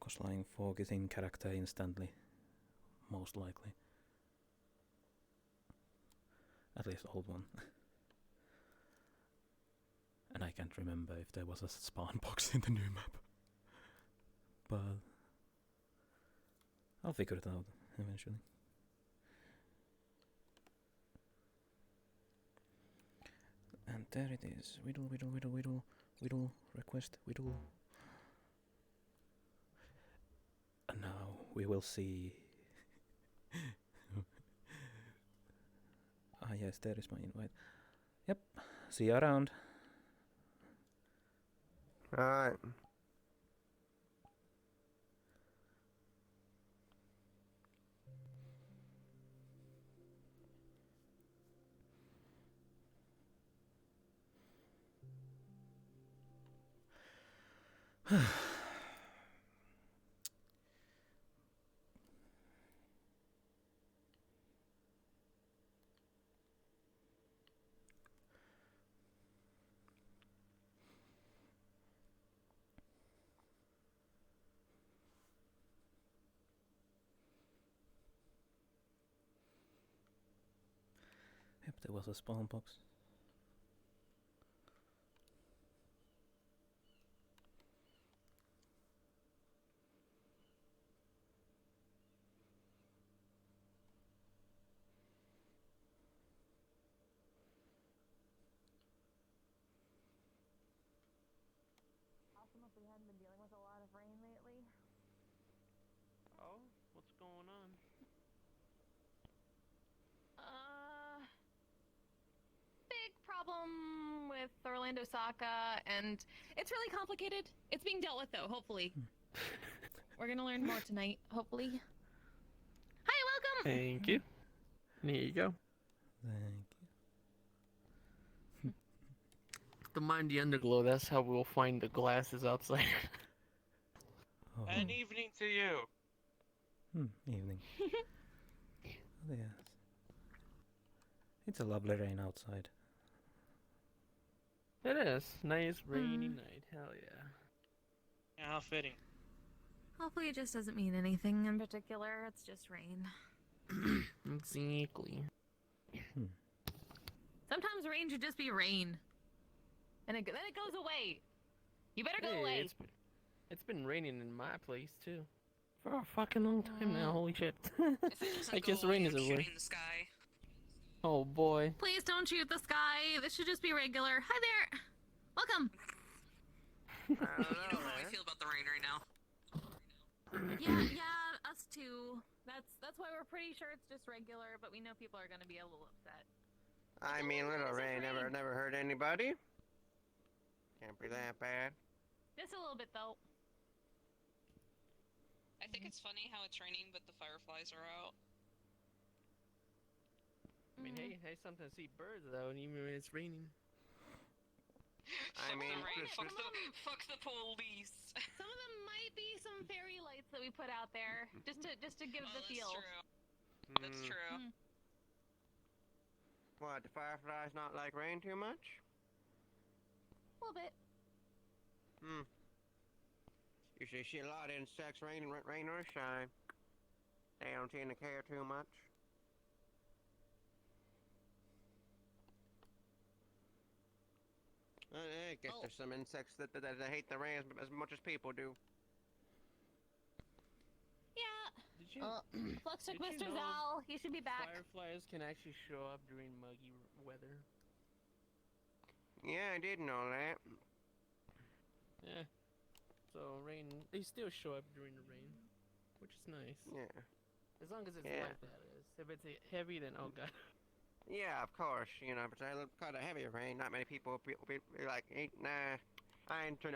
Because lying fog is in character instantly, most likely. At least old one. And I can't remember if there was a spawn box in the new map. But I'll figure it out eventually. And there it is. Whittle, whittle, whittle, whittle, whittle, request, whittle. And now we will see. Ah yes, there is my invite. Yep, see you around. Alright. Yep, there was a spawn box. Awesome if we hadn't been dealing with a lot of rain lately. Oh, what's going on? Big problem with Orlando Saka, and it's really complicated. It's being dealt with, though, hopefully. We're gonna learn more tonight, hopefully. Hi, welcome! Thank you. There you go. Thank you. Don't mind the underglow, that's how we'll find the glasses outside. Oh. An evening to you. Evening. Oh, yes. It's a lovely rain outside. It is. Nice rainy night, hell yeah. Yeah, how fitting. Hopefully it just doesn't mean anything in particular. It's just rain. Exactly. Sometimes rain should just be rain. And then it goes away. You better go away. It's been raining in my place too. For a fucking long time now, holy shit. If it doesn't I guess go rain away, is I'm away. shooting the sky. Oh boy. Please don't shoot the sky. This should just be regular. Hi there. Welcome. I don't You know know, how I man. feel about the rain right now. Yeah, us too. That's why we're pretty sure it's just regular, but we know people are gonna be a little upset. I mean, little It's rain rain. never hurt anybody. Can't be that bad. Just a little bit though. I think it's funny how it's raining, but the fireflies are out. I mean, hey, I sometimes see birds though, and even when it's raining. I Fuck mean, the rain. just- Fuck the police. Some of them might be some fairy lights that we put out there, just to give Oh, the that's feel. true. That's Hmm. true. What, the fireflies not like rain too much? A little bit. Usually see a lot of insects, rain or shine. They don't seem to care too much. I guess Oh. there's some insects that hate the rain as much as people do. Yeah. Did you? Flux took Did you Mr. know Zal. He should be back. Fireflies can actually show up during muggy weather. Yeah, I did know that. Yeah. So rain, they still show up during the rain, which is nice. Yeah. As long as it's Yeah. light, that is. If it's heavy, then oh god. Yeah, of course. You know, but I look kind of heavy rain. Not many people will be like, "Hey, nah, I ain't trying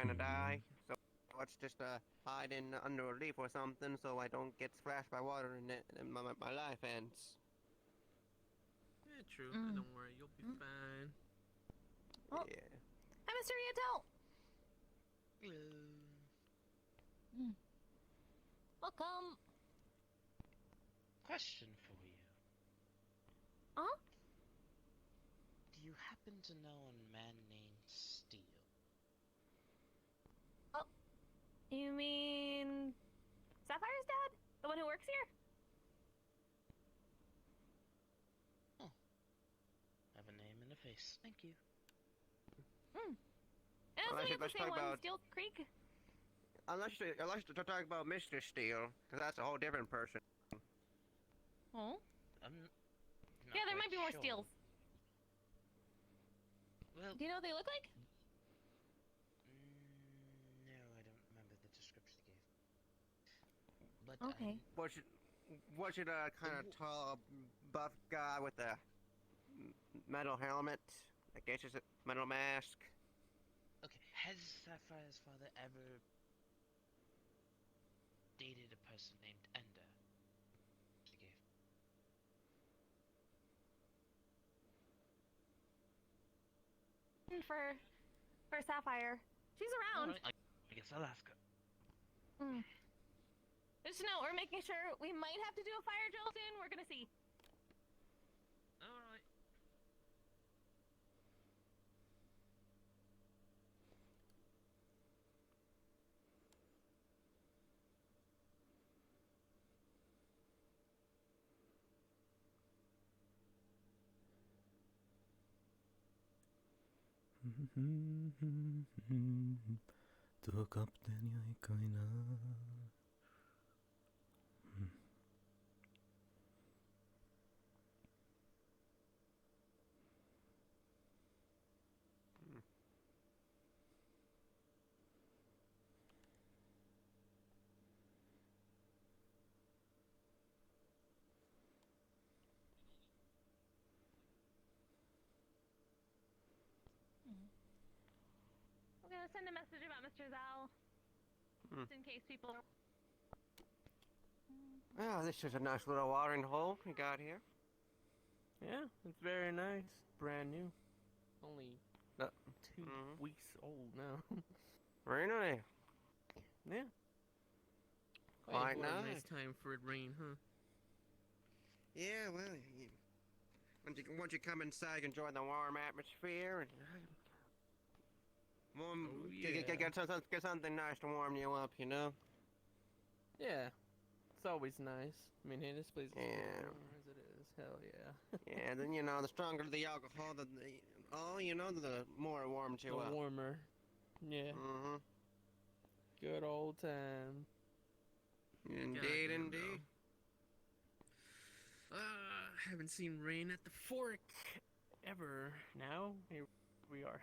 to die." So it's just hiding under a leaf or something, so I don't get splashed by water and my life ends. Yeah, true. Mm. Don't worry, you'll be fine. Oh. Yeah. Hi, Mr. Yatel. Welcome. Question for you. Huh? Do you happen to know a man named Steel? You mean Sapphire's dad? The one who works here? Have a name and a face. Thank you. And Well, also, let's it's the same talk one, about- Steel Creek. Unless you talk about Mr. Steele, because that's a whole different person. Oh? I'm not Yeah, there quite might be more sure. steels. Well, Do you know what they look like? no, I don't remember the description you gave. But Okay. Was it a kind of tall, buff guy with a metal helmet? I guess it's a metal mask. okay, has Sapphire's father ever dated a person named Ender? She gave. For Sapphire. She's around. Alright, I guess I'll ask her. Just know, we're making sure we might have to do a fire drill soon. We're gonna see. Alright. Du kapten jeg koina. I'm gonna send a message about Mr. Zal. Just in case people. Oh, this is a nice little watering hole we got here. Yeah, it's very nice. Brand new. Only Uh, 2 weeks old now. Really? Yeah. Quite what a nice. nice time for it rain, huh? Yeah, well, once you come inside, you enjoy the warm atmosphere and warm. Oh, Get something nice to warm you up, you know. Yeah. It's always nice. I mean, hey, this place is Yeah. warm as it is. Hell yeah. Yeah, then you know, the stronger the alcohol, the more it warms you The up. warmer. Yeah. Mm-hmm. Good old time. Indeed, Goddamn, indeed. Haven't seen rain at the fork ever. Now here we are.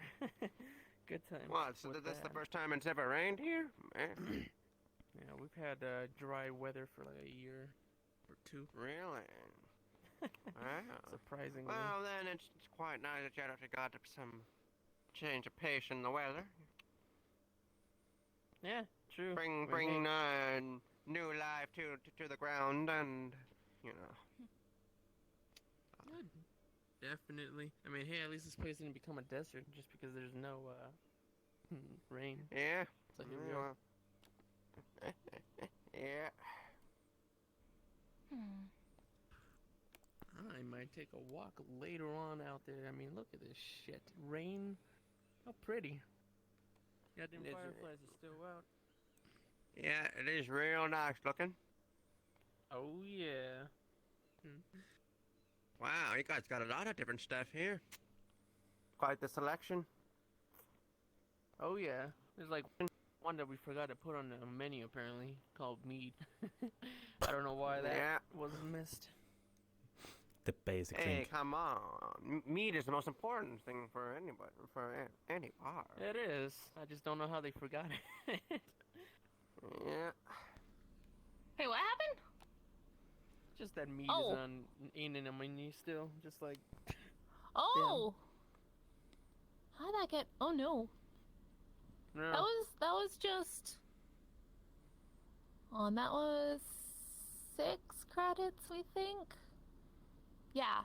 Good time. What? So that's the first time it's ever rained here? Man, Yeah, we've had dry weather for like a year or two. really? Wow. Surprisingly. Well, then it's quite nice that you actually got some change of pace in the weather. Yeah, true. I mean, Bring hey, new life to the ground, and you know. good. Definitely. I mean, hey, at least this place didn't become a desert just because there's no rain. Yeah. So here we are. Yeah. I might take a walk later on out there. I mean, look at this shit. Rain. How pretty. Goddamn Is it- fireflies are still out. Yeah, it is real nice looking. Oh, yeah. Wow, you guys got a lot of different stuff here. Quite the selection. Oh, yeah. There's like one that we forgot to put on the menu, apparently, called mead. I don't know why that Yeah. was missed. The basic Hey, thing. come on. Meat is the most important thing for anybody, any bar. It is. I just don't know how they forgot it. Yeah. Hey, what happened? Just that meat Oh. is on in a menu still. Just like, Oh! How'd that get? Oh no. no. That was just. Oh, and that was 6 credits, we think. Yeah.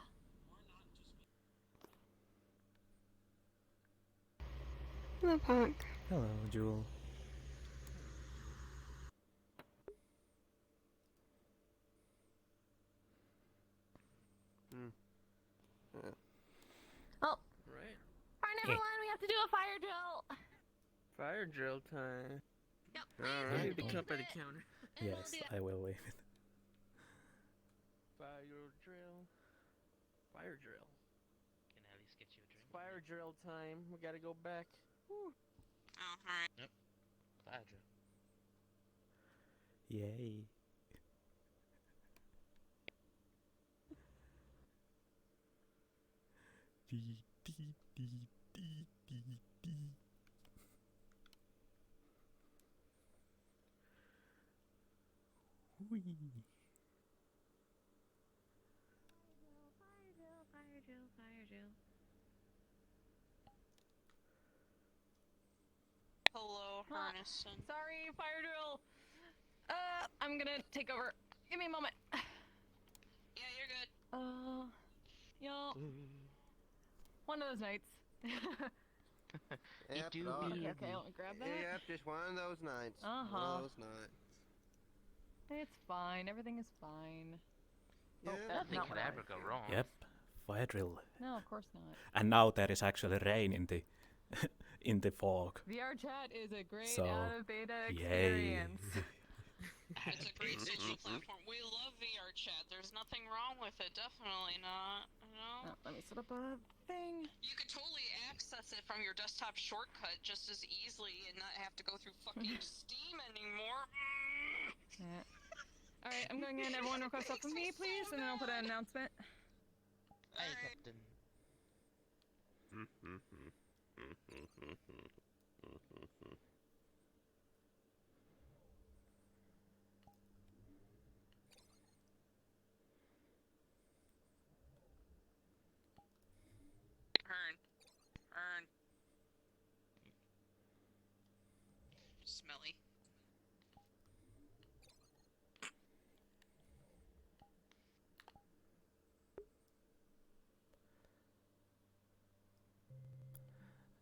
Hello, Jewel. Oh, Right. Alright, everyone, we have to do a fire drill. Fire drill time. Yep. Alright. Leave the Leave cup at the it, counter. and we'll Yes, do that. I will leave it. Fire drill. Fire drill. Can at least get you a drink. Fire drill time. We gotta go back. Woo. Oh, alright. Fire drill. Yay. Dee, dee, dee, dee, dee, dee. Whee. Fire drill. Hello, Huh. Hernison. Sorry, fire drill. I'm gonna take over. Give me a moment. Yeah, you're good. Y'all. One of those nights. Yep, do all- be. Okay, let me grab that. Yep, just one of those nights. One Uh-huh. of those nights. It's fine. Everything is fine. Yeah. Nothing not could really. ever go wrong. Yep, fire drill. No, of course not. And now there is actually rain in the in the fog. VRCHAT is a great So, out of beta Yay. experience. It's a great social platform. We love VRCHAT. There's nothing wrong with it. Definitely not. You know? Oh, let me set up a thing. You could totally access it from your desktop shortcut just as easily and not have to go through fucking Steam anymore. Yeah. Alright, I'm going in. Everyone request up from me, please, and then I'll put an announcement. Hey, Alright. Captain. Earn. Smelly.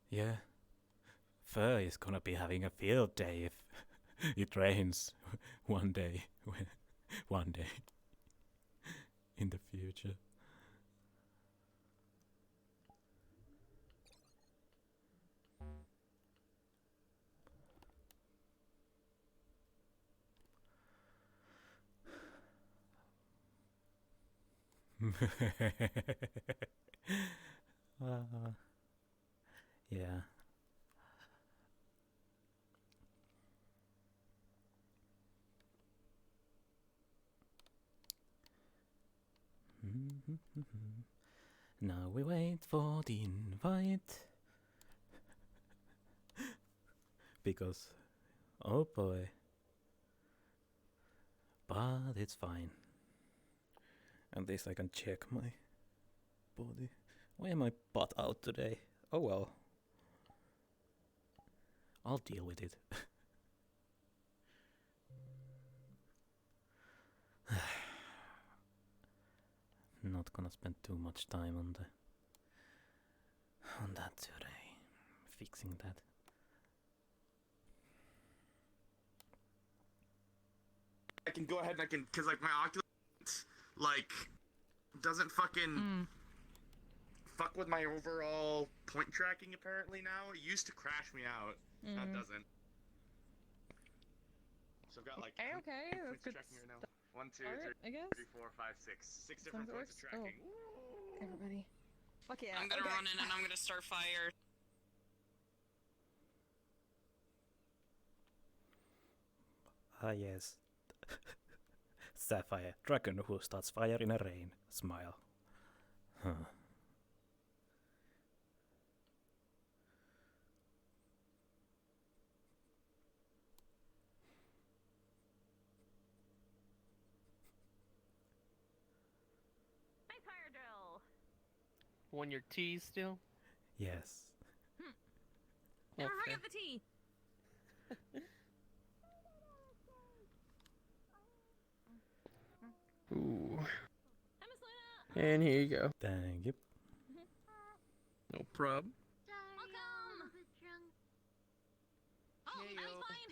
Yeah. Fur is gonna be having a field day if it rains one day. One day. In the future. Yeah. Now we wait for the invite. Because, oh boy. But it's fine. At least I can check my body. Why am I butt out today? Oh well. I'll deal with it. Not gonna spend too much time on that today. Fixing that. I can go ahead and I can, cause like my Oculus, like, doesn't fucking fuck with my overall point tracking apparently now. It used to crash me out. Now it doesn't. So I've got like Okay, that's points good. tracking right now. 1, 2, Start, 3, I guess. 4, 5, 6. 6 Sounds different points of works. Oh. tracking. Everybody. Fuck yeah. I'm gonna okay. run in and I'm gonna start fire. Ah yes. Sapphire, dragon who starts fire in a rain. Smile. Huh. Nice fire drill. Want your tea still? Yes. Never Okay. forget the tea. Ooh. Hi, Miss Luna. And here you go. Thank you. No problem. Welcome. Oh, Hey, I'm yo. fine.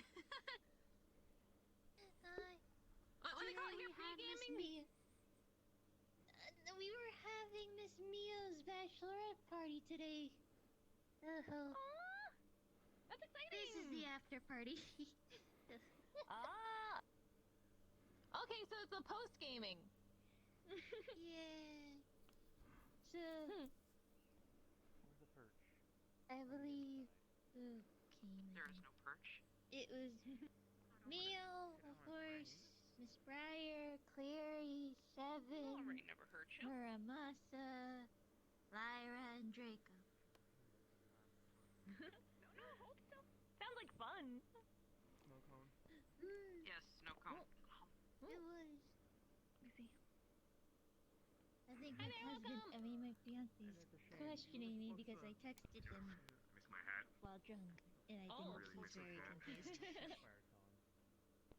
What do they call it here? Pre-gaming? We were having Miss Mia's bachelorette party today. Oh, Aw, that's exciting. this is the after party. Ah. Okay, so it's a post gaming. Yeah. So, Where's the perch? I believe. Okay. There is no perch. It was Neil, of course, Miss Breyer, Clary, Seven, Already never heard you. Muramasa, Lyra, and Draco. No, hope so. Sounds like fun. Snow cone. Yes, no cone. It was. Let me see. I think Hi my there, husband, welcome. I mean my fiance's questioning me because I texted him Miss my hat. while drunk, and I Oh. think he's very confused.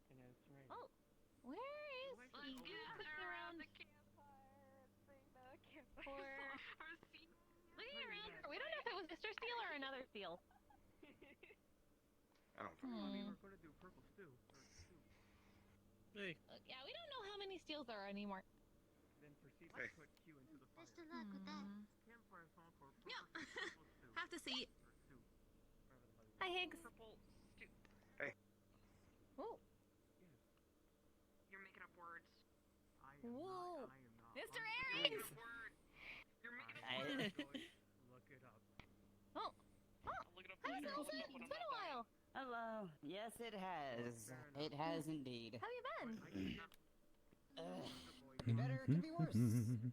And it's raining. Oh, where is Let's he? gather around the Looking campfire and sing the campfire For- song. Or sing- around. We don't know if it was Mr. Steele or another Steele. I don't We Hmm. were gonna do purple stew. Hey. Yeah, we don't know how many Steels there are anymore. Then proceed Hey. to put Q into the fire. Best of luck with that. Campfire song for Yeah. purple stew. Have to see. Or stew. Whatever the hell you Hi, want. Higgs. Purple stew. Oh, You're making up words. I am Whoa. not. I am not. Mr. I'm You're Aries! making up words. You're making up I'm words. going to look it up. oh, I'll look it up hi, later. Nelson. When It's I'm been a not while. Hello. Yes, it has. Fair enough. It has indeed. How you been? I cannot. Could be better, could be worse.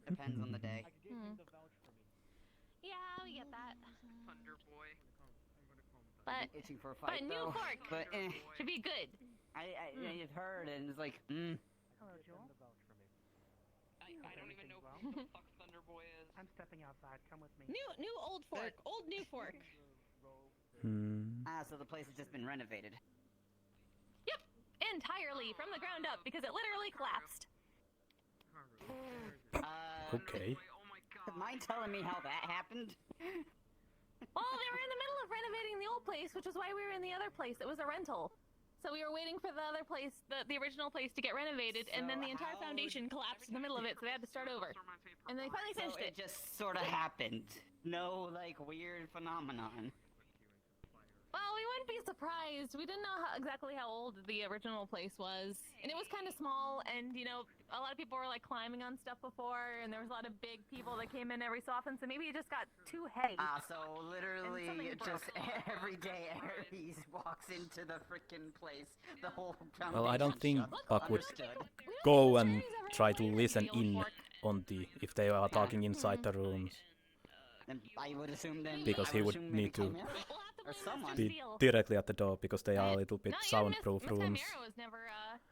Depends on the day. I could get him to vouch for me. Yeah, we get that. Thunder Boy. I'm gonna call him back. But I'm itching for a fight, new though. fork. But Thunder eh, Boy. should be good. I've heard, and it's like, I Hello, could get Joel. them to vouch for me. I don't even know Well? who the fuck Thunder Boy is. I'm stepping outside. Come with me. New old fork. Old new fork. so the place has just been renovated. Yep, entirely from the ground up because it literally collapsed. Okay. Oh my god. Mind telling me how that happened? Well, they were in the middle of renovating the old place, which is why we were in the other place. It was a rental. So we were waiting for the other place, the original place, to get renovated, and then So the entire how- foundation collapsed in the middle of it, so they had to start over. And they finally So finished it it. just sort of happened. No, like, weird phenomenon. Well, we wouldn't be surprised. We didn't know exactly how old the original place was. And it was kind of small, and, you know, a lot of people were, like, climbing on stuff before, and there was a lot of big people that came in every so often, so maybe it just got too heavy. So literally, something just broke. every day Aries walks into the freaking place. The whole Well, I don't foundation think shuts. Puck would Understood. We don't go think and Jerry's ever try to played listen the old in fork. on the if they are talking inside the rooms, And I would assume then Because I he would assume need to maybe Chimera? We'll have to Or blame someone. Mr. be Steele. directly at the door because they are a little bit Not even soundproof Miss rooms. Chimera was never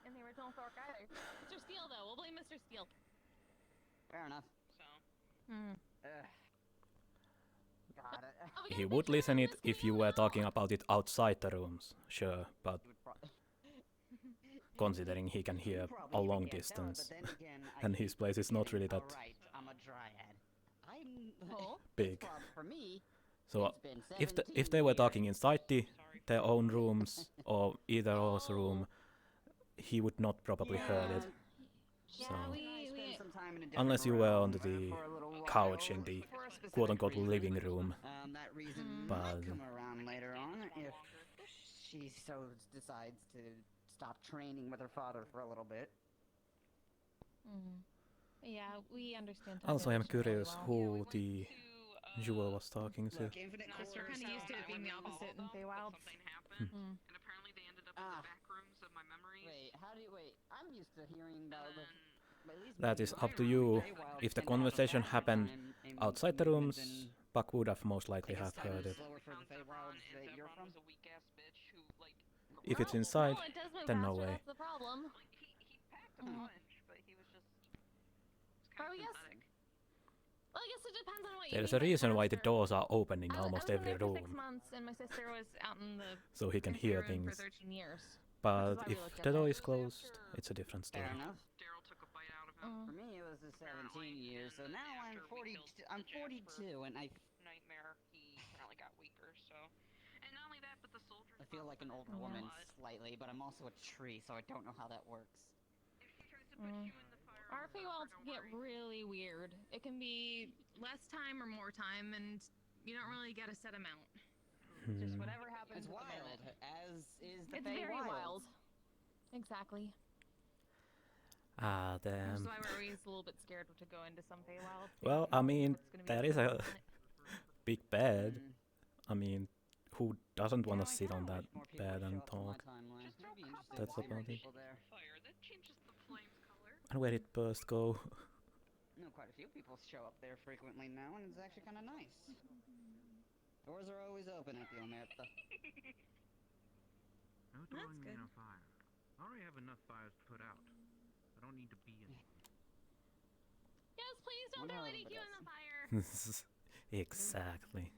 in the original fork either. Mr. Steele, though. We'll blame Mr. Steele. Fair enough. So. Ugh. God, Oh, we got He a would picture listen of it Miss if you Cleo were now. talking about it outside the rooms, sure, but he would pro- considering he can hear probably a even long get that, distance, but then again, I and keep his place is not really forgetting, that alright, I'm a dryad. Oh. big. Well, for me, So it's been if they were 17 talking years. inside Sorry. their own rooms or either or's room, he would not probably heard it. Yeah, So- we Spend some time in a different Unless you were on realm, the for a little couch while, in the for a specific quote-unquote reason. living room. That reason But- might come around later on if she so decides to stop training with her father for a little bit. Yeah, we understand. Also, I'm position really curious well. who the Jewel was talking to. Look, Infinite We're Core kind of used to it being the opposite in Feywilds. Something happened, Mm. and apparently they ended up in Ah. the back rooms of my memories. Wait, how do you wait? I'm used to hearing about the. At least That maybe is my up to room, you. Feywild If the can have a conversation faster happened time in outside the movement rooms, than- Puck would have most I likely guess have time heard is it. slower for the Found Feywilds Zevron, that and you're Zevron from. was a weak ass bitch who like. If it's Well, inside, no, it does move then no faster, way. That's the problem. Like, he packed a Mhm. punch, but he was just. It's Or kind we of guess- pathetic. Well, I guess it depends on what you There's mean a by reason why the faster. doors are open in I almost was every away for 6 room, months, and my sister was out in the so he can country hear room things. for 13 years. But why we if looked at the door that. is closed, it's a different story. Fair enough. Daryl took a bite out of him. For me, it was the 17 Apparently, years, so and now I'm after we 40. killed the I'm Jasper 42, and I Nightmare, he apparently got weaker. So, and not only that, but the soldiers. feel like an old Yeah. woman slightly, but I'm also a tree, so I don't know how that works. If she tries to put you in the fire, Our with her, Feywilds don't can get worry. really weird. It can be less time or more time, and you don't really get a set amount. Just Hmm. whatever happens It's at the wild, moment. as is the It's very Feywilds. wild. Exactly. Ah, Which is damn. why we're always a little bit scared to go into some Feywild. Well, I mean, that is a big bed. Mm. I mean, who doesn't want to I sit on kinda that wish more people bed would show and up to my talk? timeline. Just It'd be throw interesting That's to see more about it. people there. fire. That changes the flame's color. And where did Burst go? I know quite a few people show up there frequently now, and it's actually kind of nice. Doors are always open at the Omerta. No That's throwing me good. in a fire. I already have enough fires to put out. I don't need to be in. Yes, please don't One throw hell of a Lady Q in the badass. fire. Exactly.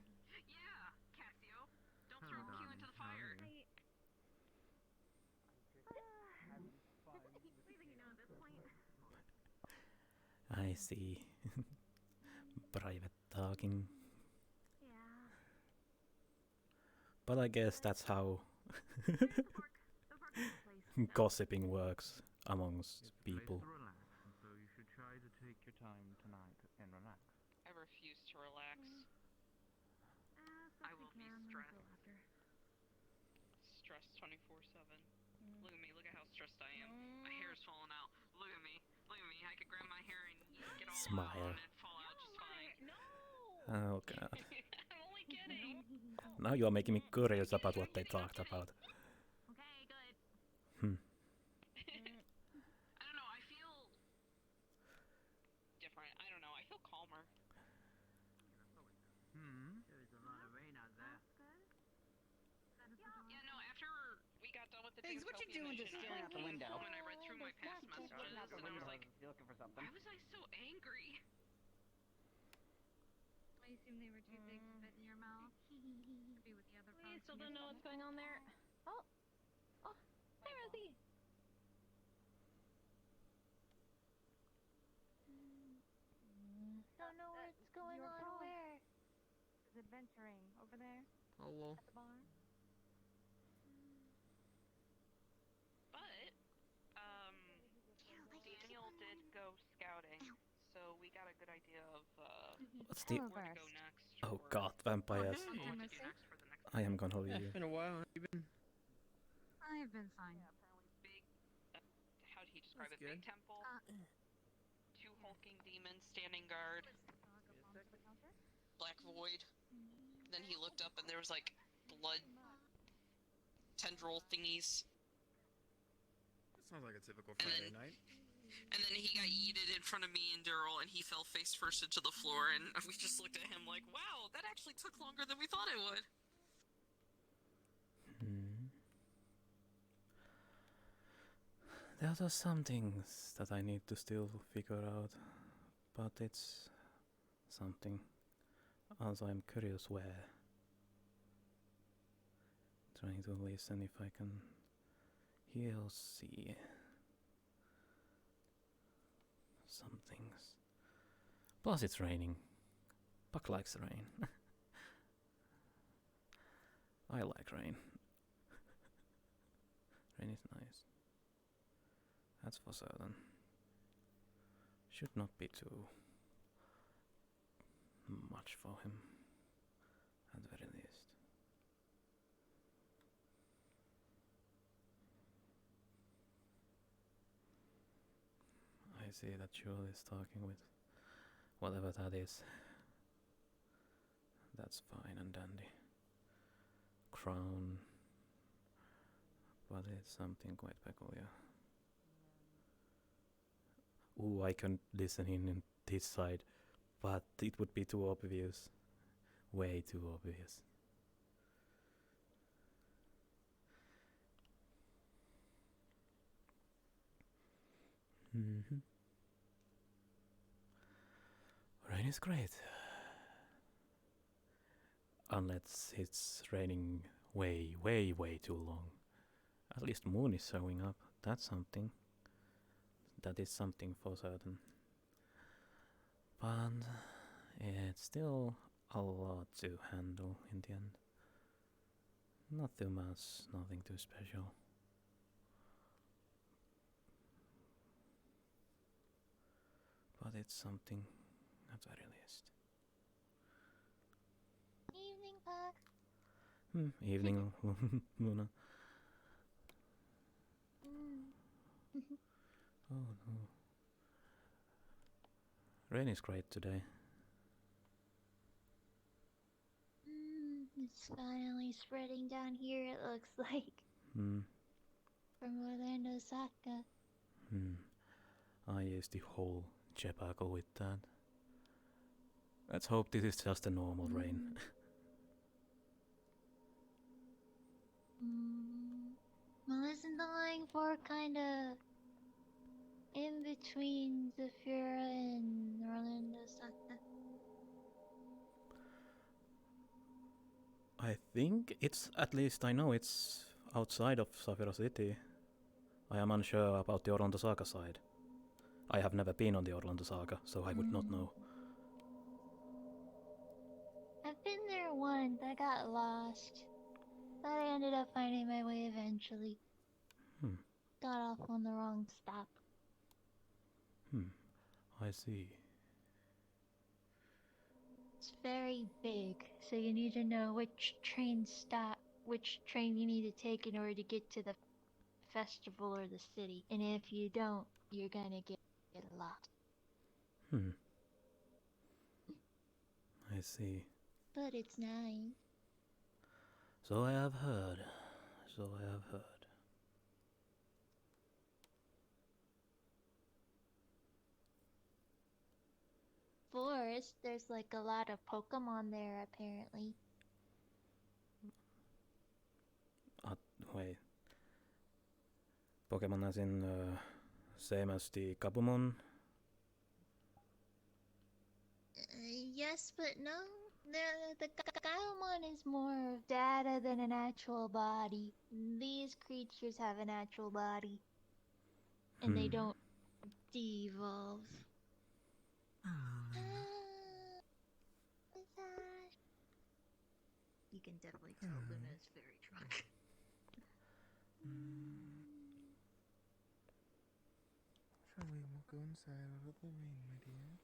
Yeah, Cassio. Don't throw Hello, Q darling. into the How are fire. you? I see. Private talking. Yeah. But I guess that's how gossiping works amongst It's a people. place to relax, and so you should try to take your time tonight and relax. I refuse to relax. I will be stressed. Stressed 24/7. Look at me. Look at how stressed I am. My hair's falling out. Look at me. Look at me. I could grab my hair and get all Smile. out and it'd fall out just fine. Oh god. I'm only kidding. Now you are making me curious about what they talked about. Okay, good. I don't know. I feel different. I don't know. I feel calmer. There's a lot of rain out there. Yeah, no, after we got done with the Thanks, what you dystopia doing just mission, staring I out the came window? home and I read through my past messages Looking out the and I was window like, if you're looking for something. why was I so angry? I assume they were too big to fit in your mouth. To be with the other We parts still of your don't know what's going on there. Oh. Oh. Hey, Rosie. Don't know what's going on where. Is adventuring over there Hello. at the bar. But, Daniel did go scouting, so we got a good idea of, What's the... where to go next. Oh or god, vampires. what to do next for the next I am gonna Yeah, leave. it's been a while. How you been? I've been fine. big, how did he describe That's it? Big good. temple, two hulking demons standing guard, black void. Then he looked up and there was like blood tendril thingies. Sounds like a typical And Friday then- night. And then he got yeeted in front of me and Daryl, and he fell face first into the floor, and we just looked at him like, wow, that actually took longer than we thought it would. There are some things that I need to still figure out, but it's something. Also, I'm curious where. Trying to listen if I can hear or see some things. Plus, it's raining. Puck likes rain. I like rain. Rain is nice. That's for certain. Should not be too much for him, at the very least. I see that Jewel is talking with whatever that is. That's fine and dandy. Crown, but it's something quite peculiar. Ooh, I can listen in this side, but it would be too obvious. Way too obvious. Rain is great. Unless it's raining way, way, way too long. At least moon is showing up. That's something. That is something for certain. But it's still a lot to handle in the end. Not too much, nothing too special. But it's something at the very least. Evening, Puck. Evening, Luna. Oh no. Rain is great today. It's finally spreading down here, it looks like. Hmm. From Orlando, Osaka. I used the whole debacle with that. Let's hope this is just a normal rain. Well, isn't the line 4 kinda in between Zafira and Orlando, Osaka? I think it's, at least I know it's outside of Safira City. I am unsure about the Orlando Saga side. I have never been on the Orlando Saga, so I would not know. I've been there once, I got lost. But I ended up finding my way eventually. Got off on the wrong stop. I see. It's very big, so you need to know which train you need to take in order to get to the festival or the city. And if you don't, you're gonna get lost. I see. But it's nice. So I have heard. Forest, there's like a lot of Pokemon there apparently. Wait. Pokemon as in same as the Gabumon? Yes, but no. The Gaomon is more of data than an actual body. These creatures have an actual body. And they don't de-evolve. You can definitely tell Luna is very drunk. Shall we walk inside out of the rain, my dear?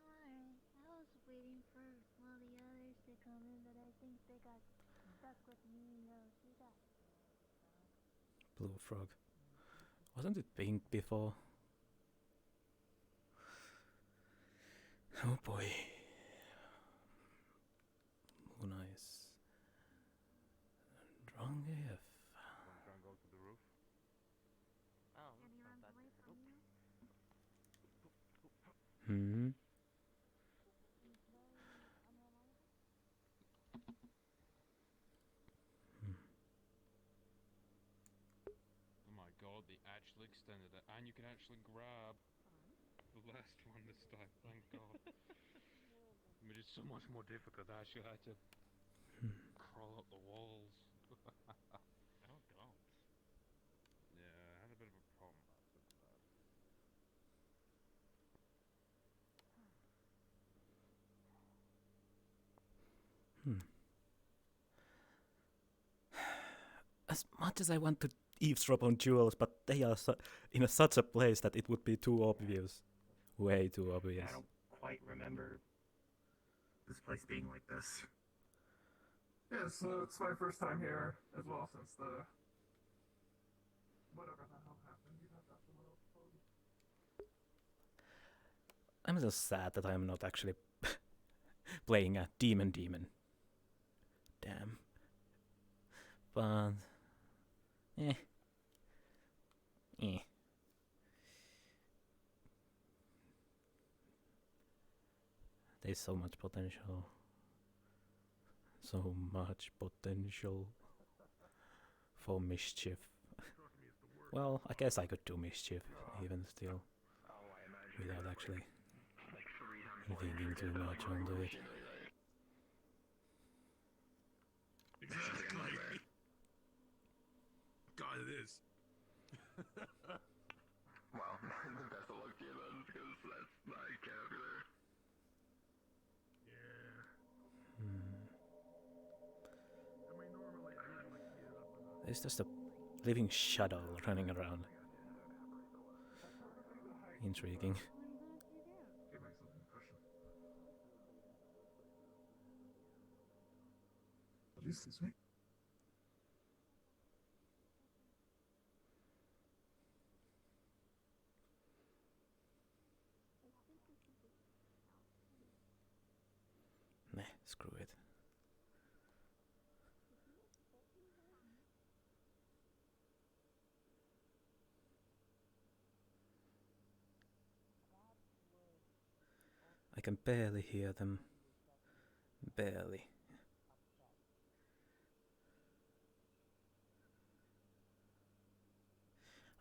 Alright, I was waiting for all the others to come in, but I think they got stuck with me, she got Blue Frog. Wasn't it pink before? Oh boy. Luna is drunk AF. Wanna try and go to the roof? Oh, Anyone away from you? Oh my god, they actually extended it, and you can actually grab the last one this time, thank god. I mean, it's so much more difficult. I actually had to crawl up the walls. Oh god. Yeah, I had a bit of a problem last with that. As much as I want to eavesdrop on jewels, but they are in such a place that it would be too obvious. Way too obvious. I don't quite remember this place being like this. Yeah, so it's my first time here as well since the whatever the hell happened. You have that I'm just sad that I'm not actually playing a demon. Damn. But there's so much potential. So much potential for mischief. Well, I guess I could do mischief even still, without actually thinking too much onto it. Exactly. God, it is. Well, the best of luck to you then, because that's my vocabulary. There's just a living shadow running around. Intriguing. Excuse me? Screw it. I can barely hear them. Barely.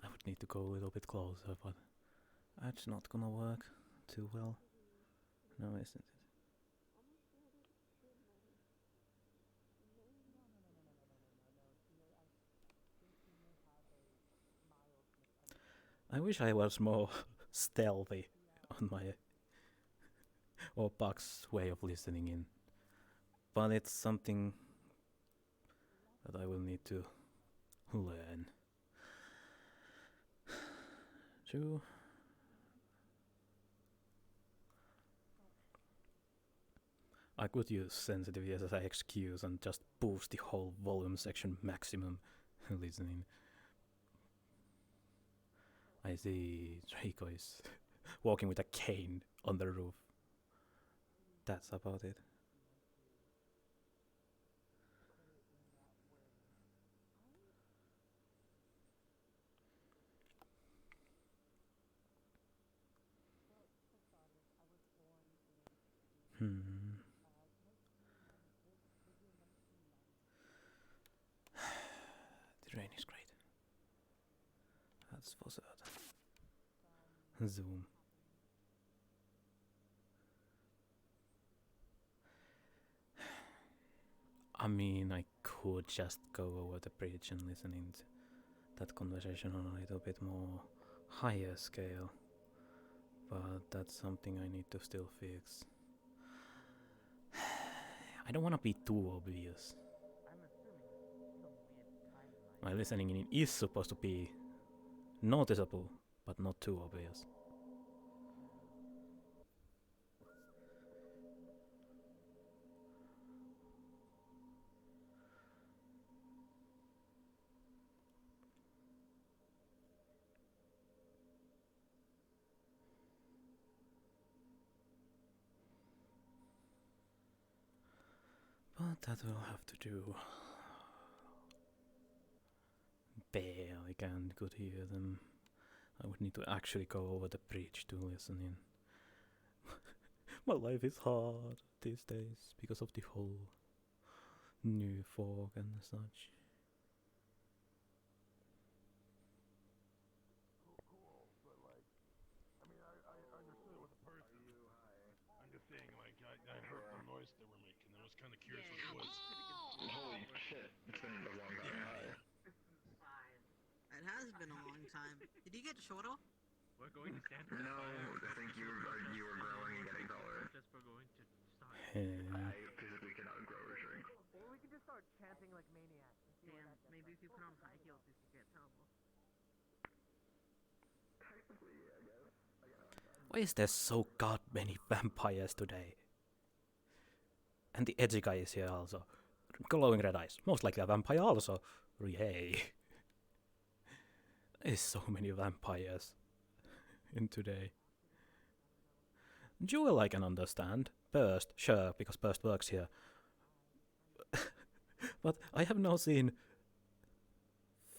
I would need to go a little bit closer, but that's not gonna work too well. No, isn't it? I wish I was more stealthy on my or Pak's way of listening in, but it's something that I will need to learn. True. I could use sensitivity as an excuse and just boost the whole volume section maximum listening. I see Draco is walking with a cane on the roof. That's about it. The rain is great. That's for certain. Zoom. I mean, I could just go over the bridge and listen to that conversation on a little bit more higher scale, but that's something I need to still fix. I don't want to be too obvious. My listening in is supposed to be noticeable, but not too obvious. But that will have to do. Barely could hear them. I would need to actually go over the bridge to listen in. My life is hard these days because of the whole new fog and such. I heard the noise they were making. I was kind of curious what it was. Holy shit, it's been a long time. It has been a long time. Did you get shorter? We're going to stand. No, I think you were growing and getting taller. Just we're going to start. I physically cannot grow or shrink. Or we could just start chanting like maniacs. Damn, maybe if you put on high heels, this could get terrible. Technically, I guess. Why is there so god many vampires today? And the edgy guy is here also. Glowing red eyes. Most likely a vampire also. Yay. There's so many vampires in today. Jewel I can understand. Burst, sure, because Burst works here. But I have now seen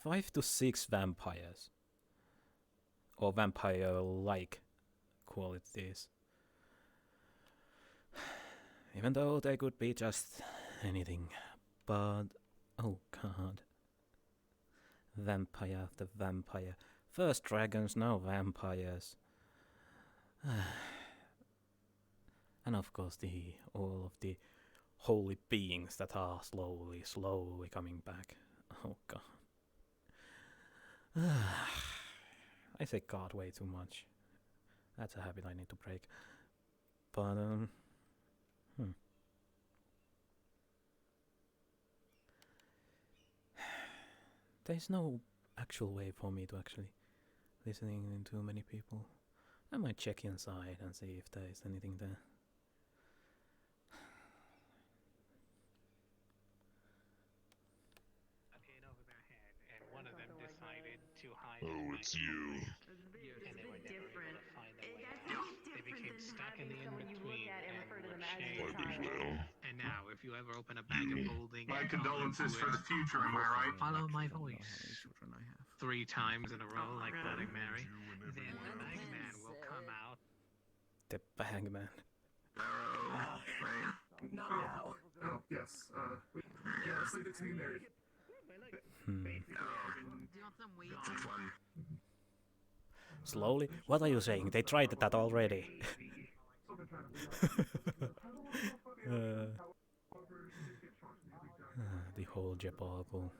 5 to 6 vampires. Or vampire-like qualities. Even though they could be just anything. But, oh god. Vampire after vampire. First dragons, now vampires. And of course all of the holy beings that are slowly coming back. Oh god. I say god way too much. That's a habit I need to break. But, There's no actual way for me to actually listening in too many people. I might check inside and see if there is anything there. Hit over their head, and one of them decided to hide. Oh, it's you. And they were never able to find their way out. They became stuck in the in-between and were chained. now. If you ever open a bag of holding, My and condolences do for it, the future, am I right? Follow my I don't know how voice many children I have. 3 times in a row, like Bloody Mary. Then the Bagman will come out. The Bagman. Not now. Oh, yes. Yes, leave it to me, Mary. Do you want some weed? Slowly? What are you saying? They tried that already. The whole debacle.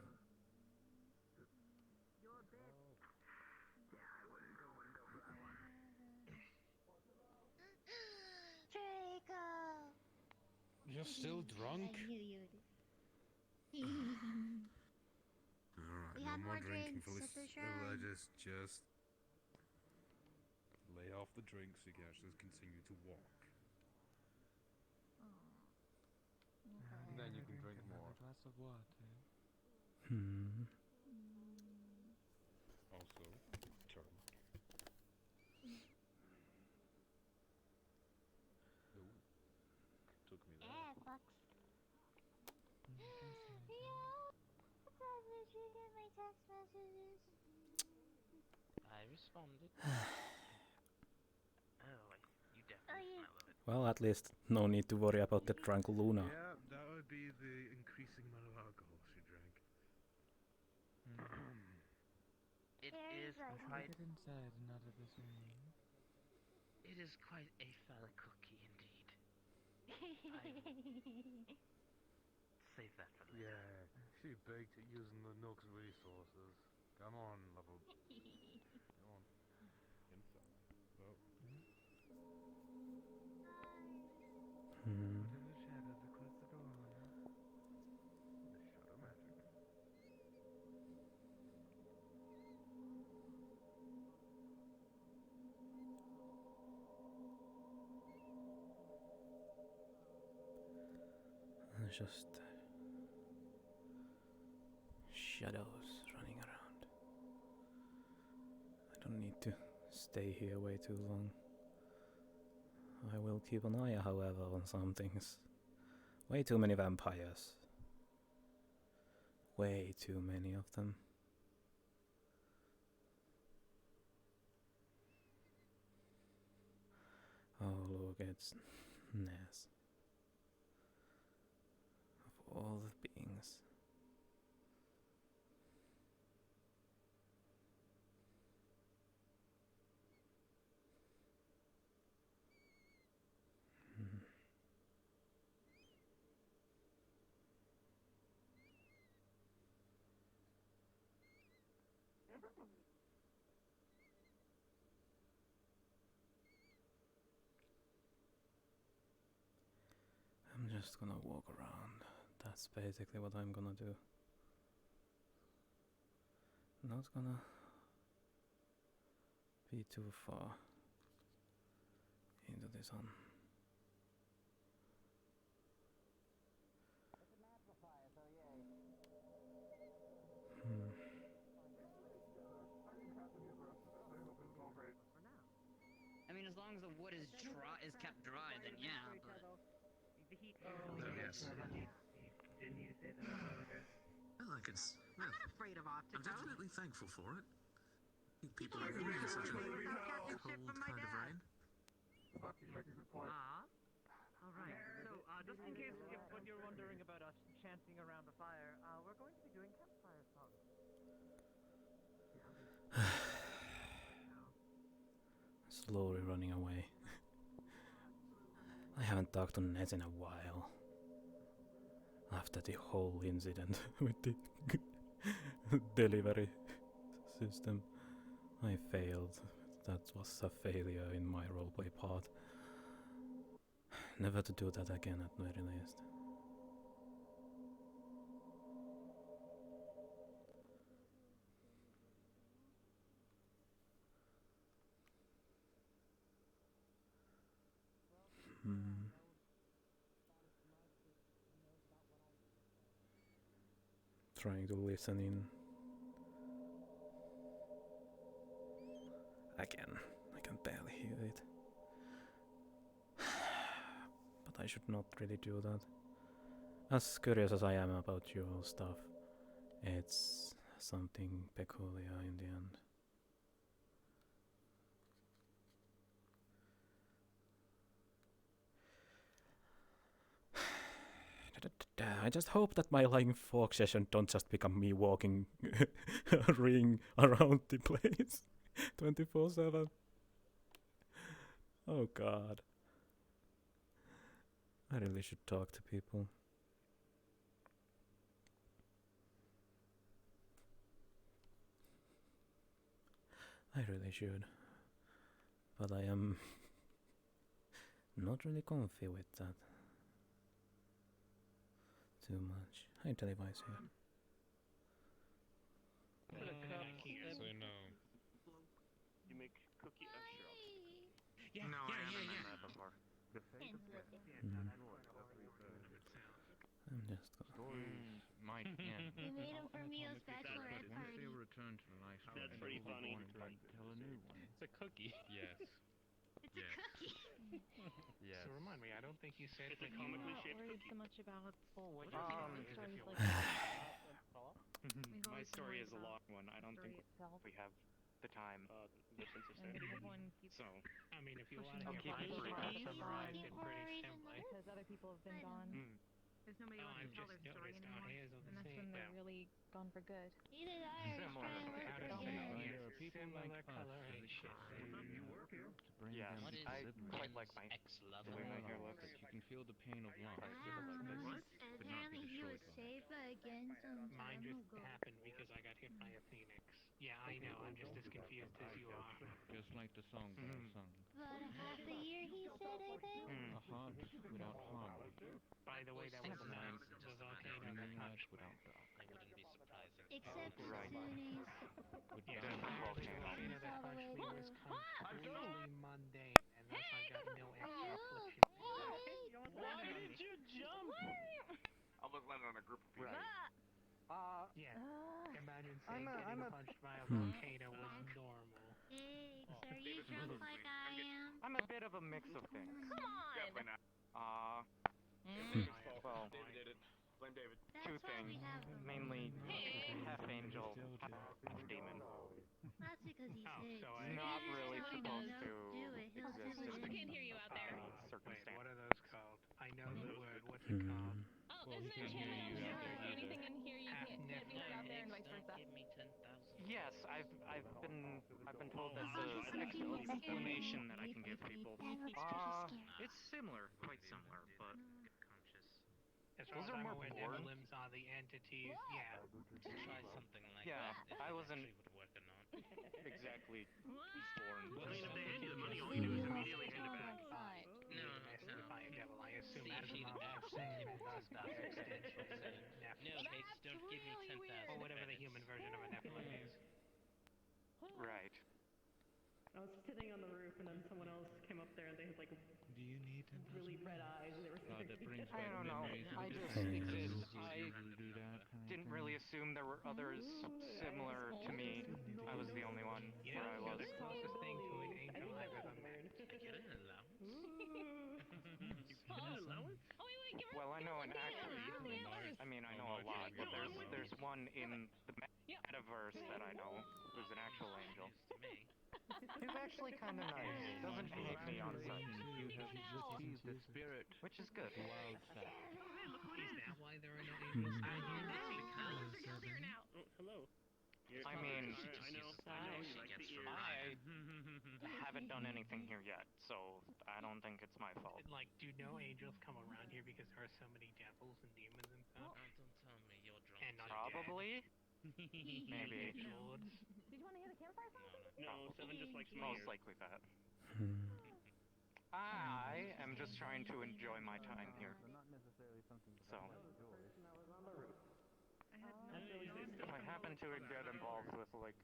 Draco! You're still drunk? I knew you would. Alright, We no have more more drinking drinks for at the this. shrine. Just lay off the drinks so you can actually continue to walk. And then you can drink more. Glass of water. Also, turmeric. Ooh, took me there. Yeah, fucks. Yeah. What time did you get my text messages? I responded. You definitely smell it. Well, at least no need to worry about the drunk Luna. Yeah, that would be the increasing amount of alcohol she drank. It There is is like- quite. Get inside and out of this room. It is quite a phallic cookie indeed. Save that for later. Yeah, she baked it using the Nook's resources. Come on, level. Come on. Inside. Oh. Put in the shadow to close the door on her. The shadow magic. Just shadows running around. I don't need to stay here way too long. I will keep an eye, however, on some things. Way too many vampires. Way too many of them. Oh, look, it's Ness. Of all the beings. I'm just gonna walk around. That's basically what I'm gonna do. Not gonna be too far into this one. I mean, as long as the wood is dry, is kept dry, then yeah. But Yes. Didn't you say that? Well, I can. I'm not afraid of I'm opticos. definitely thankful for it. People are living in such a cold kind of rain. Alright, so just in case if what you're wondering about us chanting around the fire, we're going to be doing campfire songs. Slowly running away. I haven't talked to Ned in a while. After the whole incident with the delivery system, I failed. That was a failure in my roleplay part. Never to do that again at very least. Trying to listen in. Again, I can barely hear it. But I should not really do that. As curious as I am about your stuff, it's something peculiar in the end. I just hope that my lying fork session don't just become me walking a ring around the place 24/7. Oh god. I really should talk to people. I really should. But I am not really comfy with that. Too much. Hi, Televice here. So no. You make cookie sure. Yeah, No, yeah, I haven't yeah, done yeah. that before. I'm just Might end. We made them for Mio's bachelorette Once party. they return to life, That's they pretty will be funny. born and tell a new one. It's a cookie. Yes. It's a cookie. Yes. So remind me, I don't think you said It's a that comically you shaped worried cookie. so much about what stories like My story is a long one. I don't think we have the time. Mission So, I mean, if you want I'll to keep it brief. summarize it pretty simply. because other people have been gone. There's nobody Oh, left I've to tell just their story noticed our anymore. hairs are And the that's same. when they're really gone for good. Either that or he's trying to work How for does him. that There are people like similar us coloring that shit? to bring Yes, them I quite like my the way my hair looks. that you can feel the pain of loss. And apparently he was saved by again some Mine time just ago. happened because I got hit by a phoenix. Yeah, I know. I'm just as confused as you are. Just like the song that I sung. But half a year he said, I think. A heart without harm. By the way, that was not the volcano that Moonlight touched me. without dark. Except Right. Sunnis. Yeah, There's the the volcano. volcano that All the way touched me was through. completely mundane, and thus I got no extra affliction. Why did you jump? I almost landed on a group of people. Yeah. Imagine I'm saying a- I'm getting a- punched by a volcano was normal. Hey, are you drunk like I am? I'm a bit of a mix of things. Come on! Definitely not. Well, David did it. Blame David. two That's why we things. have them. Mainly half angel, half demon. That's because he's Oh, his. so If Not you really just tell him supposed no to do it, he'll do exist it. in Can't hear you out there. any Wait, circumstance. what are those called? I know the word. What's it called? Oh, Well, there's he an can't hear enchantment. you You out can't there do anything either. in here. You can't be heard out there, and vice versa. Yes, I've been told that's an explanation that I can give people. It's similar, quite similar, but As far those as are I'm more aware, boring. Nephilims are the entities. Yeah. Try something like Yeah, that. I wasn't Working on. exactly born. Well, I mean, if they hand you the money, all you do is immediately hand it back. Mystify a devil. I assume See, Asimov she- was saying, and thus by extension, No, Hicks, don't give me 10,000 or whatever the human version of a Nephilim is. Right. I was sitting on the roof, and then someone else came up there, and they had like Do you need to really red eyes, and they were that brings I back don't know. memories of I the just time exist. you I do that kind of didn't thing. really assume there were others similar to me. I was the only one You where I know, was. the closest thing to an angel I've ever met. Get an allowance. Oh, wait, give her Well, I know an the actual. antlers. I mean, I know a lot, but there's one in the Metaverse that I know who's an actual angel. He's actually kind of nice. Doesn't hate me on sight. You have received the spirit Which is good. wild side. Is that why there are no angels down here? Oh, hello. I mean, I haven't done anything here yet, so I don't think it's my fault. Like, do no angels come around here because there are so many devils and demons and stuff? Don't tell me you're drunk. And Probably. Maybe. Lords. Did you want to hear the campfire song? No, Seven just likes most likely that. I am just trying to enjoy my time here. So, if I happen to get involved with like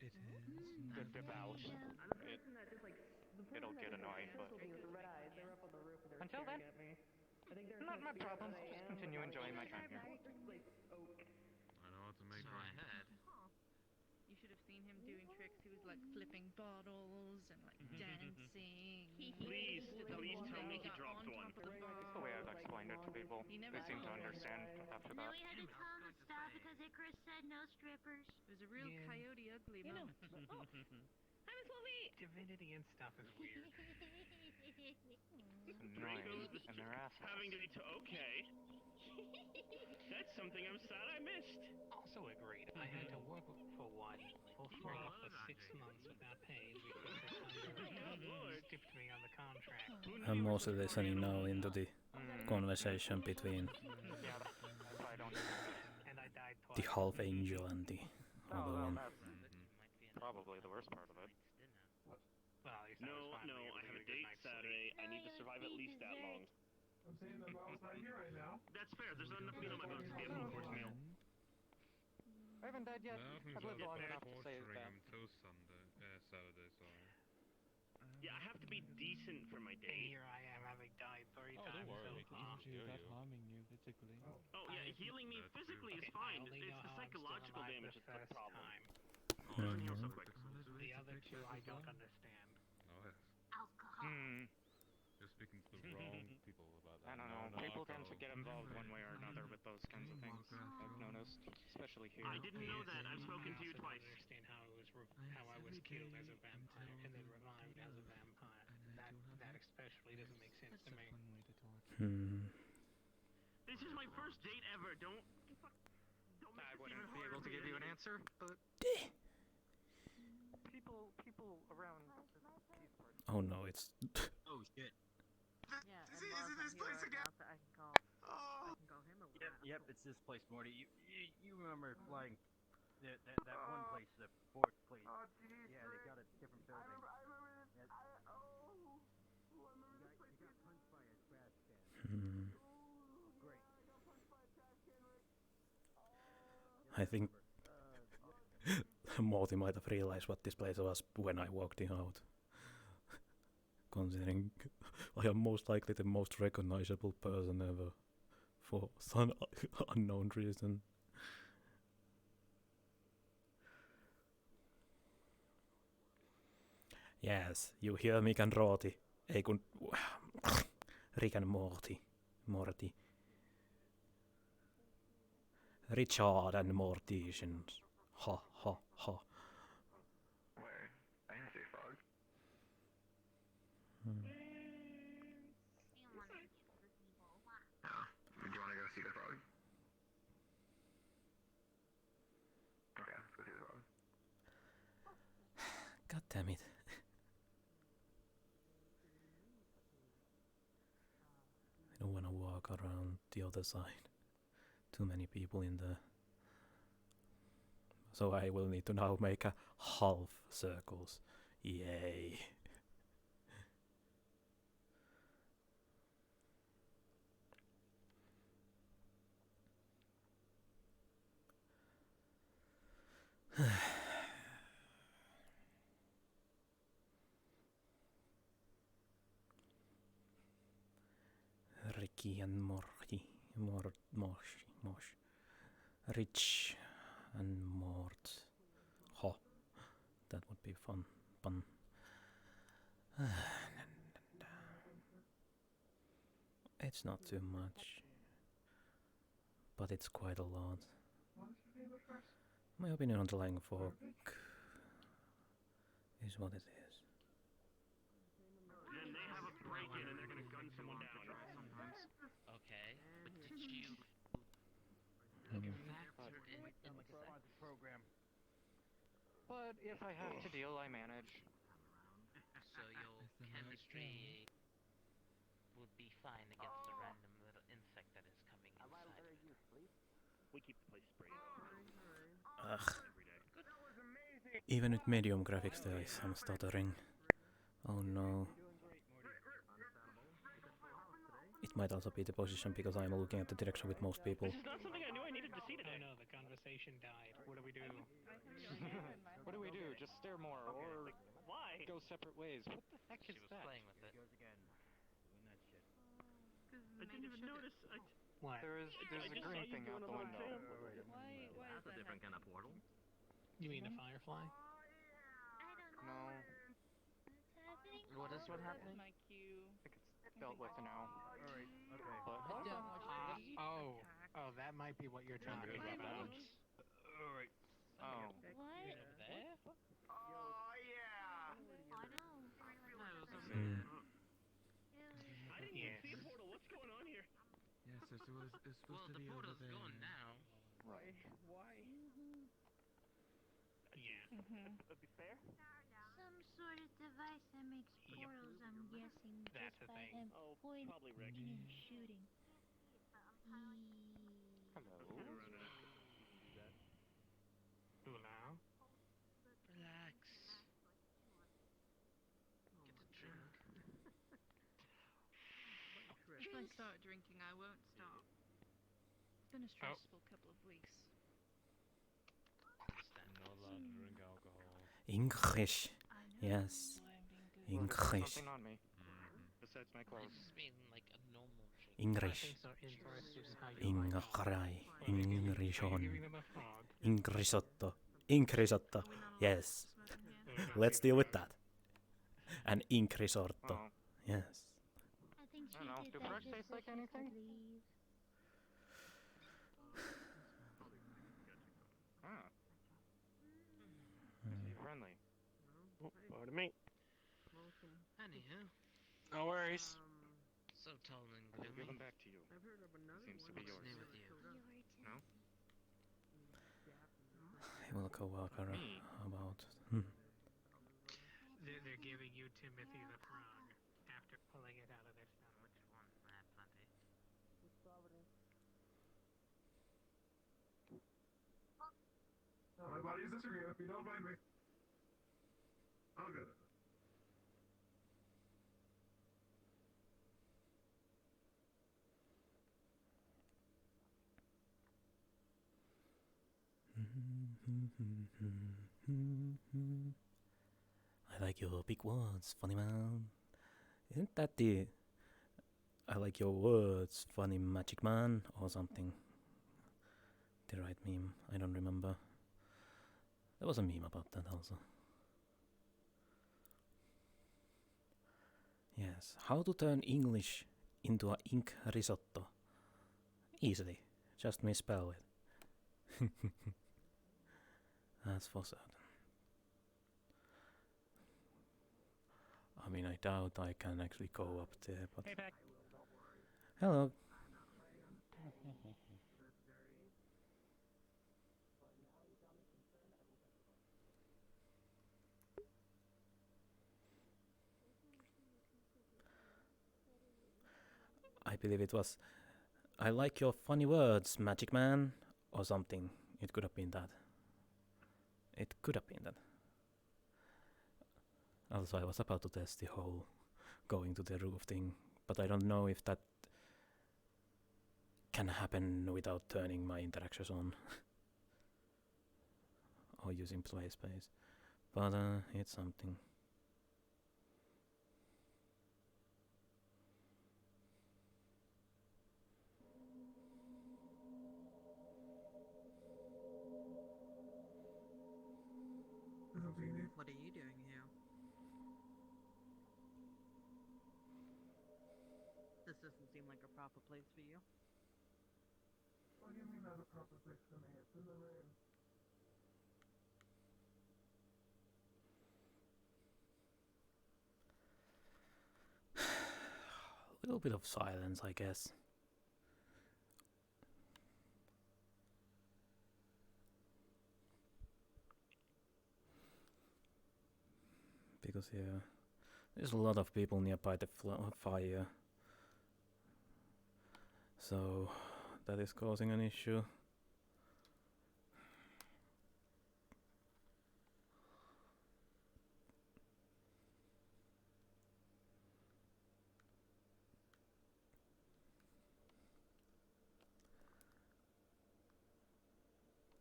the devout, it'll get annoying. But until then, not my problem. Just continue enjoying my time here. I know how to make So I heard. You should have seen him doing tricks. He was like flipping bottles and like dancing. Please tell me he dropped one. That's the way I'd explain explained it to people. They seem to understand after that. We had to tell him to stop because Chris said no strippers. It was a real coyote ugly moment. I was late. Divinity and stuff is weird. It's annoying, and they're assholes. Having to be okay. That's something I'm sad I missed. Also agreed. I had to work for one full time for 6 months without pay because they skipped me on the contract. I'm mostly listening now into the conversation between the half angel and the other one. Probably the worst part of it. No, I have a date Saturday. I need to survive at least that long. I'm saying that Mom's not here right now. That's fair. There's not enough meat on my bones to get full course meal. I haven't died yet. I've lived long enough to say that. Until Saturday, sorry. Yeah, I have to be decent for my date. Here I am having died 3 times. Don't worry, so far. without harming you physically. Oh yeah, healing me physically is fine. It's the psychological damage that's the problem. Oh, I can heal so quick. The other two I don't understand. Oh, yes. Alcohol. You're speaking to the wrong people about that. I don't know. People tend to get involved one way or another with those kinds of things. I've noticed, especially here. I didn't know that. I've spoken to you twice. I understand how I was killed as a vampire and then revived as a vampire. That especially doesn't make sense to me. This is my first date ever. Don't I wouldn't be able to give you an answer, but people around these parts. Oh no, it's. Oh shit. Yeah, Is it this place again? I can call. Oh. I can call him or Yep, it's this place, Morty. You remember flying that one place, the fourth place? Oh, geez, yeah, they got a different building. I remember this. Yeah. I remember this place. You got punched by a trash can. Great. I got punched by a trash can, Rick. I think Morty might have realized what this place was when I walked in out. Considering I am most likely the most recognizable person ever for some unknown reason. Yes, you hear Mick and Rorty. Ei kun... Rick and Morty. Richard and Morticians. Ha ha ha. Wait, I didn't see a frog. You want to get the people. Do you want to go see the frog? Okay, let's go see the frog. God damn it. I don't want to walk around the other side. Too many people in there. So I will need to now make a half circles. Yay. Ricky and Morty. Mosh. Rich and Mort. Ho. That would be fun. It's not too much. But it's quite a lot. My opinion on the Lang Fork is what it is. Then they have a break-in and they're gonna gun someone down. Okay, but did you... Program. But if I have to deal, I manage. So your chemistry would be fine against a random little insect that is coming inside. We keep the place sprayed. Ugh. Even with medium graphics there is some stuttering. Oh no. It might also be the position because I'm looking at the direction with most people. This is not something I knew I needed to see today. Oh no, the conversation died. What do we do? What do we do? Just stare more, or why? Go separate ways. What the heck is that? Playing with it. I didn't even notice. What? There's a green thing out the window. Why That's a different kind of portal. You mean a firefly? No. What's happening? What is what happening? My cue. dealt with now. Alright, okay. Oh, that might be what you're talking about. Alright. Oh. Over there? Oh yeah. I know. Hmm. I didn't even see a portal. What's going on here? Yes, it's supposed Well, to the be over portal's there. gone now. Right. Why? Yeah. That'd be fair. Some sort of device that makes portals, I'm guessing, That's just the by thing. him Oh, pointing probably Rick. and shooting. Hello. Who now? Relax. Get a drink. If I start drinking, I won't stop. It's been a stressful couple of weeks. Not allowed to drink alcohol. English. Yes. English. Something on me. Besides my I clothes. just mean like a normal drink. English. Ingrai. Ingrishon. Ingrisotto. Ingrisotto. Yes. Let's deal with that. And Ingrisorto. Yes. I think she I don't know. did Do that frogs just taste so like she could anything? leave. Ah. Hmm. Be friendly. Pardon me. Anywho, No worries. so tall and I'll give gloomy. them back to you. Seems to be What's yours. new with you? No? I will go walk around Me? about. They're giving you Timothy the Frog after pulling it out of their stomach. Which one? I have plenty. No, my body is disagreeing with me. Don't mind me. All good. I like your big words, funny man. Isn't that the I like your words, funny magic man, or something? The right meme, I don't remember. There was a meme about that also. Yes, how to turn English into a ink risotto? Easily, just misspell it. That's for certain. I mean, I doubt I can actually go up there, but... Hey, Pack. Hello. I believe it was, I like your funny words, magic man, or something. It could have been that. It could have been that. Also, I was about to test the whole going to the roof thing, but I don't know if that can happen without turning my interactions on. Or using play space. But it's something. What are you doing here? This doesn't seem like a proper place for you. What do you mean not a proper place for me? It's in the rain. A little bit of silence, I guess. Because yeah, there's a lot of people nearby the fire. So that is causing an issue.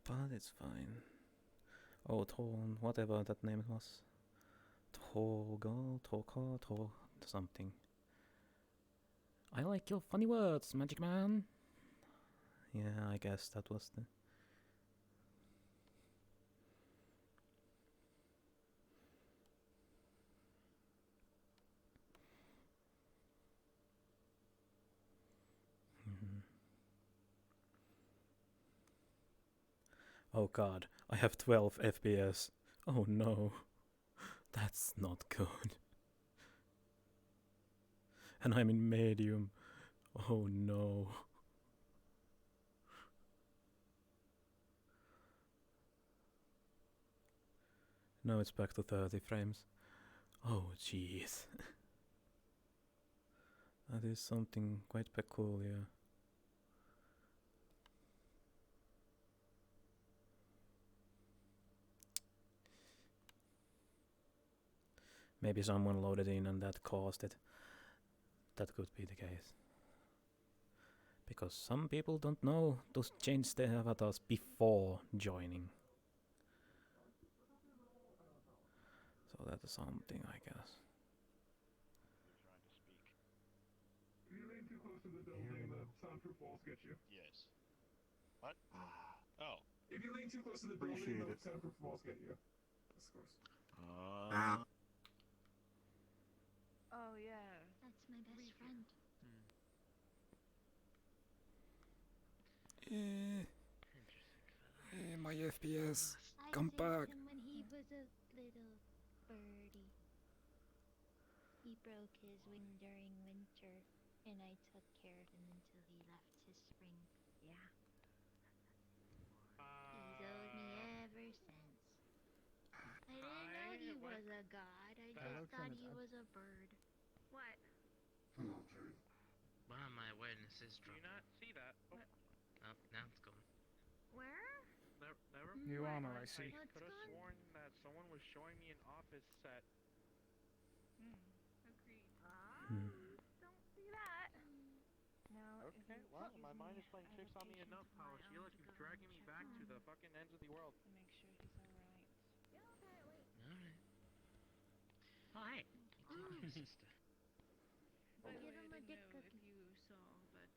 But it's fine. Oh, Torn, whatever that name was. Torka, something. I like your funny words, Magic Man. Yeah, I guess that was the... Oh god, I have 12 FPS. Oh no. That's not good. And I'm in medium. Oh no. Now it's back to 30 frames. Oh jeez. That is something quite peculiar. Maybe someone loaded in and that caused it. That could be the case. Because some people don't know to change their avatars before joining. So that is something, I guess. If you lean too close to the building, the soundproof walls get you. Yes. What? Oh. If you lean too close to the building, the soundproof walls get you. Of course. Oh yeah. That's my best friend. My FPS. Come back. Him when he was a little birdie. He broke his wing during winter, and I took care of him until he left his spring. Yeah. He's owed me ever since. I didn't know he was a god. I just thought he was a bird. What? Wow, my awareness is dropping. Do you not see that? Oh, now it's gone. Where? Never. New armor, I see. I could have sworn that someone was showing me an office set. Agreed. Don't see that. No. Okay, well, my mind is playing tricks on me enough, how Sheila keeps dragging me back to the fucking ends of the world. To make sure he's alright. Alright. Oh, hey. You take your sister. By the Give way, him I a didn't dick know cookie. if you saw, but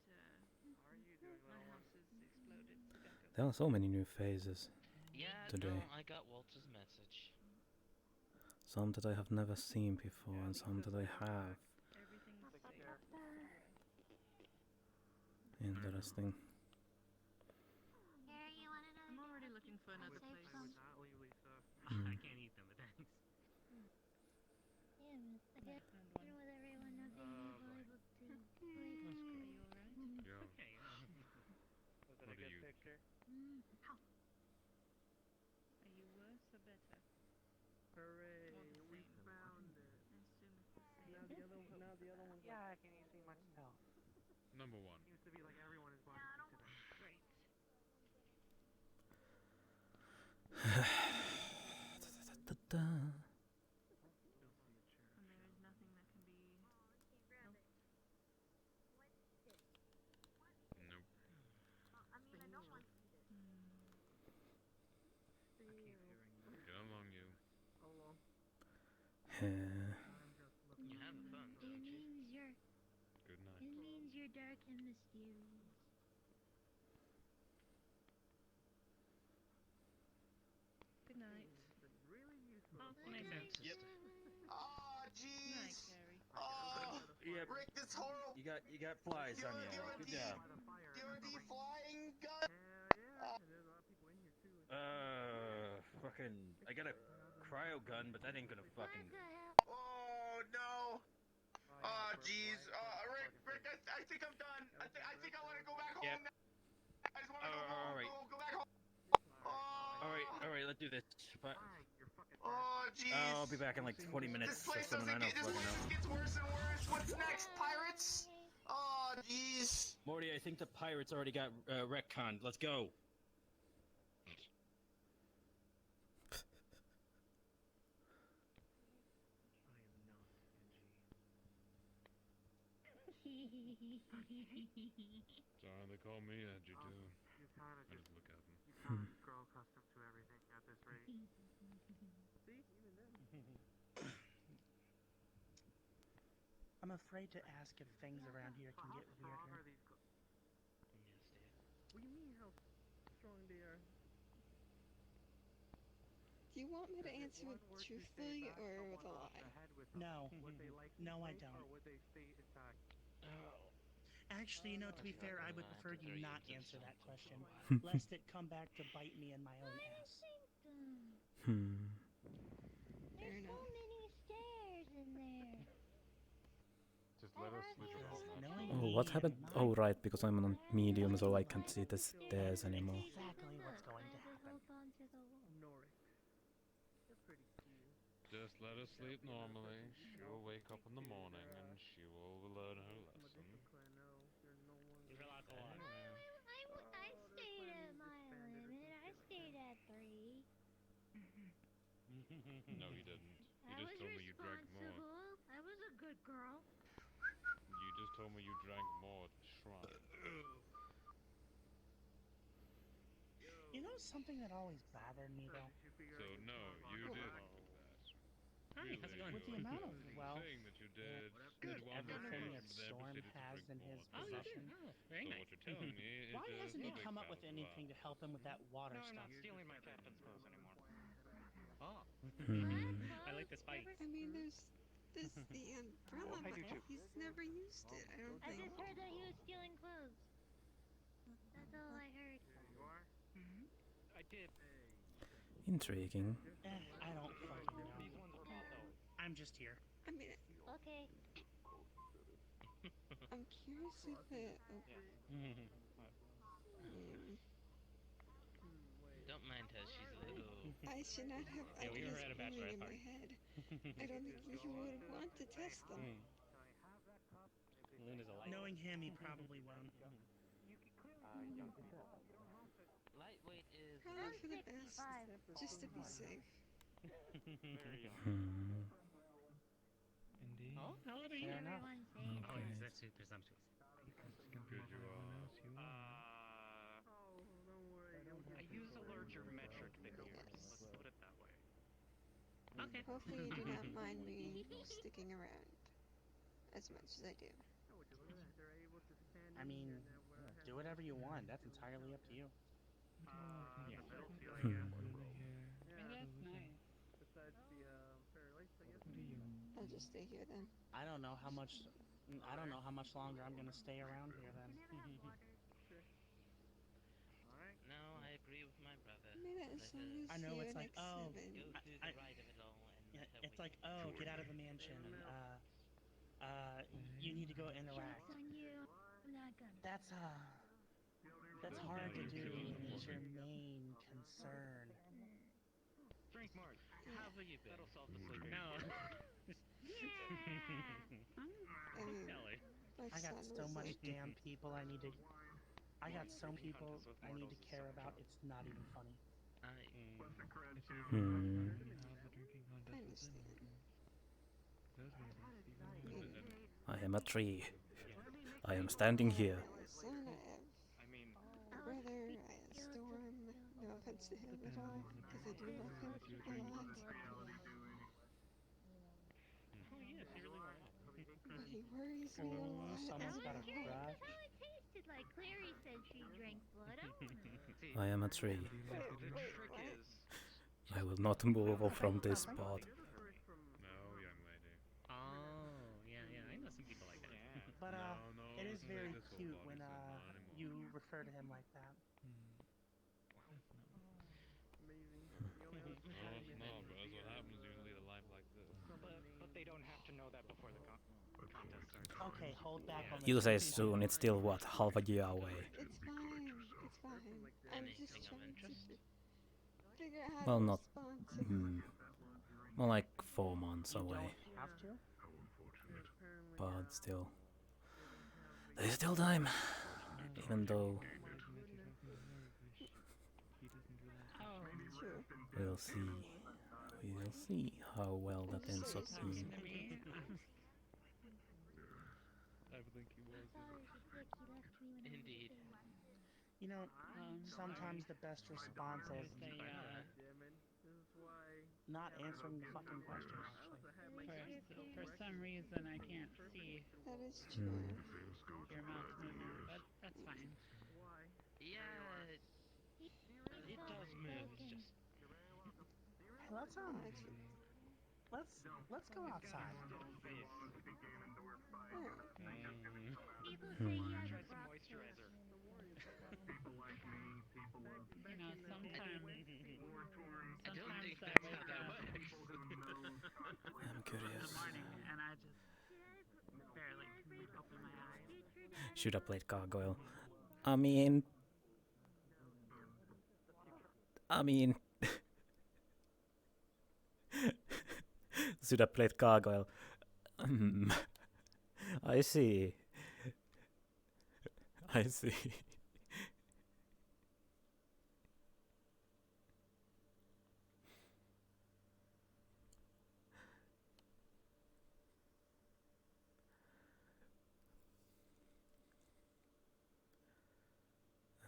How are you doing, my little one? house has exploded. So don't go. There are so many new faces Yeah, today. no, I got Walter's message. Some that I have never seen before and some that I have. Everything's safe. Interesting. Here, you want another? I'm already looking for another Save place. some. Not leave Lisa. I can't eat them, but thanks. Yeah, I Found with one. everyone not being able to play. Are you alright? Yeah. Okay. Was it What a are good you- picture? Are you worse or better? Hooray, Or the we same? found it. I assume it's the same. Now the other one's Yeah, I can easily much tell. Number one. Seems to be like everyone is watching me today. Great. And there is nothing that can be helped. Nope. Get along, you. Hello. You're having fun, It aren't you? means you're. Good night. It means you're dark and mysterious. Good night. Really useful. Oh, nice out. Yep. Oh, Night, jeez. Carrie. Oh, Yep. Rick, this horrible. You got flies on you. Good job. DRD flying gun. Yeah, and there's a lot of people in here too. Fucking. I got a cryo gun, but that ain't gonna fucking. Oh no. Oh jeez. Rick, I think I'm done. I think I want to go back home Yep. now. I just want to All right. go back home. All right, let's do this. Oh jeez. I'll be back in like 20 minutes This or place something. I doesn't don't get. This fucking place know. just gets worse and worse. What's next, pirates? Oh jeez. Morty, I think the pirates already got retconned. Let's go. Sorry, they call me edgy too. Oh, I just look at them. Hmm. You kind of grow accustomed to everything at this rate. See, even then. I'm afraid to ask if things around here can get How strong weirder. are these? Yes, dear. What do you mean how strong they are? Do you want me to answer truthfully or with a lie? No. Would they like No, I safe, don't. Or would they stay intact? Actually, you know, to be fair, I would prefer you not answer that question, lest it come back to bite me in my own ass. Hmm. There's so many stairs in there. Just let us sleep Oh, what happened? Oh, right, because I'm on medium, so I can't see the stairs anymore. Exactly what's going to happen. Just let us sleep normally. She'll wake up in the morning and she will learn her lesson. Give her lots of water. I stayed at my limit. I stayed at 3. No, you didn't. You I just was told me you drank more. responsible. I was a good girl. You just told me you drank more at the shrine. You know something that always bothered me though? So no, you didn't do that. Hi, Really, how's it going? With the amount of, well, saying that you did good one everything that person then Storm proceeded to has drink in his more. possession. Very So nice. what you're telling me is Why there's hasn't he no big come up fan with of anything to help him with that water No, I'm stuff? not stealing my captain's clothes anymore. Oh. I like the spikes. I mean, there's the umbrella, I do but too. he's never used it, I don't I think. just heard that he was stealing clothes. That's all I heard. I did. Intriguing. I don't fucking know. These ones are hot though. I'm just here. I mean, Okay. I'm curious if it. Don't mind her, she's a little... I should not have Yeah, we were ideas at a brewing bachelorette in my party. head. I don't think you would want to test them. Luna's a light. Knowing him, he probably won't. Lightweight is... Probably for the best, just to be safe. Very young. Indeed. Oh, how old are you? Fair enough. Oh, that's too presumptuous. Good you are. I use a larger metric than yours. Let's put it that way. Okay. Hopefully you do not mind me sticking around as much as I do. I mean, do whatever you want. That's entirely up to you. Yeah. That's nice. I'll just stay here then. I don't know how much longer I'm gonna stay around here then. No, I agree with my brother. I mean, as long as I know you're it's like, like oh, 7. Go to the right of it all and yeah, let her it's wait. like, oh, get out of the mansion. You need to go interact. Joke's on you. I'm not gonna. That's hard to do when it's your main concern. Drink more. How have you been? That'll solve the sleeping. No. I mean, Kelly. my I got son so was much like, damn people I need to care about. It's not even funny. I understand. I am a tree. I am standing here. Son, I have a brother, I have Storm. No offense to him at all, because I do love him a lot. Oh yes, you really want. But he worries me a lot. Someone's got a Curious crush. how it tasted like. Clary said she drank blood. I don't know. I am a tree. The trick is... I will not move from this spot. No, young lady. Oh, yeah, I know some people like that. But No, it is listen, very this old cute body when said not anymore. you refer to him like that. Well, it's not, but that's what happens when you lead a life like this. But they don't have to know that before the contest starts. Okay, hold back on the You say soon, it's still what, half a year away? It's fine. It's fine. I'm just trying to figure out how Well, to not. respond to him. More like 4 months away. Have to? But still. There's still time. Even though. True. We'll see. We'll see how well that ends up being. I think he was. Indeed. You know, sometimes the best response is not answering the fucking question, actually. For some reason, I can't see That is true. your mouse moving, but that's fine. Yeah, it does move. It's just... Hey, let's go outside. People say he has a know, sometimes I don't think that that's how wake that up works. I'm curious. in the morning and I just barely can open my eyes. Should have played Gargoyle. I mean... Should have played Gargoyle. I see. I see.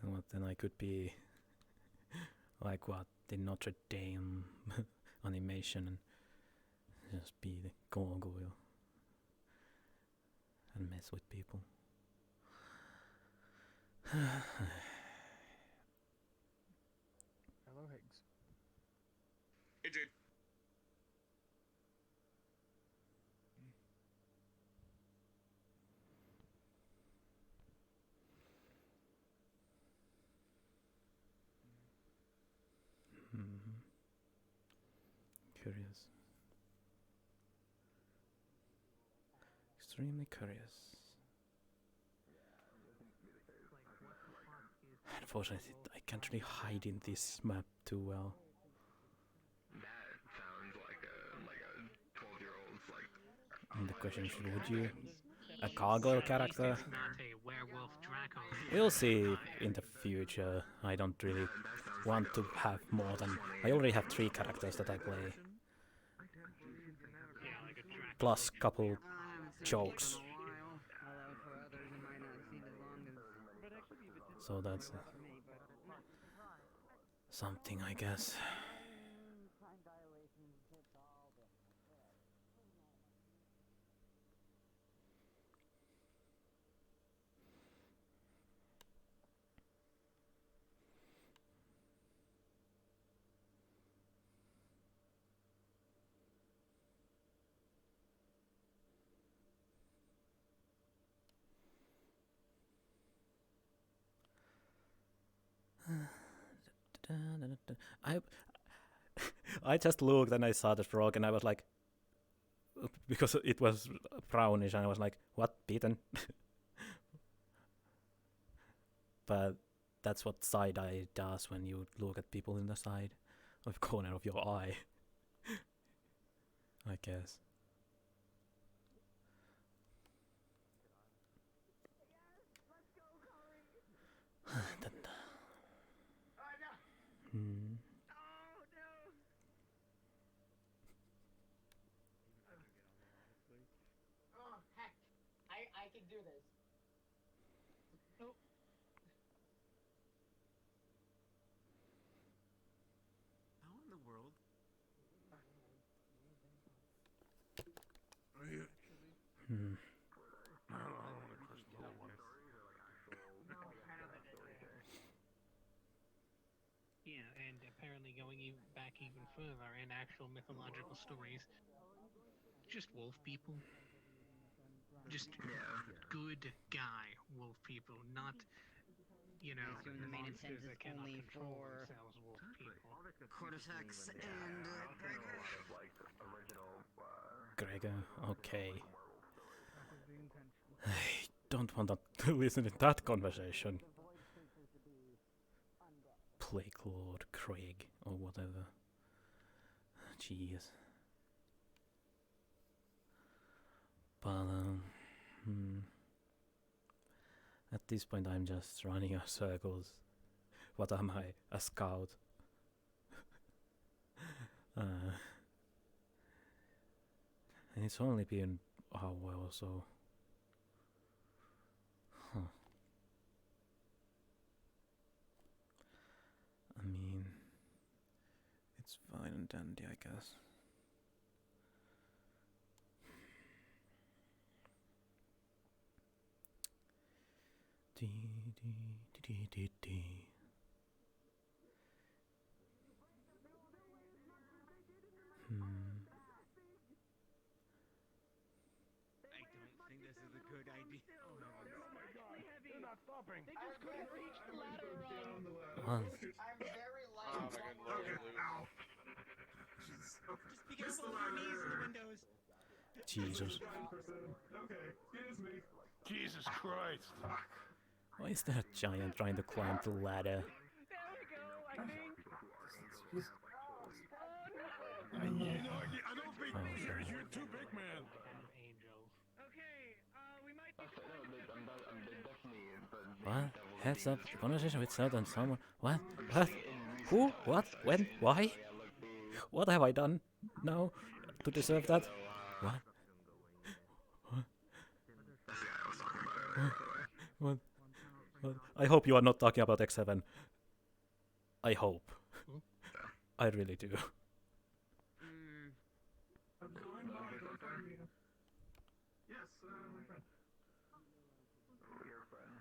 And what then I could be like what the Notre Dame animation and just be the gargoyle and mess with people. Hello, Higgs. Hey, Jade. Curious. Extremely curious. Unfortunately, I can't really hide in this map too well. That sounds like a 12-year-old's like. And the question is, would you? A gargoyle character? It's not a werewolf Draco. We'll see in the future. I don't really want to have more than... I already have 3 characters that I play. Plus couple jokes. So that's something, I guess. I just looked and I saw the frog and I was like, because it was brownish and I was like, what, beaten? But that's what side eye does when you look at people in the side of corner of your eye. I guess. Oh, heck. I can do this. Oh. How in the world? I don't want to crush the little ones. Yeah, and apparently going back even further in actual mythological stories, just wolf people. Just good guy wolf people, not, you know, the main intent monsters is that cannot only control for themselves wolf people. Cordyceps and Gregor, okay. I don't want to listen to that conversation. Plague Lord Craig or whatever. Jeez. But at this point I'm just running in circles. What am I? A scout? And it's only been a while or so. Huh. I mean, it's fine and dandy, I guess. I don't think this is a good idea. Oh my god, they're not stopping. They just couldn't reach the ladder Well, I'm very Oh my good lord, Okay, Luke. ow. Just be careful with your knees in the windows. Jesus. Okay, excuse me. Jesus Christ. Why is there a giant trying to climb the ladder? There we go, I think. I don't think Oh, you're too big, man. Okay, we might be What? Heads up, the conversation with certain someone. What? What? Who? What? When? Why? What have I done now to deserve that? What? What? What? I hope you are not talking about X7. I hope. I really do. I'm going by the friend. Yes, my friend. Your friend.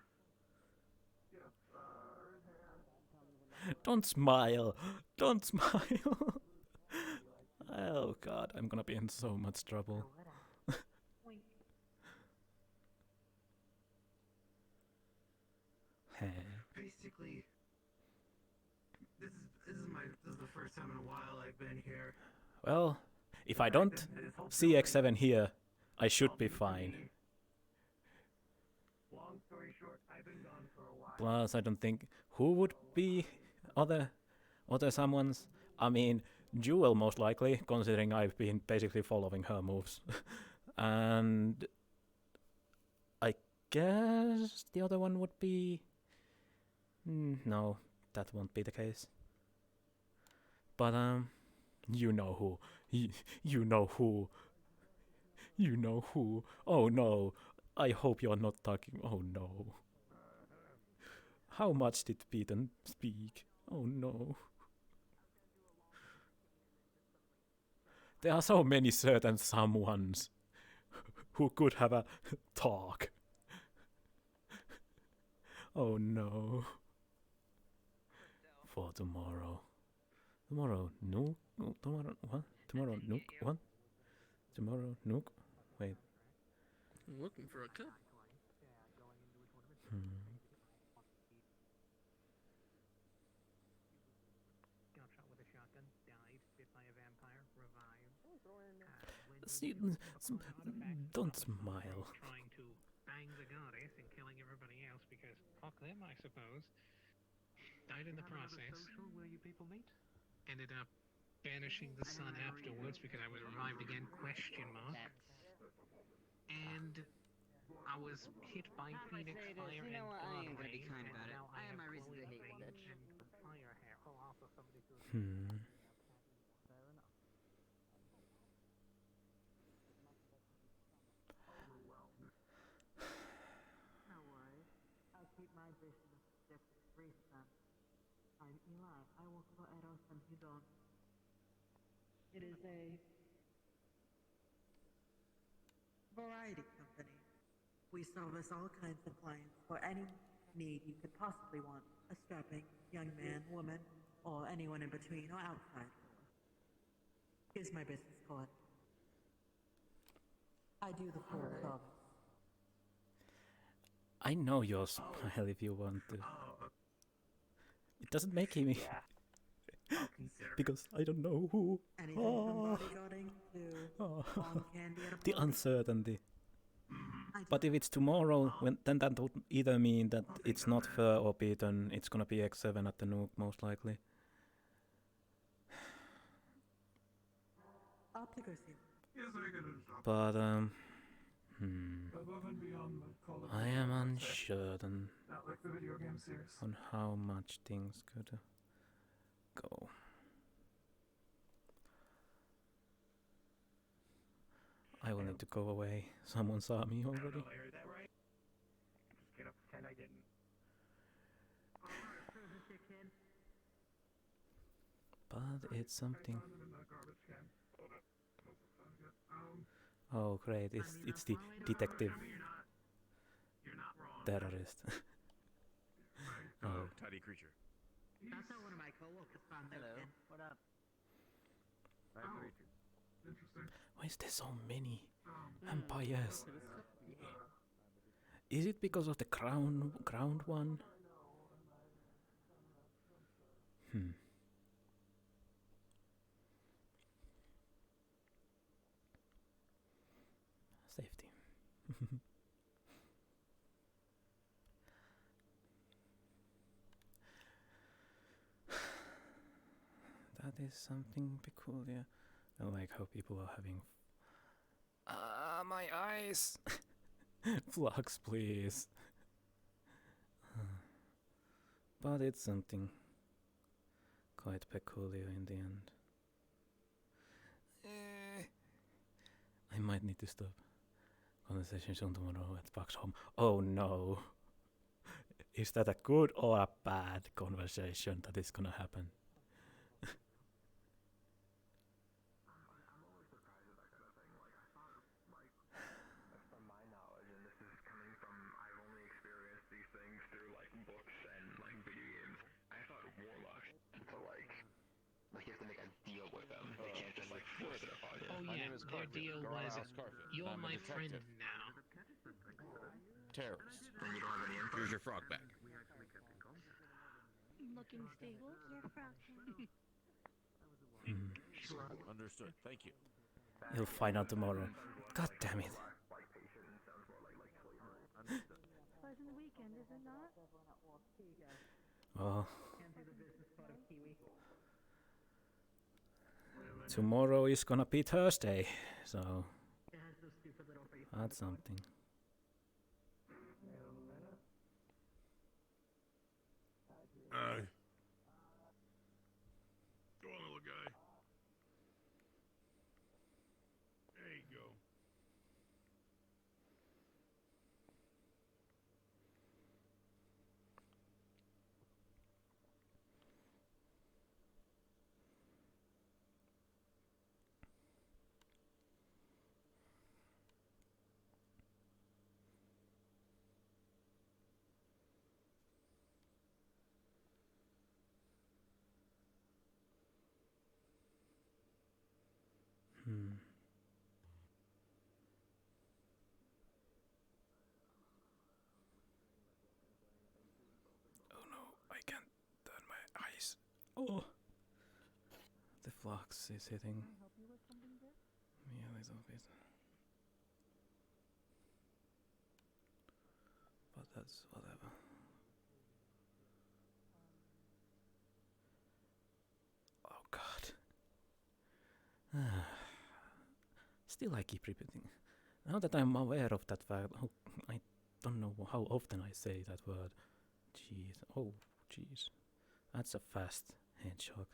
Yes, Don't smile. Don't smile. Oh god, I'm gonna be in so much trouble. Basically, this is the first time in a while I've been here. Well, if I don't see X7 here, I should be fine. Long story short, I've been gone for a while. Plus, I don't think who would be other someone's. I mean, Jewel most likely, considering I've been basically following her moves, and I guess the other one would be. No, that won't be the case. But you know who. You know who. You know who. Oh no. I hope you're not talking. Oh no. How much did Peyton speak? Oh no. There are so many certain someones who could have a talk. Oh no. For tomorrow. Tomorrow, no? No, tomorrow, what? Tomorrow, nook, what? Tomorrow, nook? Wait. I'm looking for a cup. Got shot with a shotgun, died, bit by a vampire, revived. See, don't smile. Trying to bang the goddess and killing everybody else because fuck them, I suppose. Died in the process. Where you people meet? Ended up banishing the sun afterwards because I was revived again, question mark. And I was hit by Phoenix Fire and I am gonna be Blood kind Rain, about it. and now I have my have reasons to glowing hate the veins bitch. and fire hair. Oh, also somebody who No worries. I'll keep my business brief then. I'm Eli. I work for Eros and Hudon. It is a variety company. We service all kinds of clients for any need you could possibly want. A strapping young man, woman, or anyone in between or outside. Here's my business card. I do the full service. I know your smile if you want to. It doesn't make me. Because I don't know who. Anything from bodyguarding to long candy at a The party. uncertainty. But if it's tomorrow, then that would either mean that it's not Fur or Beaton, it's gonna be X7 at the nuke, most likely. I'll pick her soon. Yes, I get it. But, Above and beyond the Call of I Duty am concept. uncertain Not like the video game series. on how much things could go. I will need to go away. Someone saw me already. I heard that right. Just gonna pretend I didn't. But it's something. I found it in the garbage can. Oh great, it's the detective terrorist. Oh. Tiny creature. That's how one of my coworkers found that kid. What up? Interesting. Why is there so many vampires? Is it because of the ground one? is something peculiar. I like how people are having. My eyes! Flux, please. But it's something quite peculiar in the end. I might need to stop. Conversations on tomorrow at Pak's home. Oh no! Is that a good or a bad conversation that is gonna happen? From my knowledge, and this is coming from, I've only experienced these things through like books and like video games. I thought warlocks to like you have to make a deal with them. They can't just like force it upon you. Oh yeah, their deal was, you're my friend now. Terrorist. And you don't have any info. Here's your frog back. Looking stable. Your frog. Understood. Thank you. You'll find out tomorrow. God damn it. Pleasant weekend, is it not? Oh. Tomorrow is gonna be Thursday, so that's something. Go on, little guy. There you go. Oh no, I can't turn my eyes. Oh! The flux is hitting me a little bit. But that's whatever. Oh god. Still I keep repeating. Now that I'm aware of that fact, I don't know how often I say that word. Jeez. Oh, jeez. That's a fast hedgehog.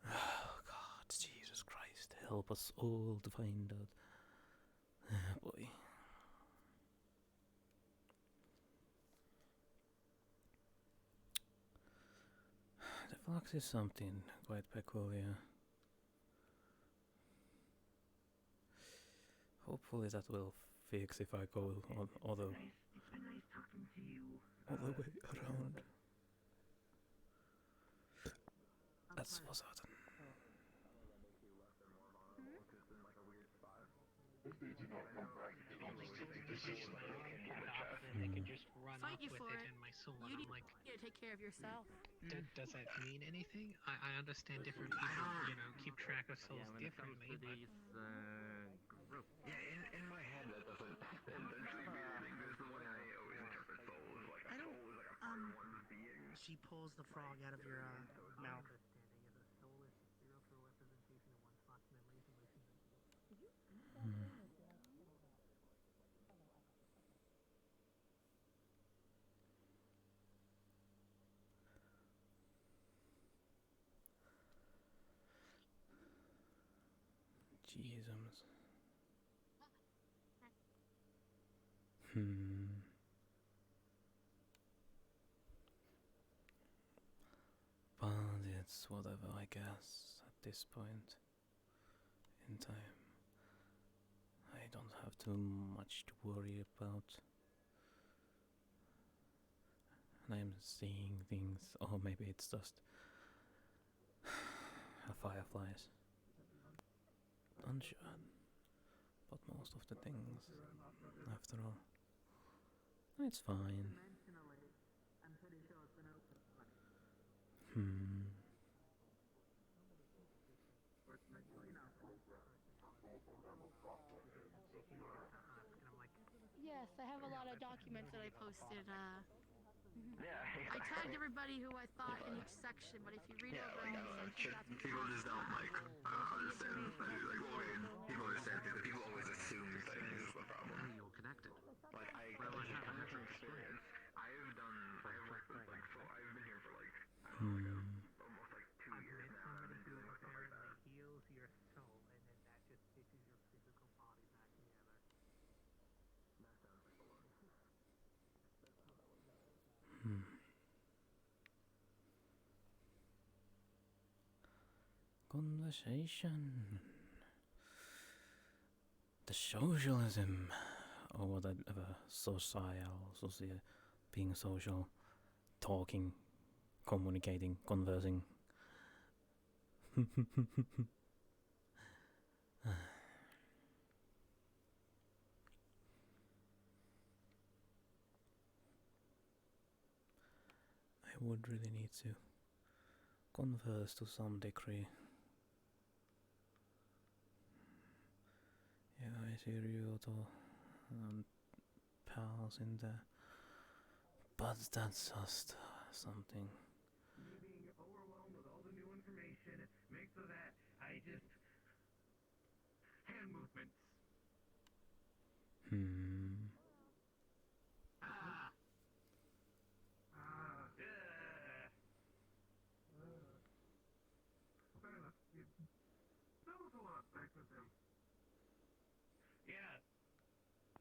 Oh god, Jesus Christ. Help us all to find out. Boy. The flux is something quite peculiar. Hopefully that will fix if I go all the way around. That's for certain. They could just run Fight off you with for it it. in my soul. You And need I'm like, to take care of yourself. does that mean anything? I understand different people, keep track of souls differently, but In my head, that doesn't essentially mean anything. This is the way I always interpret souls. Like a soul is like a part of one's being. She pulls the frog out of your mouth. Jesus. But it's whatever, I guess, at this point in time. I don't have too much to worry about. And I'm seeing things, or maybe it's just fireflies. Unsure. But most of the things, after all, it's fine. Yes, I have a lot of documents that I posted Yeah. I tagged everybody who I thought in each section, but if you read over all the sections, People just don't like understand. Like, well, I mean, people understand things, but people always assume things is the problem. You're connected. Like, I have never experienced. I've worked with, like, so I've been here for, like, I don't know, like, almost, like, 2 years now, and I've been dealing with stuff like that. Heals your soul, and then that just stitches your physical body back together. That sounds like baloney. That's not how it works. Conversation. The socialism, or whatever, being social, talking, communicating, conversing. I would really need to converse to some degree. Yeah, I see Ryuto pals in there. But that's just something. Me being overwhelmed with all the new information makes so that I just hand movements. Fair enough. That was a lot back with him. Yeah.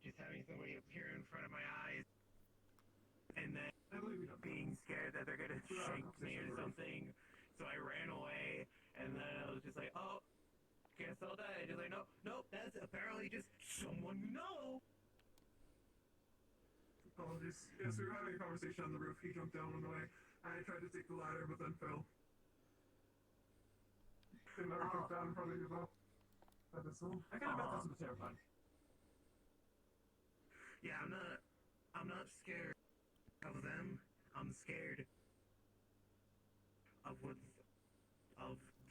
Just having somebody appear in front of my eyes, and then being scared that they're gonna shank me or something. So I ran away, and then I was just like, oh, guess I'll die. Just like, nope, that's apparently just someone you know. Apologies. Yes, we were having a conversation on the roof. He jumped down on the way. I tried to take the ladder, but then fell. They never jumped down in front of you, though. That is so. I kind of bet this was terrifying. Yeah, I'm not scared of them. I'm scared of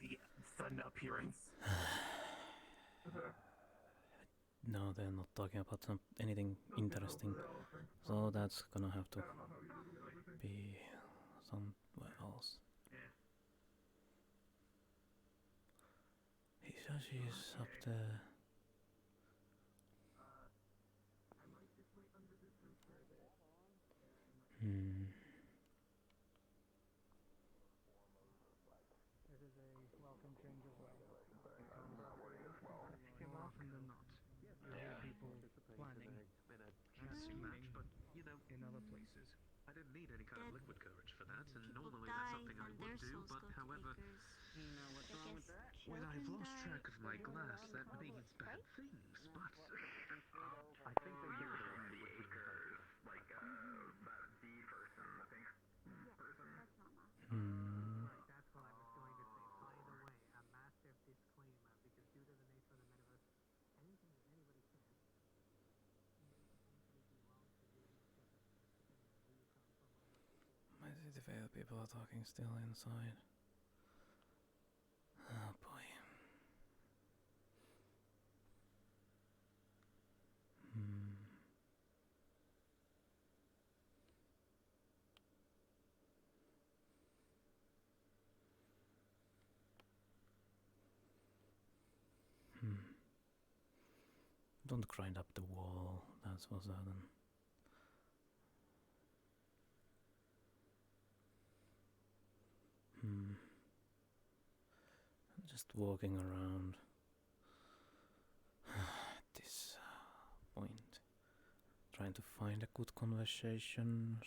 the sudden appearance. No, they're not talking about anything interesting, so that's gonna have to be somewhere else. Hisashi's up there. This is a welcome change as well. More often than not, you hear people planning and assuming, you know, in other places. I didn't need any kind of liquid courage for that, and normally that's something I would do, but however, you know what's wrong with that? When I've lost track of my glass, that means bad things, but I think they do it in the acres, like, that D person, I think. Person. That's what I was going to say. By the way, a massive disclaimer, because due to the nature of the metaverse, anything that anybody says may potentially be wrong for you and depending on who you come from. My city fail people are talking still inside. Oh boy. Don't grind up the wall, that's for certain. I'm just walking around at this point, trying to find a good conversations.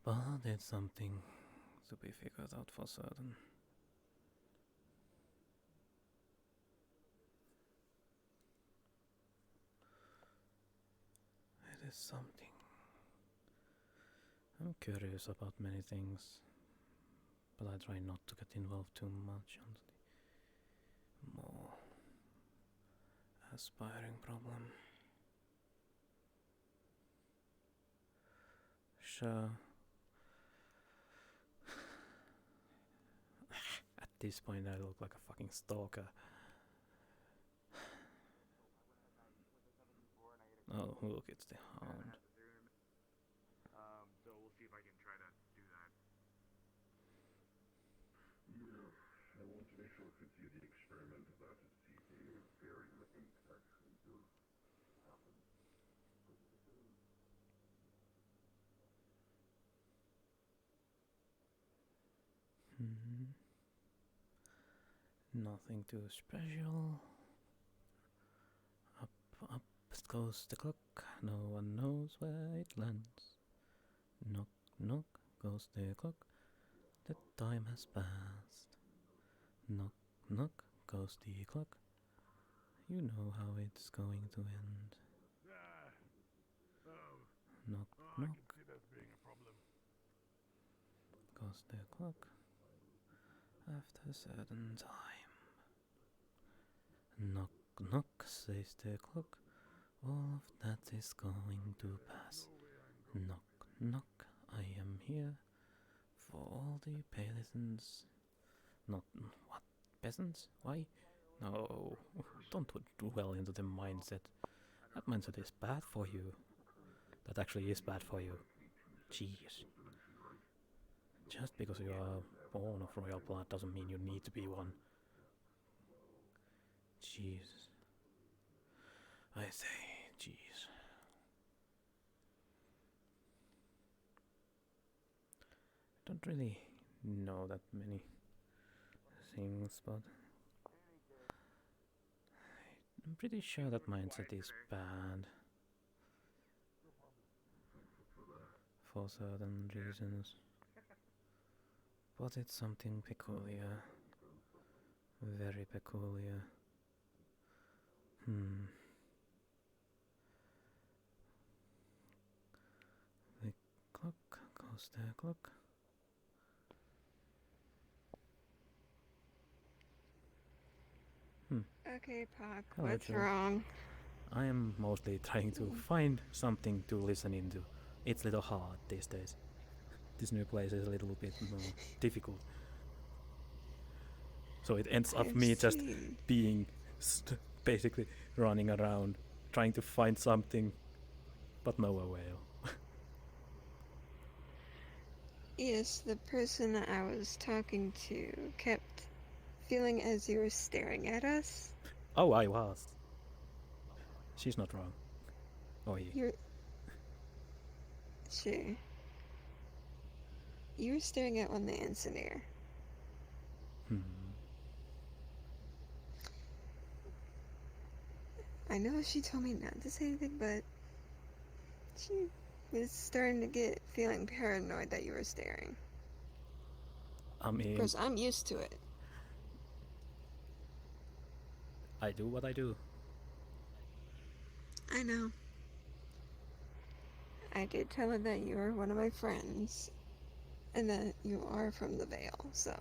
But it's something to be figured out for certain. It is something. I'm curious about many things, but I try not to get involved too much on the more aspiring problem. Sure. At this point I look like a fucking stalker. Oh, look, it's the hound. So we'll see if I can try to do that. Yeah, I want to make sure to do the experiment of that to see if the very late actually does happen. Nothing too special. Up, up goes the clock. No one knows where it lands. Knock, knock goes the clock. The time has passed. Knock, knock goes the clock. You know how it's going to end. Knock, knock. I can see that being a problem. Goes the clock. After a certain time. Knock, knock, says the clock. All of that is going to pass. Knock, knock, I am here for all the peasants. Not what? Peasants? Why? No, don't dwell into the mindset. That mindset is bad for you. That actually is bad for you. Jeez. Just because you are born of royal blood doesn't mean you need to be one. Jeez. I say, jeez. I don't really know that many things, but I'm pretty sure that mindset is bad for certain reasons. But it's something peculiar. Very peculiar. The clock goes the clock. Okay, Pakk, Hello, what's Joe. wrong? I am mostly trying to find something to listen into. It's a little hard these days. This new place is a little bit more difficult. So it ends up me just being basically running around trying to find something, but no avail. Yes, the person I was talking to kept feeling as you were staring at us. Oh, I was. She's not wrong. Oh, he. You're... Sure. You were staring at one of the engineer. I know she told me not to say anything, but she was starting to get feeling paranoid that you were staring. I mean... Because I'm used to it. I do what I do. I know. I did tell her that you were one of my friends, and that you are from the Vale, so...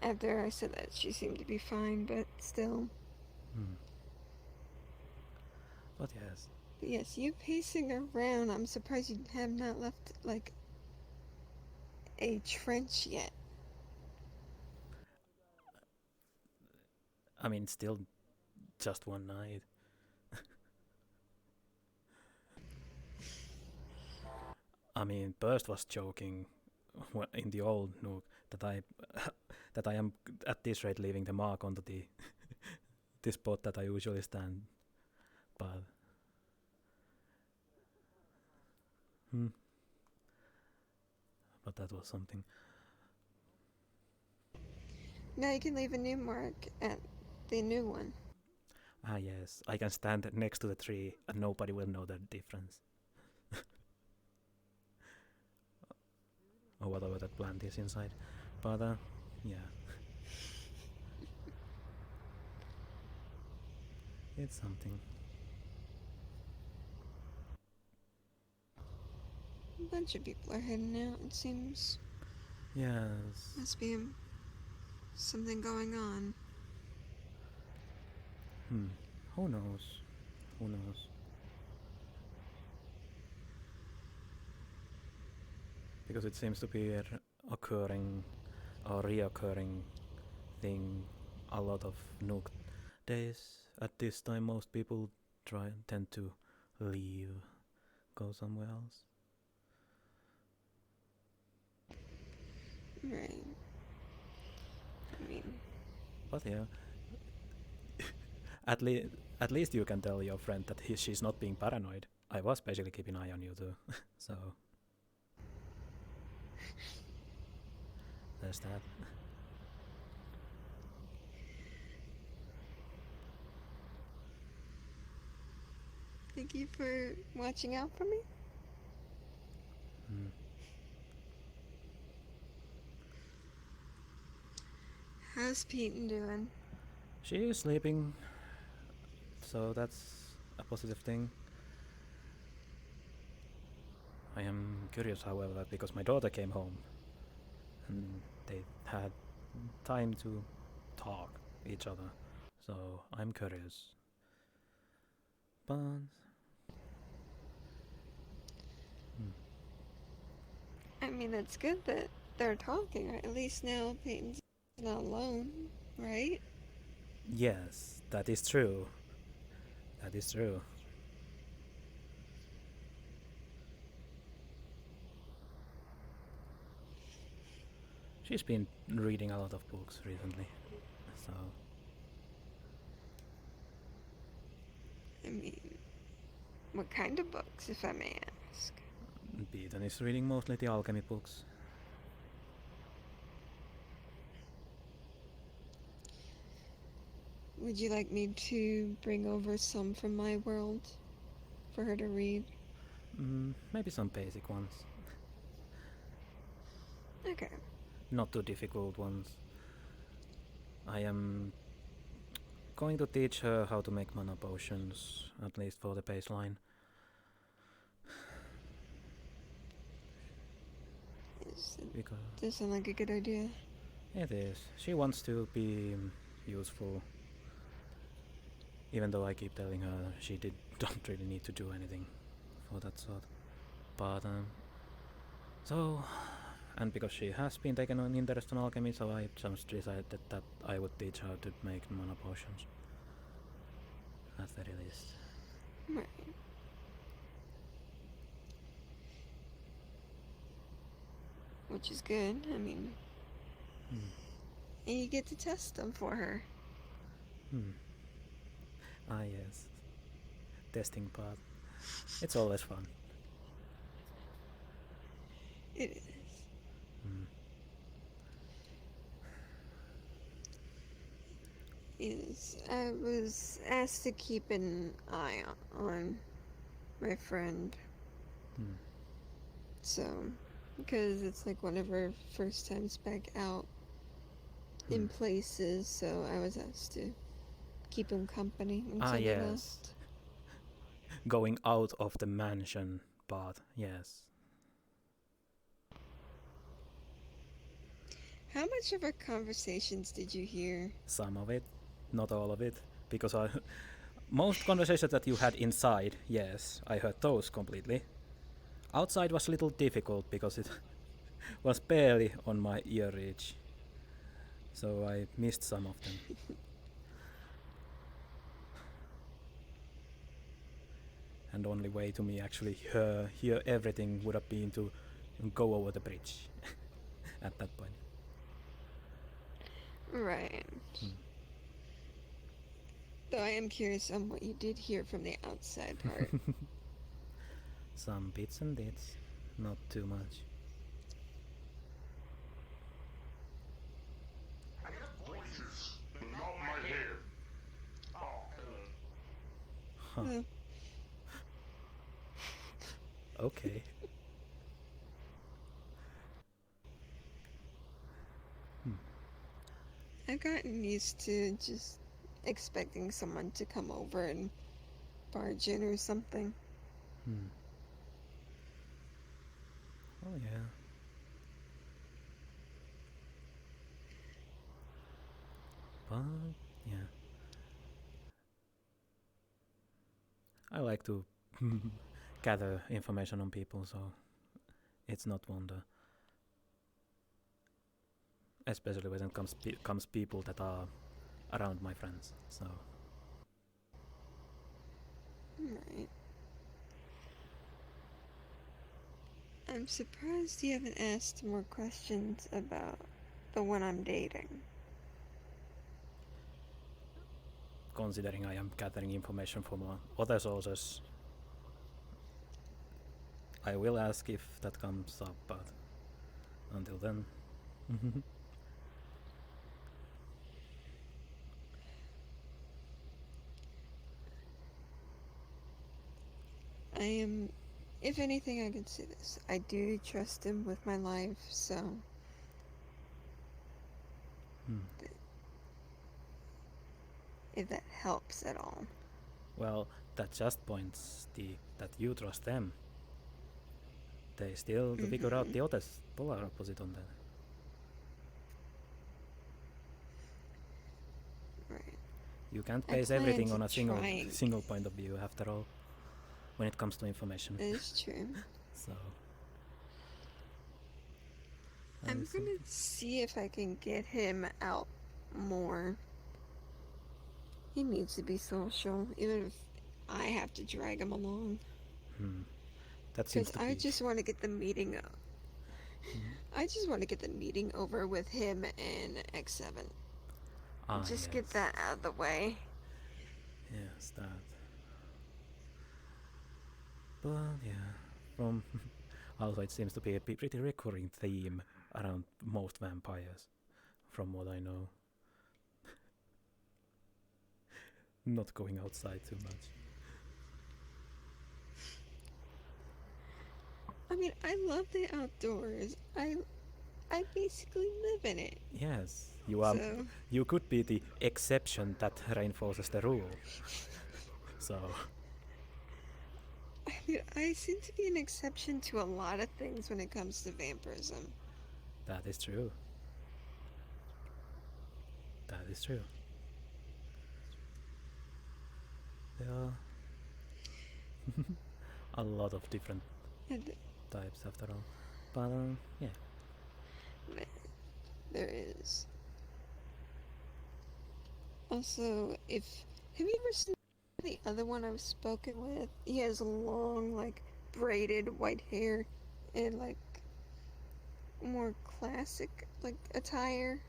After I said that, she seemed to be fine, but still. But yes. Yes, you pacing around, I'm surprised you have not left, like, a trench yet. I mean, still just one night. I mean, Burst was joking in the old Nook that I am at this rate leaving the mark onto the the spot that I usually stand. But but that was something. Now you can leave a new mark at the new one. Ah yes, I can stand next to the tree and nobody will know the difference. or whatever that plant is inside. But yeah, it's something. A bunch of people are heading out, it seems. Yes. Must be something going on. Who knows? Who knows? Because it seems to be a occurring or reoccurring thing a lot of Nook days. At this time, most people tend to leave, go somewhere else. Right. I mean... But yeah, at least you can tell your friend that she's not being paranoid. I was basically keeping an eye on you too, so there's that. Thank you for watching out for me. How's Peyton doing? She is sleeping, so that's a positive thing. I am curious, however, because my daughter came home and they had time to talk each other, so I'm curious. But I mean, it's good that they're talking, right? At least now Peyton's not alone, right? yes, that is true. That is true. She's been reading a lot of books recently, so... I mean, what kind of books, if I may ask? Peyton is reading mostly the alchemy books. Would you like me to bring over some from my world for her to read? Maybe some basic ones. Okay. Not too difficult ones. I am going to teach her how to make mana potions, at least for the baseline. Does that sound like a good idea? It is. She wants to be useful. Even though I keep telling her she don't really need to do anything for that sort. But, so... And because she has been taken an interest in alchemy, so I just decided that I would teach her to make mana potions. At the very least. Right. Which is good, I mean... And you get to test them for her. Ah, yes. Testing part. It's always fun. It is. Yes, I was asked to keep an eye on my friend. So, because it's like one of her first times back out in places, so I was asked to keep him company until he left. Going out of the mansion part, yes. How much of our conversations did you hear? Some of it, not all of it, because most conversations that you had inside, yes, I heard those completely. Outside was a little difficult because it was barely on my ear reach, so I missed some of them. And the only way to me actually hear everything would have been to go over the bridge at that point. Right. Though I am curious on what you did hear from the outside part. Some bits and bits, not too much. I got voices, but not my head. Oh, Okay. gotten used to just expecting someone to come over and barge in or something. Oh yeah. But yeah. I like to gather information on people, so it's not wonder. Especially when it comes people that are around my friends. So. Right. I'm surprised you haven't asked more questions about the one I'm dating. Considering I am gathering information from other sources, I will ask if that comes up, but until then. I am, if anything, I can say this. I do trust him with my life, so. If that helps at all. Well, that just points that you trust them. They still to figure out the other polar opposite on that. Right. You can't base everything on a single point of view after all when it comes to information. That is true. So I'm gonna see if I can get him out more. He needs to be social, even if I have to drag him along. That seems to be. I just want to get the meeting up. I just want to get the meeting over with him and X7. Just get that out of the way. Yes, that. But yeah, from also it seems to be a pretty recurring theme around most vampires, from what I know. Not going outside too much. I mean, I love the outdoors. I basically live in it. Yes, you are. So. You could be the exception that reinforces the rule. So. I mean, I seem to be an exception to a lot of things when it comes to vampirism. That is true. That is true. There are a lot of different types after all. But yeah. There is. Also, have you ever seen the other one I've spoken with? He has long, like, braided white hair and, like, more classic, like, attire.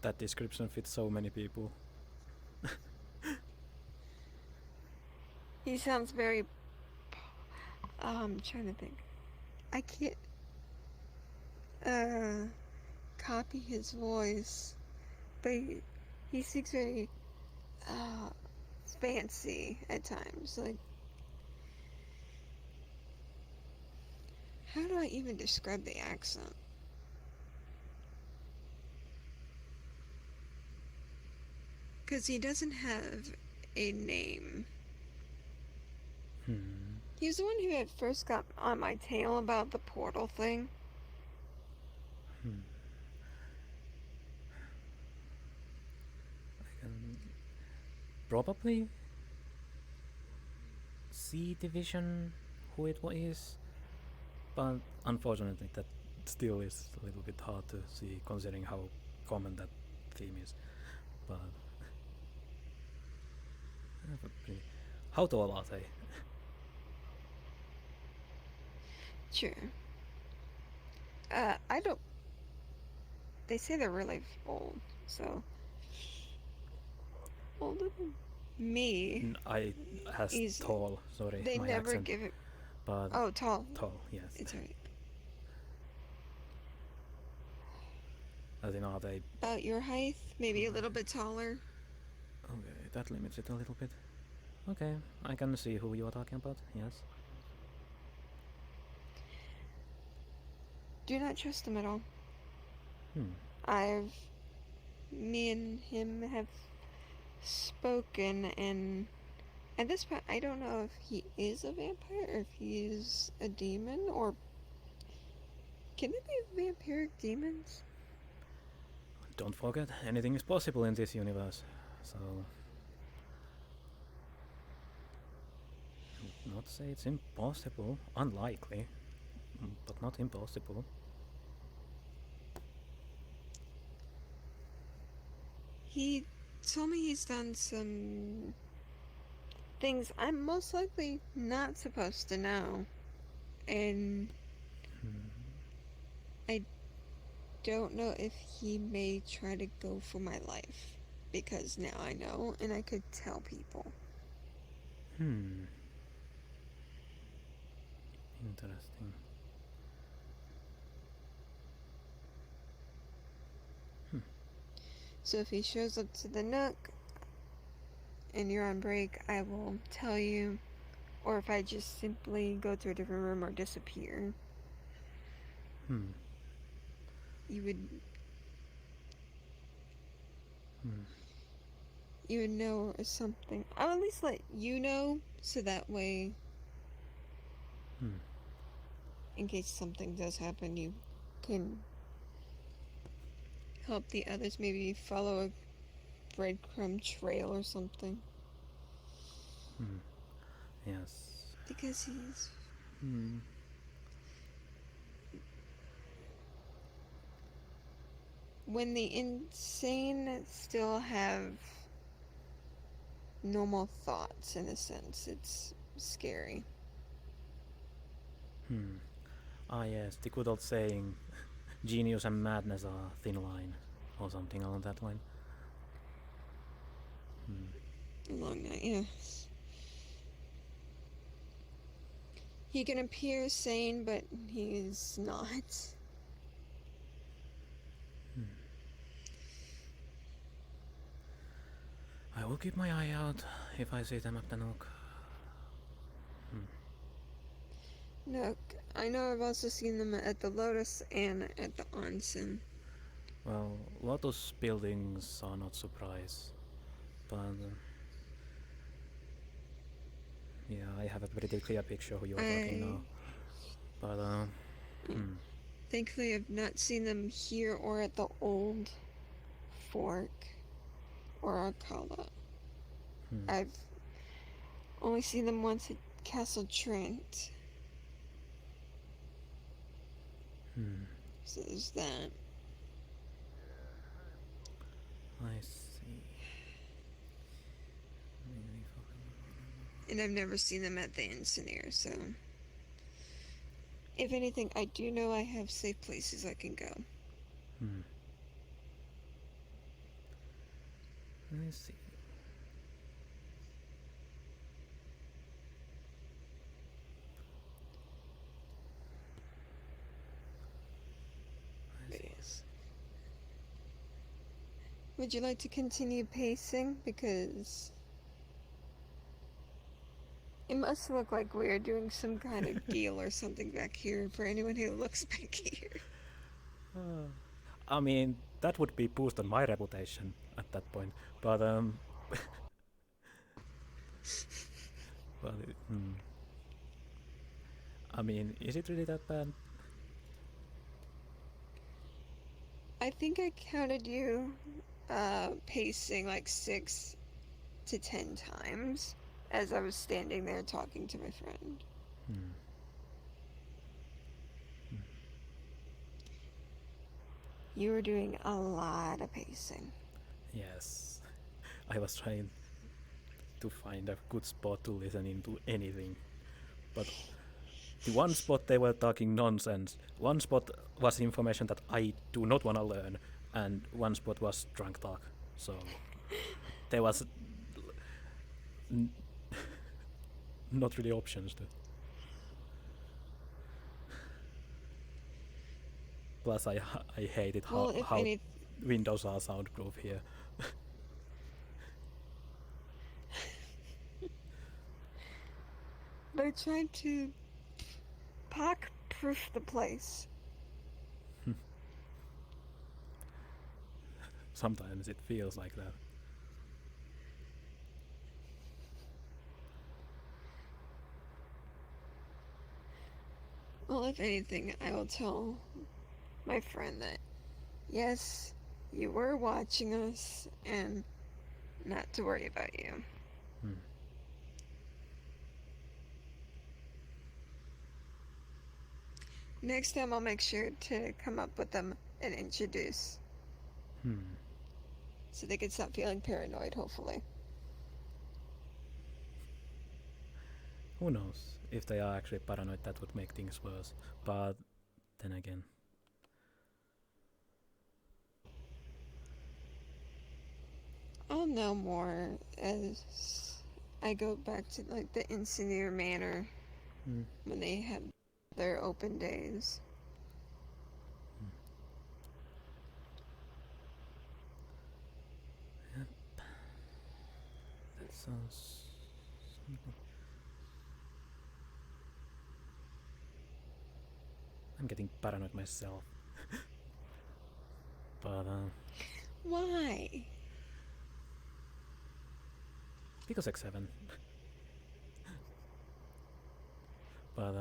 That description fits so many people. He sounds very... I'm trying to think. I can't copy his voice, but he speaks very fancy at times. Like, how do I even describe the accent? Because he doesn't have a name. He was the one who had first got on my tail about the portal thing. I can probably see the vision who it is, but unfortunately that still is a little bit hard to see considering how common that theme is. But how tall are they? Sure. I don't... They say they're really old, so... Older than me. Tall, sorry. They my never accent. give it... But oh, tall. Tall, yes. It's right. As in, are they... About your height? Maybe a little bit taller? Okay, that limits it a little bit. Okay, I can see who you are talking about, yes. Do not trust them at all. Me and him have spoken, and at this point, I don't know if he is a vampire or if he is a demon, or can there be vampiric demons? Don't forget, anything is possible in this universe. So, not say it's impossible, unlikely, but not impossible. He told me he's done some things I'm most likely not supposed to know, and I don't know if he may try to go for my life, because now I know and I could tell people. Interesting. So if he shows up to the Nook and you're on break, I will tell you, or if I just simply go to a different room or disappear, you would know or something. I'll at least let you know, so that way, in case something does happen, you can help the others, maybe follow a breadcrumb trail or something. Yes. Because he's... When the insane still have normal thoughts, in a sense, it's scary. Ah yes, the good old saying, genius and madness are a thin line, or something along that line. Along that, yes. He can appear sane, but he's not. I will keep my eye out if I see them at the Nook. Nook, I know I've also seen them at the Lotus and at the Onsen. Well, Lotus buildings are not surprise, but yeah, I have a pretty clear picture who you are talking now. But Thankfully, I've not seen them here or at the old Fork or Alcala. I've only seen them once at Castle Trent. So there's that. I see. And I've never seen them at the Engineer, so... If anything, I do know I have safe places I can go. I see. Yes. Would you like to continue pacing? Because it must look like we are doing some kind of deal or something back here for anyone who looks back here. I mean, that would be boost on my reputation at that point, but well, I mean, is it really that bad? I think I counted you pacing like 6 to 10 times as I was standing there talking to my friend. You were doing a lot of pacing. Yes. I was trying to find a good spot to listen into anything. But the one spot they were talking nonsense, one spot was information that I do not want to learn, and one spot was drunk talk. So there was not really options to. Plus I hated how windows are soundproof here. They're trying to Pakk-proof the place. Sometimes it feels like that. Well, if anything, I will tell my friend that, yes, you were watching us, and not to worry about you. Next time I'll make sure to come up with them and introduce. So they can stop feeling paranoid, hopefully. Who knows? If they are actually paranoid, that would make things worse. But then again. I'll know more as I go back to like the Engineer Manor when they have their open days. Yep. That sounds something. I'm getting paranoid myself. But Why? because X7. But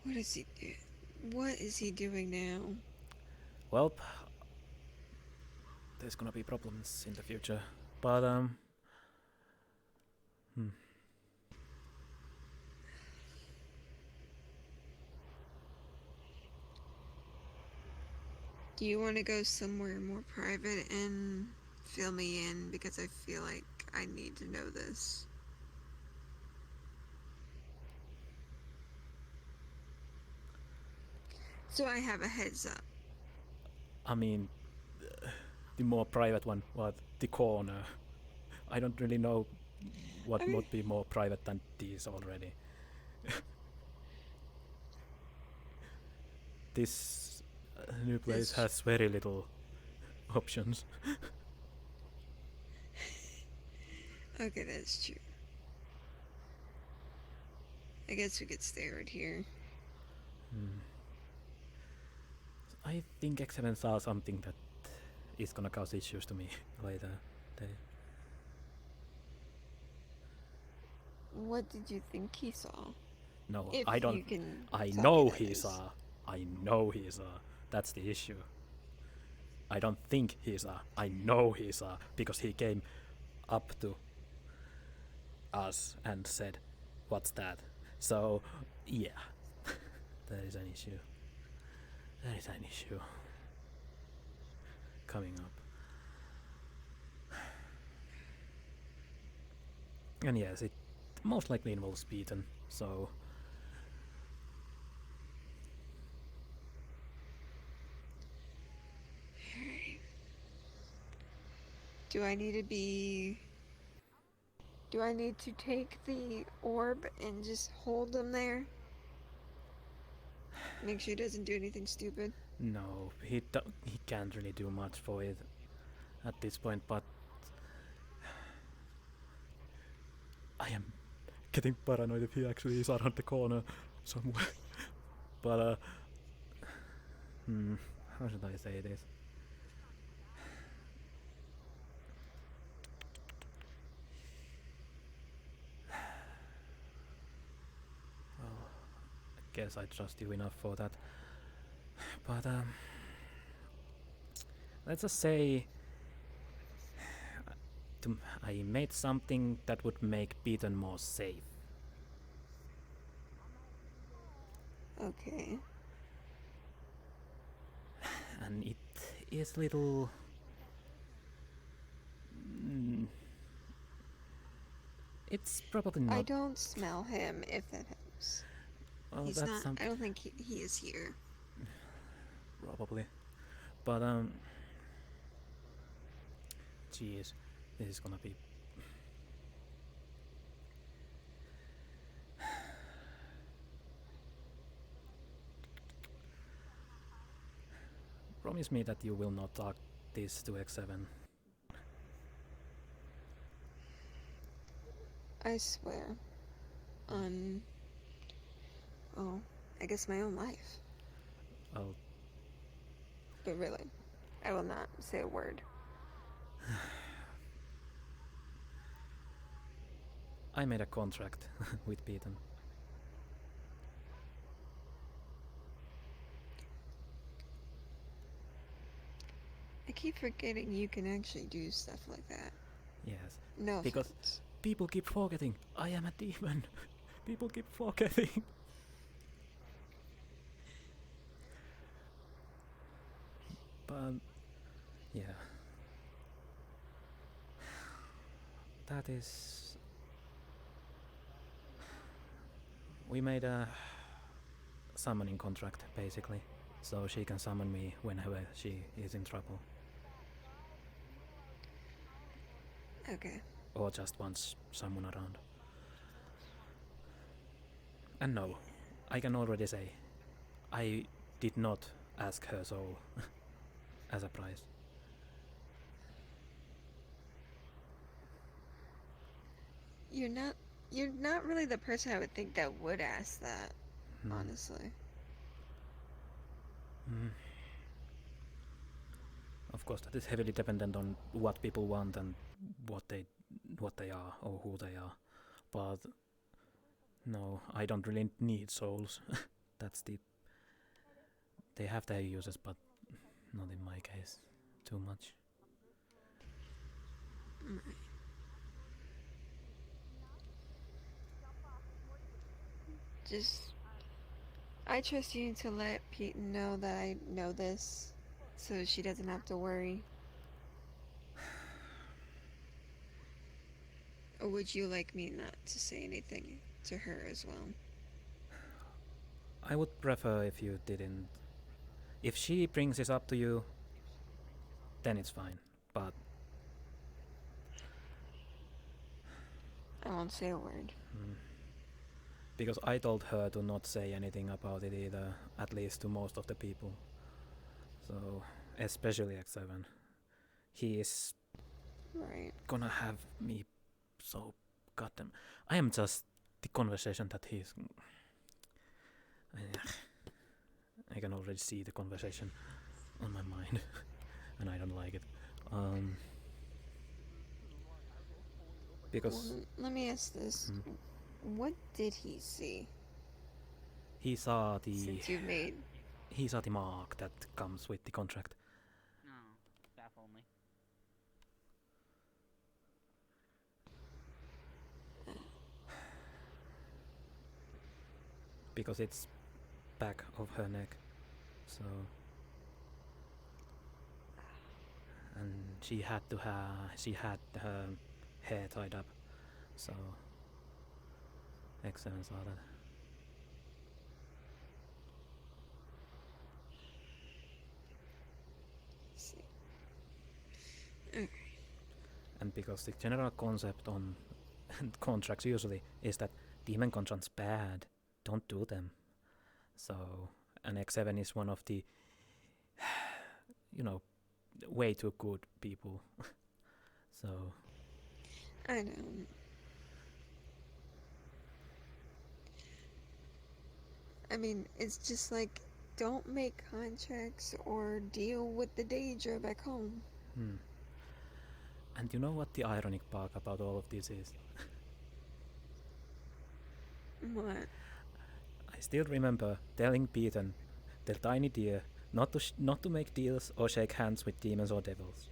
What is he do? What is he doing now? well, there's gonna be problems in the future. But Do you want to go somewhere more private and fill me in, because I feel like I need to know this? So I have a heads up. I mean, the more private one was the corner. I don't really know what would be more private than these already. This new place has very little options. Okay, that's true. I guess we could stay right here. I think X7 saw something that is gonna cause issues to me later. What did you think he saw? No, If I don't. you can I tell know me that he is. saw. I know he saw. That's the issue. I don't think he saw. I know he saw, because he came up to us and said, "What's that?" So, yeah, that is an issue. That is an issue coming up. And yes, it most likely involves Beaton, so Do I need to take the orb and just hold them there? Make sure he doesn't do anything stupid? no, he can't really do much for it at this point, but I am getting paranoid if he actually is around the corner somewhere. But how should I say this? Well, I guess I trust you enough for that. But let's just say I made something that would make Beaton more safe. Okay. And it is little. It's probably not. I don't smell him, if that helps. Well, He's that's not. I don't think he is here. Probably. But jeez, this is gonna be. Promise me that you will not talk this to X7. I swear. Oh, I guess my own life. Oh. But really. I will not say a word. I made a contract with Peyton. I keep forgetting you can actually do stuff like that. Yes. No Because offense. people keep forgetting I am a demon. People keep forgetting. But yeah. That is... We made a summoning contract, basically. So she can summon me whenever she is in trouble. Okay. Or just wants someone around. And no, I can already say, I did not ask her soul as a prize. You're not really the person I would think that would ask that, honestly. Of course, that is heavily dependent on what people want and what they are or who they are. But no, I don't really need souls. They have their uses, but not in my case too much. Just, I trust you to let Pete know that I know this, so she doesn't have to worry. Or would you like me not to say anything to her as well? I would prefer if you didn't. If she brings this up to you, then it's fine. But I won't say a word. Because I told her to not say anything about it either, at least to most of the people. So, especially X7. He is gonna have me so goddamn... I am just the conversation that he's... I can already see the conversation on my mind, and I don't like it. Because... Well, let me ask this. What did he see? He saw the... Since you've made... He saw the mark that comes with the contract. No, staff only. Because it's back of her neck, so... And she had her hair tied up, so... X7 saw that. Okay. And because the general concept on contracts usually is that demon contracts bad, don't do them. So, and X7 is one of the, way too good people. So. I know. I mean, it's just like, don't make contracts or deal with the danger back home. And you know what the ironic part about all of this is? What? I still remember telling Peyton, the tiny deer, not to make deals or shake hands with demons or devils.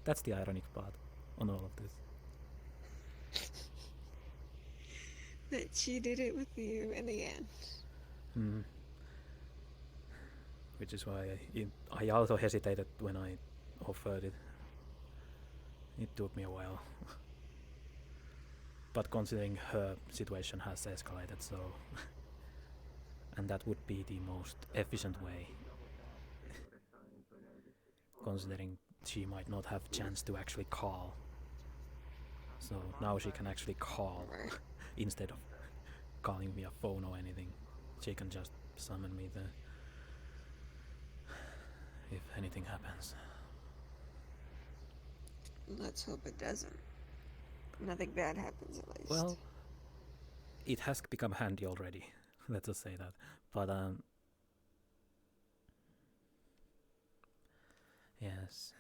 That's the ironic part on all of this. That she did it with you in the end. Which is why I also hesitated when I offered it. It took me a while. But considering her situation has escalated, so... and that would be the most efficient way. Considering she might not have chance to actually call. So now she can actually call instead of calling via phone or anything. She can just summon me there if anything happens. Let's hope it doesn't. Nothing bad happens, at least. Well, it has become handy already. Let's just say that. But Yes.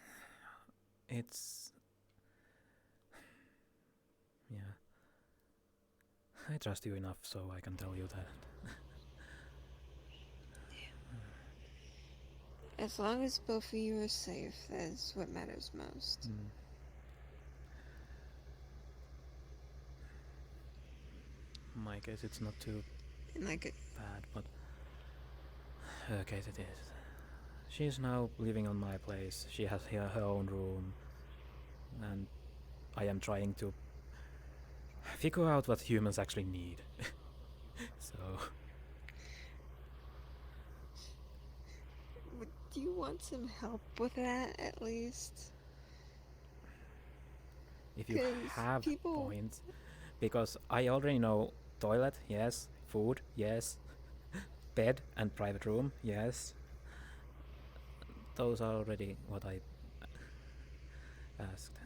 It's... Yeah. I trust you enough so I can tell you that. As long as both of you are safe, that's what matters most. In my case, it's not too bad, but her case it is. She's now living on my place. She has her own room, and I am trying to figure out what humans actually need. So... Do you want some help with that, at least? If you have points, because I already know toilet, yes, food, yes, bed and private room, yes. Those are already what I asked.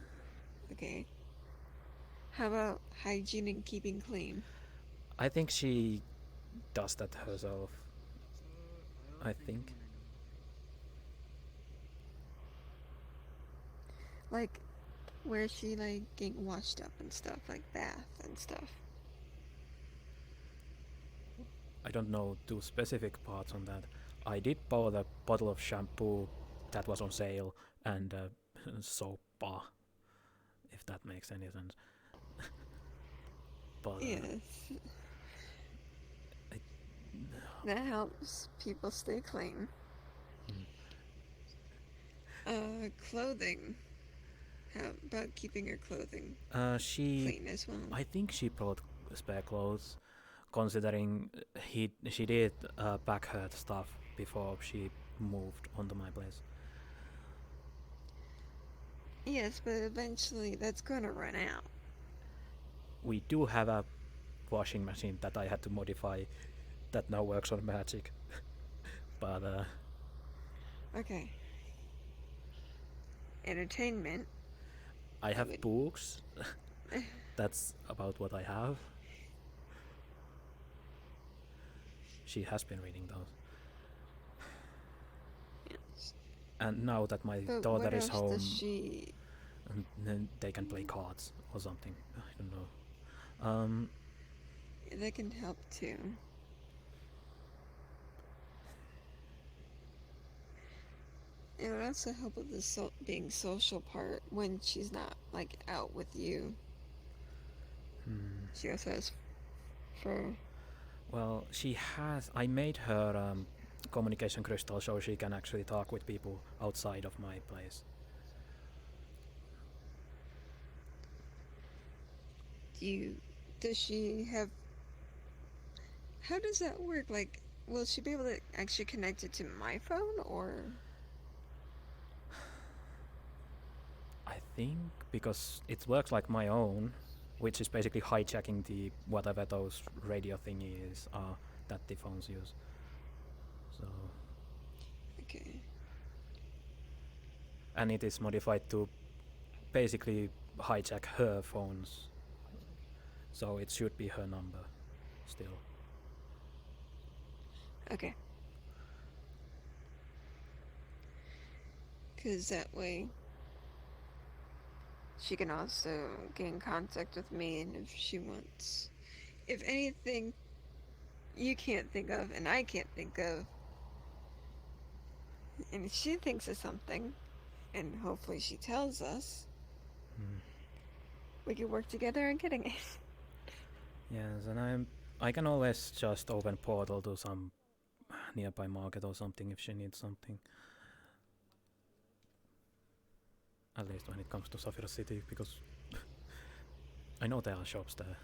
Okay. How about hygiene and keeping clean? I think she does that herself. I think. Like, where she, like, getting washed up and stuff, like bath and stuff. I don't know too specific parts on that. I did buy the bottle of shampoo that was on sale and soap bar, if that makes any sense. But yes. That helps people stay clean. Clothing. How about keeping your clothing clean as well? I think she brought spare clothes, considering she did back her stuff before she moved onto my place. Yes, but eventually that's gonna run out. We do have a washing machine that I had to modify that now works on magic. But okay. Entertainment. I have books. That's about what I have. She has been reading those. Yes. And now that my But daughter what is else home, does she... then they can play cards or something. I don't know. They can help too. It would also help with the being social part when she's not, like, out with you. She also has fur. Well, she has... I made her communication crystal so she can actually talk with people outside of my place. Does she have... How does that work? Like, will she be able to actually connect it to my phone, or... I think because it works like my own, which is basically hijacking the whatever those radio thingies are that the phones use. So... Okay. And it is modified to basically hijack her phones. So it should be her number still. Okay. Because that way she can also get in contact with me, and if she wants... If anything you can't think of and I can't think of, and if she thinks of something, and hopefully she tells us, we can work together on getting it. Yes, and I can always just open portal to some nearby market or something if she needs something. At least when it comes to Safira City, because I know there are shops there,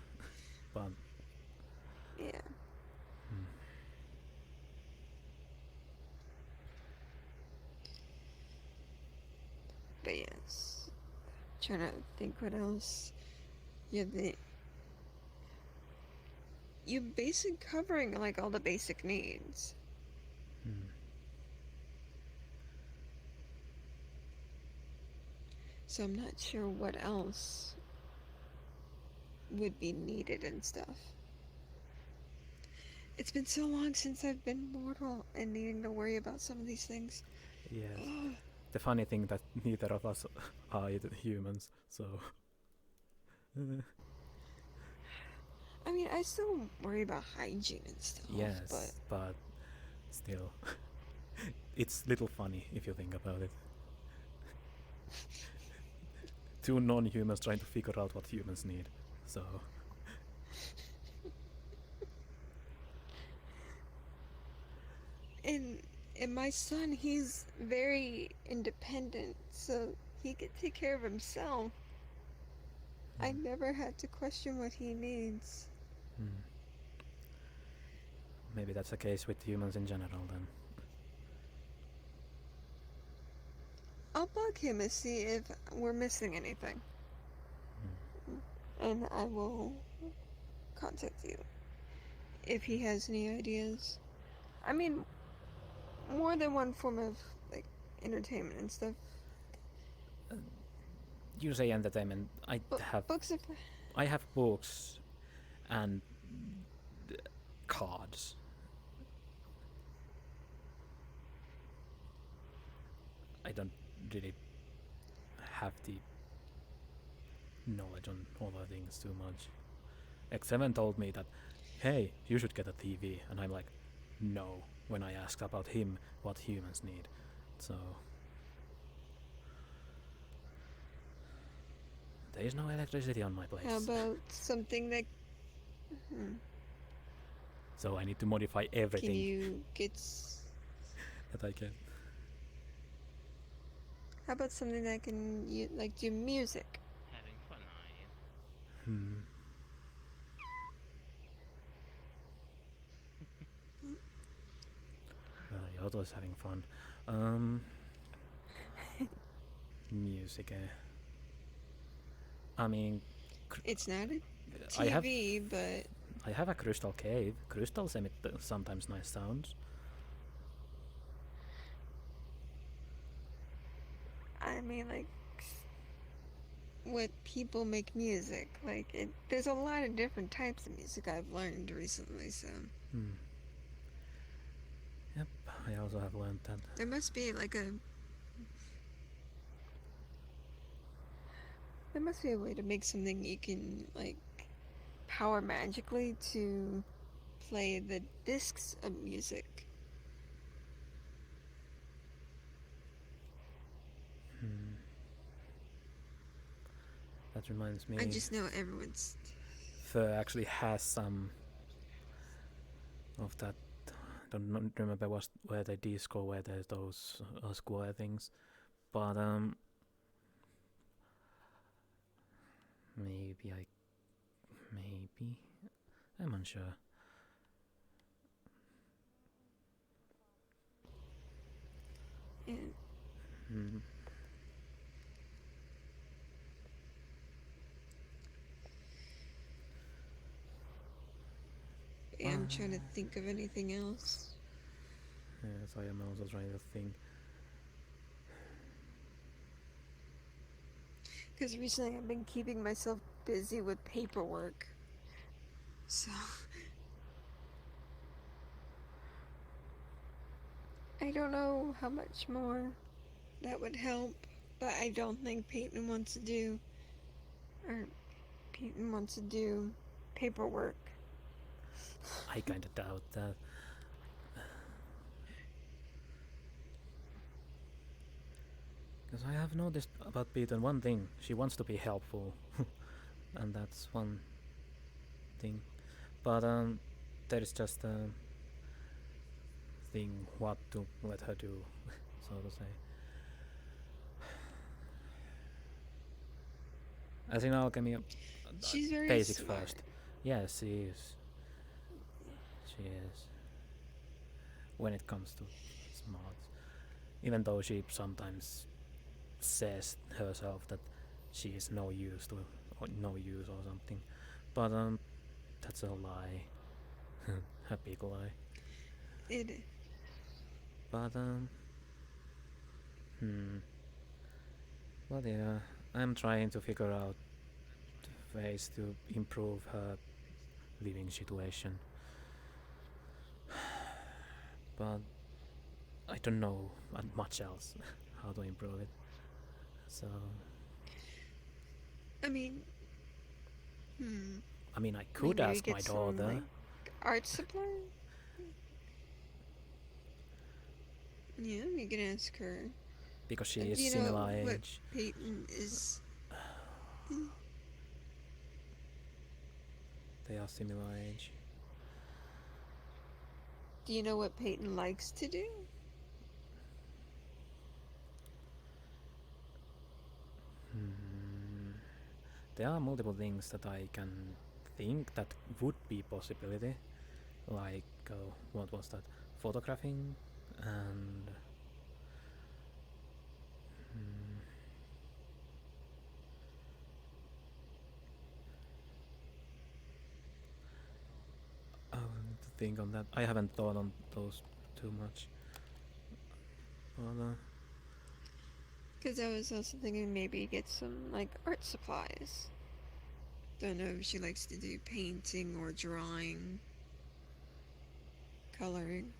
but... Yeah. But yes, trying to think what else. Yeah, you basic covering like all the basic needs. So I'm not sure what else would be needed and stuff. It's been so long since I've been mortal and needing to worry about some of these things. Yes. the funny thing that neither of us are humans, so. I mean, I still worry about hygiene and stuff. Yes, but still, it's little funny if you think about it. Two non-humans trying to figure out what humans need, so. And my son, he's very independent, so he can take care of himself. I never had to question what he needs. Maybe that's the case with humans in general then. I'll bug him and see if we're missing anything. And I will contact you if he has any ideas. I mean, more than one form of like entertainment and stuff. You say entertainment. I have books. I have books and cards. I don't really have the knowledge on other things too much. X7 told me that, hey, you should get a TV, and I'm like, no, when I asked about him what humans need. So there is no electricity on my place. How about something that... So I need to modify everything. Can you get... that I can. How about something that can like do music? Having fun, are you? Yoto's having fun. Music. I mean, it's not a TV, but I have a crystal cave. Crystals emit sometimes nice sounds. I mean, like, what people make music. Like, there's a lot of different types of music I've learned recently, so. Yep, I also have learned that. There must be like a... There must be a way to make something you can, like, power magically to play the discs of music. That reminds me. I just know everyone's... Fur actually has some of that. I don't remember where they disc or where there's those square things, but maybe I'm unsure. Yeah. Yeah, I'm trying to think of anything else. Yes, I am also trying to think. Because recently I've been keeping myself busy with paperwork. So... I don't know how much more that would help, but I don't think Peyton wants to do... Peyton wants to do paperwork. I kinda doubt that. Because I have noticed about Peyton one thing. She wants to be helpful. And that's one thing. But there is just a thing what to let her do, so to say. As in alchemy, she's very basics smart. first. Yes, she is. She is. When it comes to smarts. Even though she sometimes says herself that she is no use or something. But that's a lie. A big lie. It is. But But yeah, I'm trying to figure out ways to improve her living situation. But I don't know much else how to improve it. So I mean, I mean, I could maybe ask get my some, daughter. like, art supply? Yeah, you can ask her. Because she Do is you similar know what age. Peyton is? They are similar age. Do you know what Peyton likes to do? There are multiple things that I can think that would be possibility, like what was that? Photographing and I'll need to think on that. I haven't thought on those too much. But, Because I was also thinking maybe get some, like, art supplies. Don't know if she likes to do painting or drawing, coloring.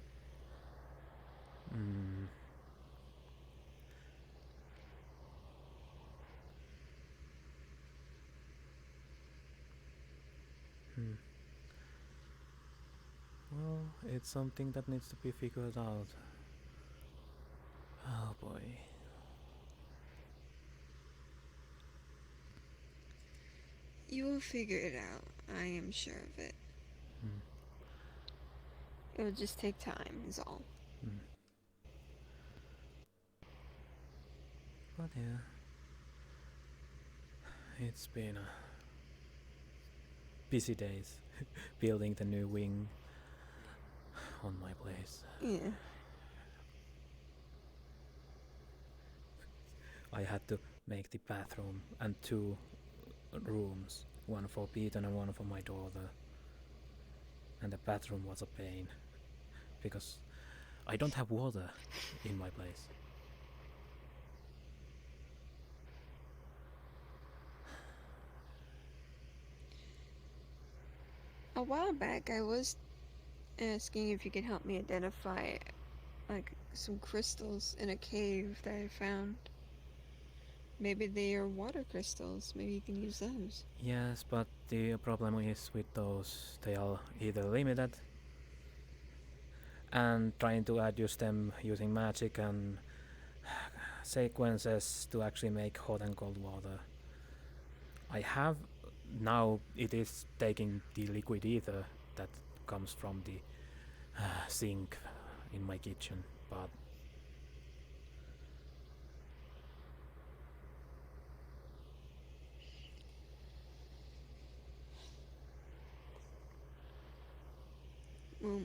Well, it's something that needs to be figured out. Oh boy. You will figure it out. I am sure of it. It will just take time, is all. But yeah, it's been busy days building the new wing on my place. Yeah. I had to make the bathroom and 2 rooms, one for Peyton and one for my daughter. And the bathroom was a pain because I don't have water in my place. A while back, I was asking if you could help me identify, like, some crystals in a cave that I found. Maybe they are water crystals. Maybe you can use those. Yes, but the problem is with those, they are either limited and trying to adjust them using magic and sequences to actually make hot and cold water. I have now, it is taking the liquid ether that comes from the sink in my kitchen, but Well,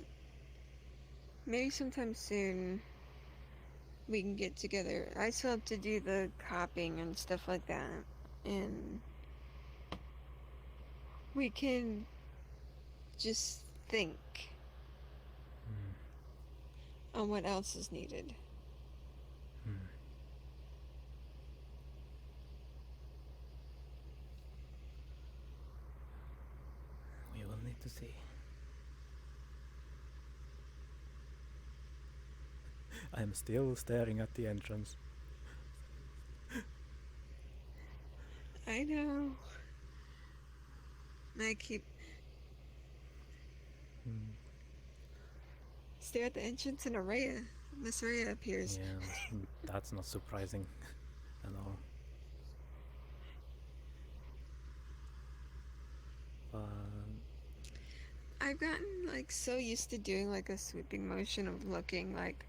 maybe sometime soon we can get together. I still have to do the copying and stuff like that, and we can just think on what else is needed. we will need to see. I'm still staring at the entrance. I know. I keep stare at the entrance and Miss Rhea appears. Yeah, that's not surprising at all. But I've gotten, like, so used to doing, like, a sweeping motion of looking, like,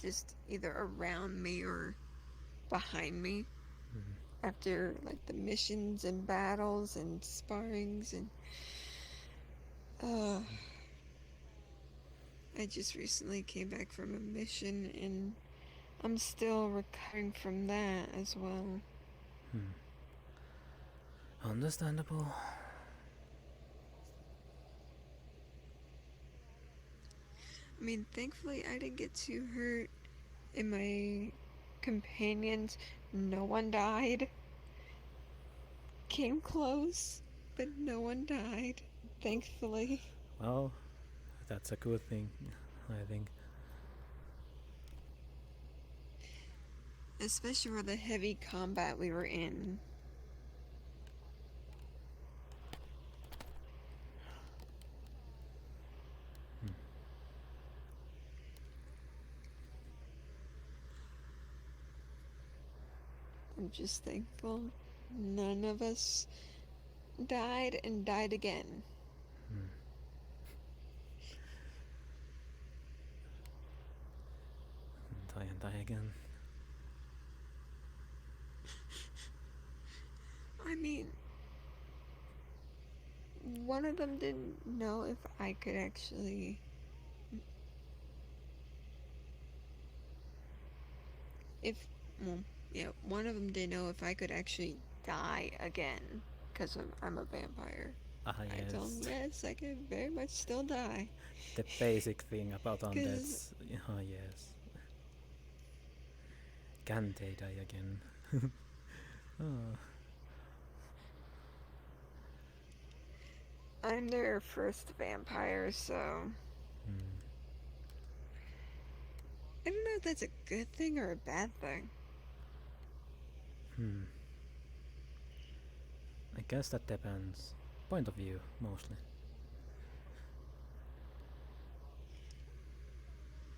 just either around me or behind me after, like, the missions and battles and sparrings and I just recently came back from a mission and I'm still recovering from that as well. Understandable. I mean, thankfully I didn't get too hurt, and my companions, no one died. Came close, but no one died, thankfully. Well, that's a good thing, I think. especially for the heavy combat we were in. I'm just thankful none of us died and died again. Die and die again. I mean, one of them didn't know if I could actually... one of them didn't know if I could actually die again, because I'm a vampire. Ah, I told him, yes, I can very much still die. The basic thing about undeads. Oh, yes. Can they die again? Oh. I'm their first vampire, so... I don't know if that's a good thing or a bad thing. I guess that depends. Point of view, mostly.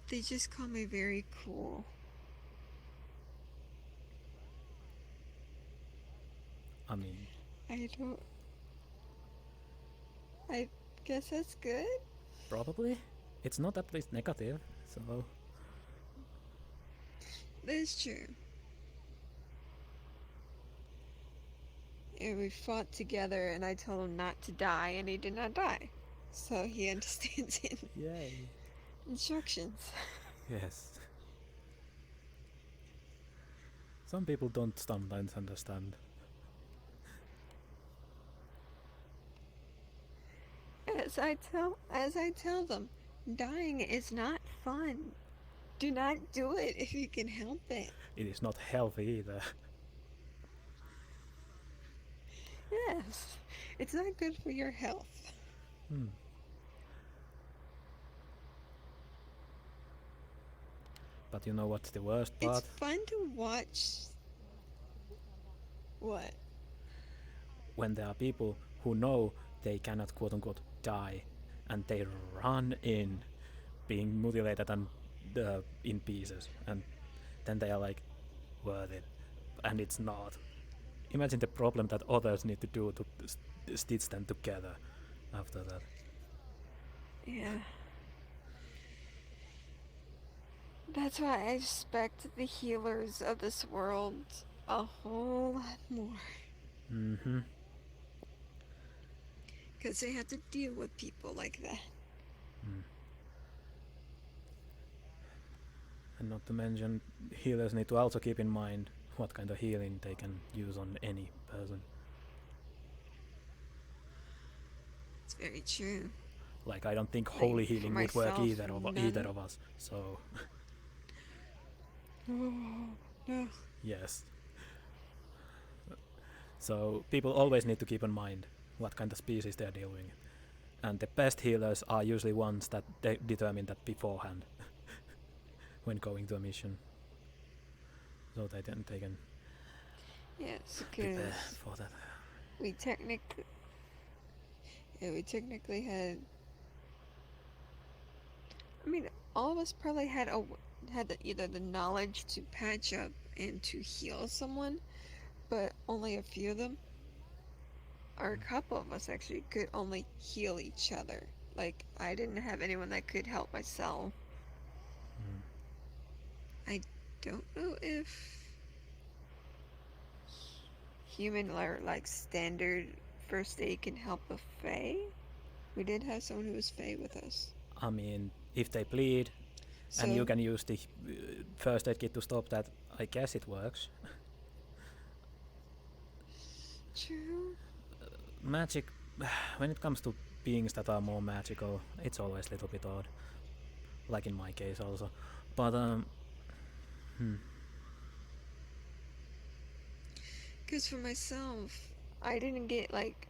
They just call me very cool. I mean... I guess that's good? Probably. It's not at least negative, so... That's true. Yeah, we fought together and I told him not to die and he did not die. So he understands it. Yay. Instructions. Yes. Some people don't sometimes understand. As I tell them, dying is not fun. Do not do it if you can help it. It is not healthy either. Yes, it's not good for your health. But you know what's the worst part? It's fun to watch. What? When there are people who know they cannot quote-unquote die, and they run in, being mutilated and in pieces, and then they are like, worth it, and it's not. Imagine the problem that others need to do to stitch them together after that. Yeah. That's why I respect the healers of this world a whole lot more. Because they have to deal with people like that. And not to mention, healers need to also keep in mind what kind of healing they can use on any person. It's very true. Like, I don't think holy healing would work either of us, so... No. Yes. So, people always need to keep in mind what kind of species they're dealing with. And the best healers are usually ones that they determine that beforehand when going to a mission. So they can yes, prepare for that. We technically had... I mean, all of us probably had either the knowledge to patch up and to heal someone, but only a few of them, or a couple of us actually, could only heal each other. Like, I didn't have anyone that could help myself. I don't know if human or like standard first aid can help a fae. We did have someone who was fae with us. I mean, if they bleed and you can use the first aid kit to stop that, I guess it works. True. Magic, when it comes to beings that are more magical, it's always a little bit odd. Like in my case also. But, Because for myself, I didn't get like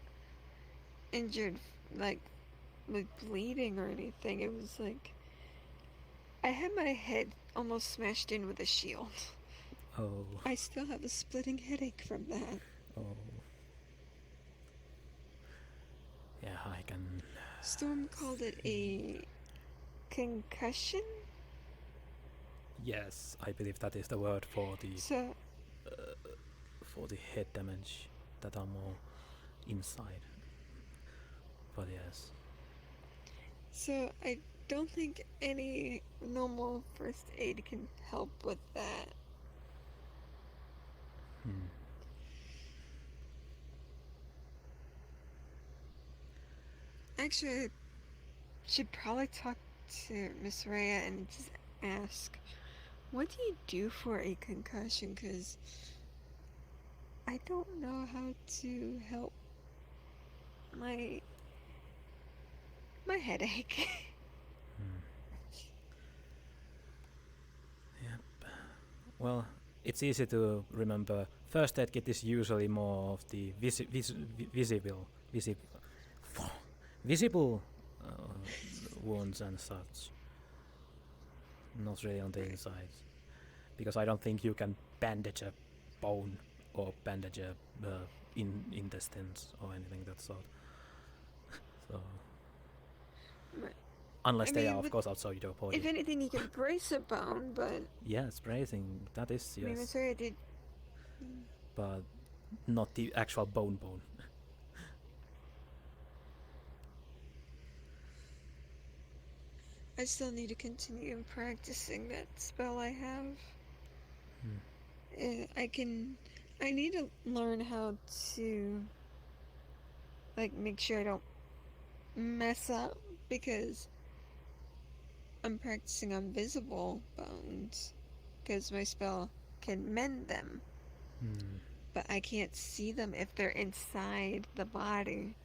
injured like with bleeding or anything. It was like I had my head almost smashed in with a shield. Oh. I still have a splitting headache from that. Oh. Yeah, I can. Storm called it a concussion? Yes, I believe that is the word for the So, head damage that are more inside. But yes. so I don't think any normal first aid can help with that. Actually, I should probably talk to Miss Rhea and just ask, what do you do for a concussion? Because I don't know how to help my headache. Yep. Well, it's easy to remember. First aid kit is usually more of the visible wounds and such. Not really on the insides, because I don't think you can bandage a bone or bandage a intestines or anything that sort. So, unless they are, of course, outside your body. If anything, you can brace a bone, but Yes, bracing. That is I mean, yes, Miss Rhea did. but not the actual bone. I still need to continue practicing that spell I have. I need to learn how to, like, make sure I don't mess up, because I'm practicing on visible bones, because my spell can mend them, but I can't see them if they're inside the body,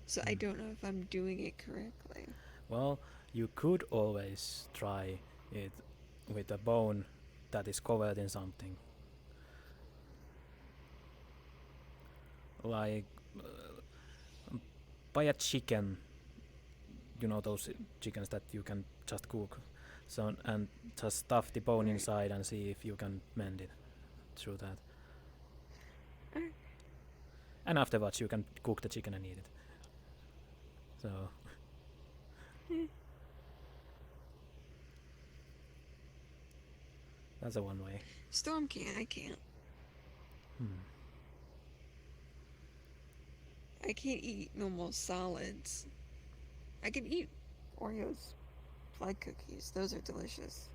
so I don't know if I'm doing it correctly. Well, you could always try it with a bone that is covered in something. Like buy a chicken, you know, those chickens that you can just cook, so, and just stuff the bone inside and see if you can mend it through that. And afterwards you can cook the chicken and eat it. So that's a one way. Storm can't, I can't. I can't eat normal solids. I can eat Oreos blood cookies. Those are delicious.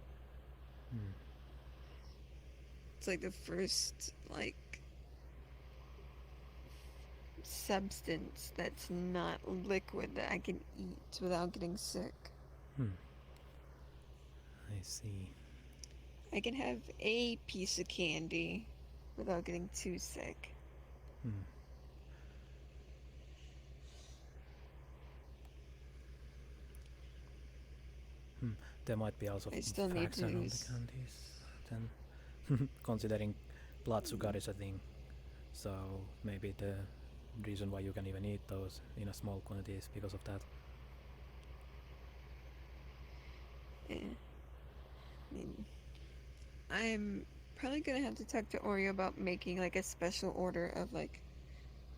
It's like the first, like, substance that's not liquid that I can eat without getting sick. I see. I can have a piece of candy without getting too sick. There might be also I still need facts to around use... the candies then. Considering blood sugar is a thing, so maybe the reason why you can even eat those in a small quantity is because of that. Yeah. I mean, I'm probably gonna have to talk to Oreo about making like a special order of like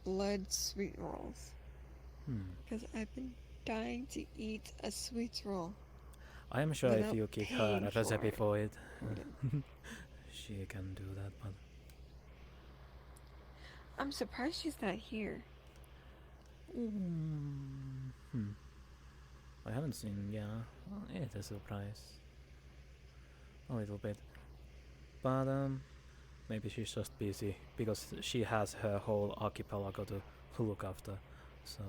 blood sweet rolls. Because I've been dying to eat a sweet roll. I am sure if you give her a recipe for it, she can do that, but I'm surprised she's not here. I haven't seen, it's a surprise. A little bit. But maybe she's just busy, because she has her whole archipelago to look after, so...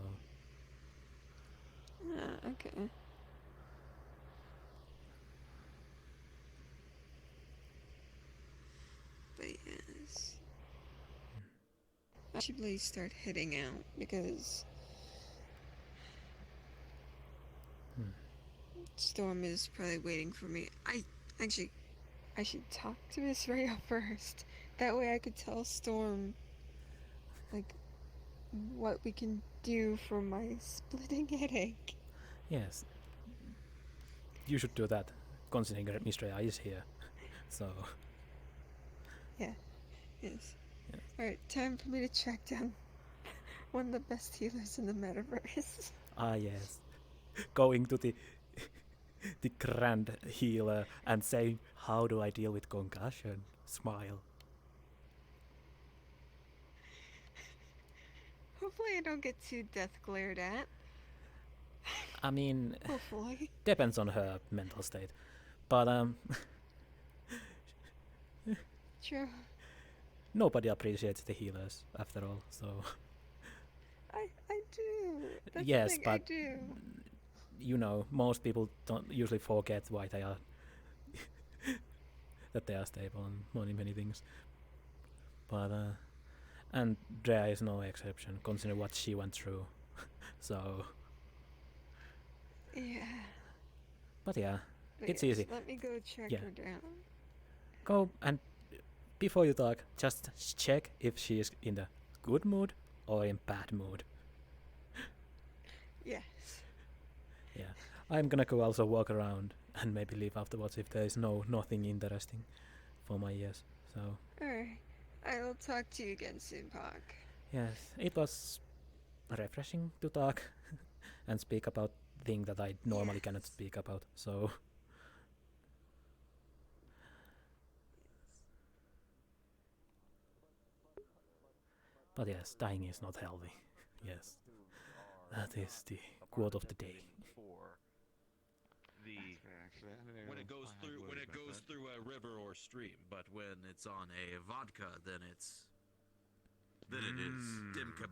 Okay. But yes, I should really start heading out, because Storm is probably waiting for me. I should talk to Miss Rhea first. That way I could tell Storm, like, what we can do for my splitting headache. Yes. You should do that, considering Miss Rhea is here. So... Yeah. Yes. Alright, time for me to track down one of the best healers in the metaverse. Ah, yes. Going to the the grand healer and saying, "How do I deal with concussion?" Smile. Hopefully I don't get too death glared at. I mean, Hopefully. depends on her mental state, but True. nobody appreciates the healers after all. So I do. That's yes, the thing, but I do. you know, most people don't usually forget why they are that they are stable on many things. But and Drea is no exception, considering what she went through. So. Yeah. But yeah, But it's yes, easy. let me go track her down. Go and before you talk, just check if she is in the good mood or in bad mood. Yes. Yeah, I'm gonna go also walk around and maybe leave afterwards if there is nothing interesting for my ears. So. Alright, I will talk to you again soon, Pakk. Yes, it was refreshing to talk and speak about things that I normally cannot speak about. So. But yes, dying is not healthy. Yes, that is the quote of the day. When it goes through a river or stream, but when it's on a vodka, then it is dimka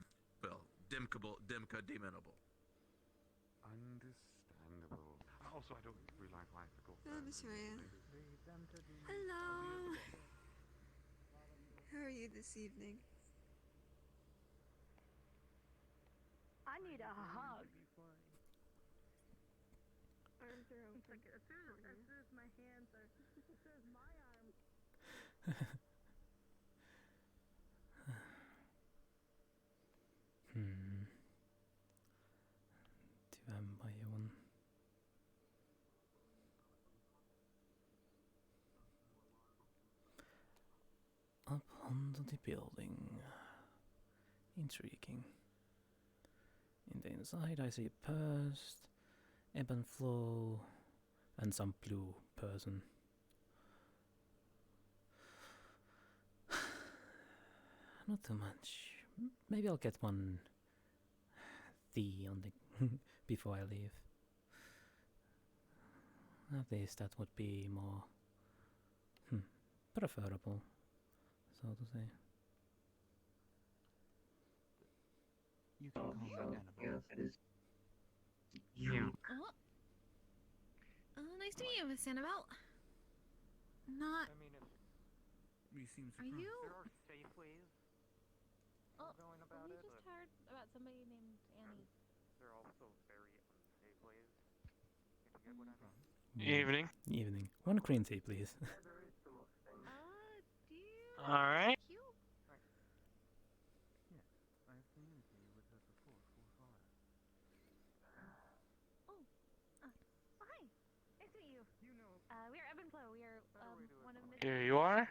demonable. Understandable. Also, I don't really like bicycle. Hello, Miss Rhea. Hello. How are you this evening? I need a hug. Arms are open. Like, as soon as my hands are, as soon as my arms. Tyvärr up onto the building. Intriguing. In the inside I see a purse, ebb and flow, and some blue person. Not too much. Maybe I'll get one tea on the before I leave. At least that would be more preferable, so to say. You can call me Annabelle. Yeah. Nice to meet you, Miss Annabelle. Not. You seem Are you? There are safe ways of going about we it, just but heard about somebody named Annie. there are also very unsafe ways. If you get what I mean. Evening. Evening. One green tea, please. Do you? All right. You? Yes, I have communicated with her before for fire. Oh, hi. Nice to meet you. We are Ebb and Flow. We are one of the. Here you are.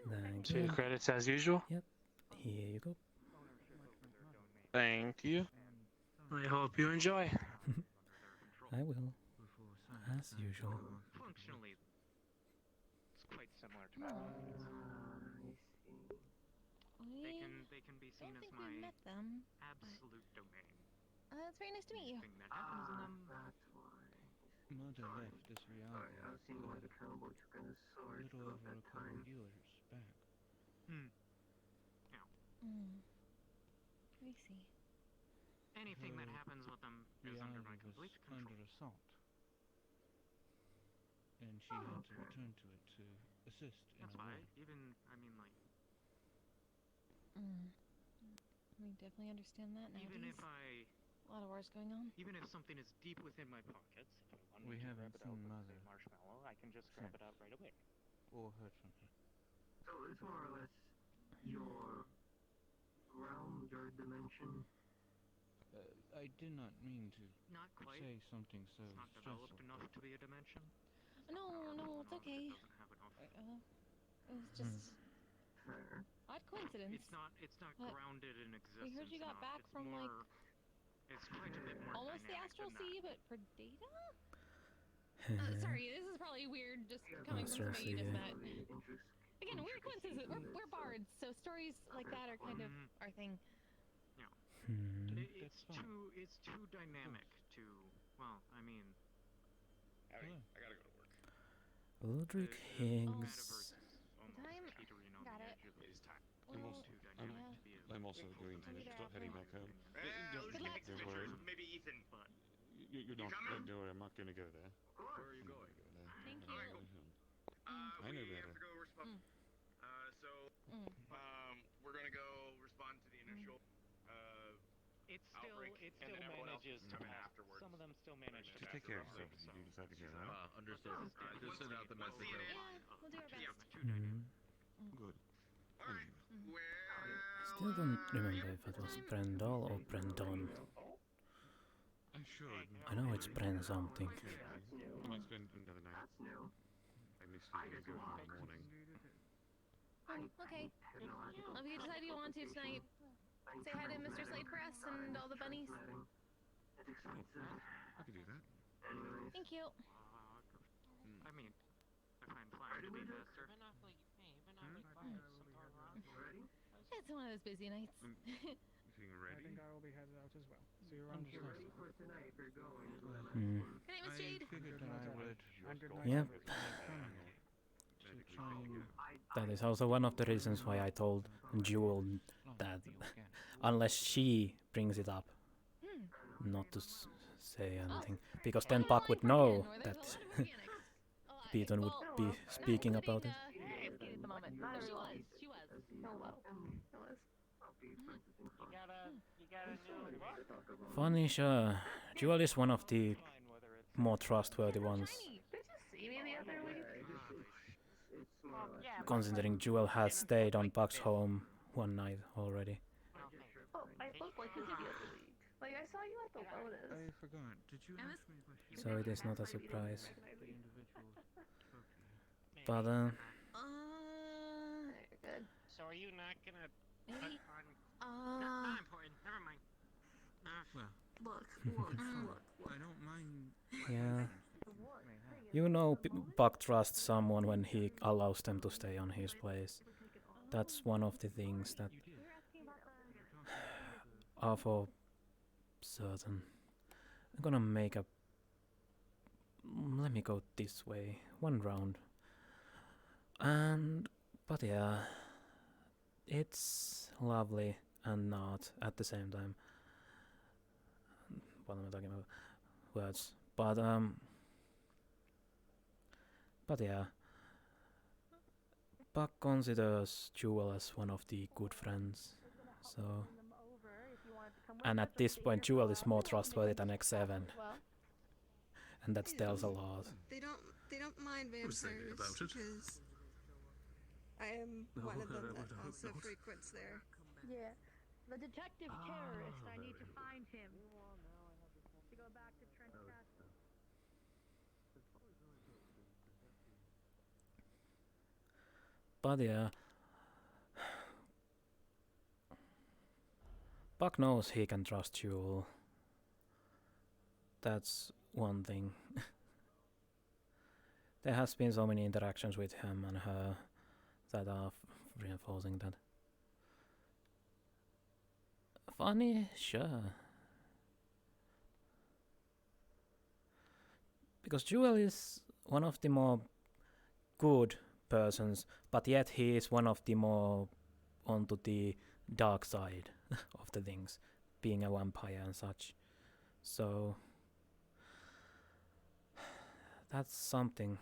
Thank Two you. credits as usual. Yep. Here you go. Thank you. I hope you enjoy. I will. As usual. Functionally, it's quite similar to They can be seen as my met them. absolute domain. It's very nice to meet you. Mother left this reality a little over a couple years back. I see. Anything that happens with them is under my complete control. Under assault. And she had to return to it to assist in That's a why, war. We definitely understand that nowadays. Even if a lot of wars going on. Even if something is deep within my pockets, if I want We to haven't grab it out seen with Mother a marshmallow, I can just grab it out right away. Or heard from her. So it's more or less your realm, your dimension. I did not mean to Not quite. say something so It's not stressful. developed enough to be a dimension. No, it's okay. Doesn't have enough. It was just Odd coincidence. It's not But grounded in existence. We heard you got enough. back It's from more, like it's quite a bit more almost the dynamic astral than that. sea, but for data. Sorry, this is probably weird just coming from Astral somebody you sea, just yeah. met. Again, weird coincidence. We're bards, so stories like that are kind of our thing. It's too dynamic to. Well, I mean. Howdy, I gotta go to work. Ulrich Higgs. Time. Got it. It is time. I'm also going to start heading back home. Don't worry. Maybe Ethan, but You're not. Don't worry, I'm not going to go there. where are you going? Thank you. Alright, cool. I know We better. have to go respond. We're gonna go respond to the initial It still outbreak, it and still then everyone else manages is to coming pass. afterwards. Some of them still manage to Just take care of yourself if you do decide to go, right? Understood. I just sent out the message. Yeah, we'll do our best. Good. Alright, Still don't remember if it was Brendal or Brendon. I'm sure. I know it's Bren something. I might spend another night. I missed you when I go in the morning. Okay. If you decide you want to tonight, say hi to Mr. Slade for us and all the bunnies. I could do that. Thank you. I mean, I find flying to be faster. It's one of those busy nights. Feeling I ready? think I will be headed out as well. See you around. Ready for tonight if you're going. Hmm. Good night, Miss Jade. Figured I would. Yeah. To try and That is also one of the reasons why I told Jewel that unless she brings it up, not to say anything, because then Pakk would know that Beaton would be speaking about it. At the moment. She was. You gotta do what? Funny, sure. Jewel is one of the more trustworthy ones, See me the other week? considering Jewel has stayed on Pakk's home one night already. Oh, I looked like you the other week. Like, I saw you at the Lotus. I forgot. Did you ask me a question? So it is not a surprise. The individual spoke to me. But Good. So are you not gonna Maybe. not important. Never mind. Look. I don't mind. yeah, you know, Pakk trusts someone when he allows them to stay on his place. That's one of the things that are for certain. I'm gonna make a. Let me go this way. One round. But yeah, it's lovely and not at the same time. What am I talking about? Words. But yeah, Pakk considers Jewel as one of the good friends. So, and at this point, Jewel is more trustworthy than X7, and that tells a lot. They don't mind Who's thinking vampires about it? because I am one of them that also frequents there. Yeah. The detective terrorist. I need to find him. To go back to Trent Castle. But yeah, Pakk knows he can trust Jewel. That's one thing. There has been so many interactions with him and her that are reinforcing that. Funny, sure. Because Jewel is one of the more good persons, but yet he is one of the more onto the dark side of the things, being a vampire and such. So that's something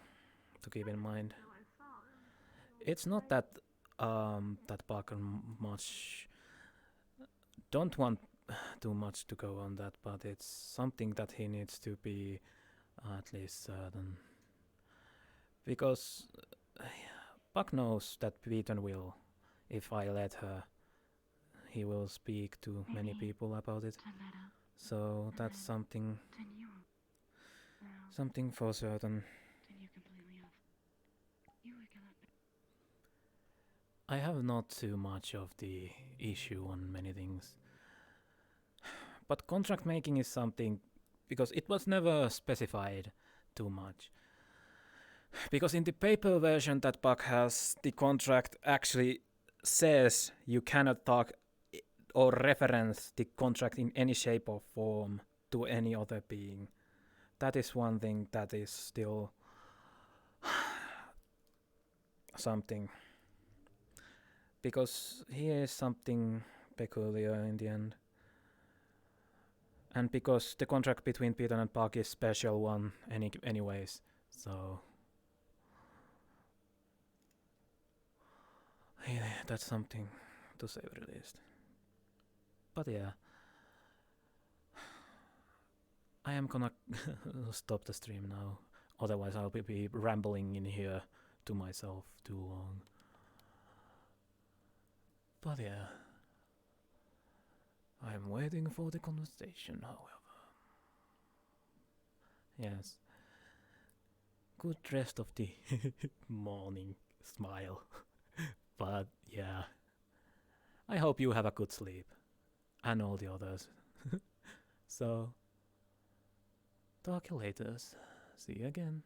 to keep in mind. It's not that that Pakk much don't want too much to go on that, but it's something that he needs to be at least certain. Because Pakk knows that Beaton will, if I let her, he will speak to many people about it. So that's something for certain. I have not too much of the issue on many things. But contract making is something, because it was never specified too much. Because in the paper version that Pakk has, the contract actually says you cannot talk or reference the contract in any shape or form to any other being. That is one thing that is still something. Because here is something peculiar in the end. And because the contract between Peter and Pakk is special one anyways, so yeah, that's something to say very least. But yeah, I am gonna stop the stream now, otherwise I'll be rambling in here to myself too long. But yeah, I'm waiting for the conversation, however. Yes. Good rest of the morning, smile. But yeah, I hope you have a good sleep. And all the others. So, talk you later. See you again.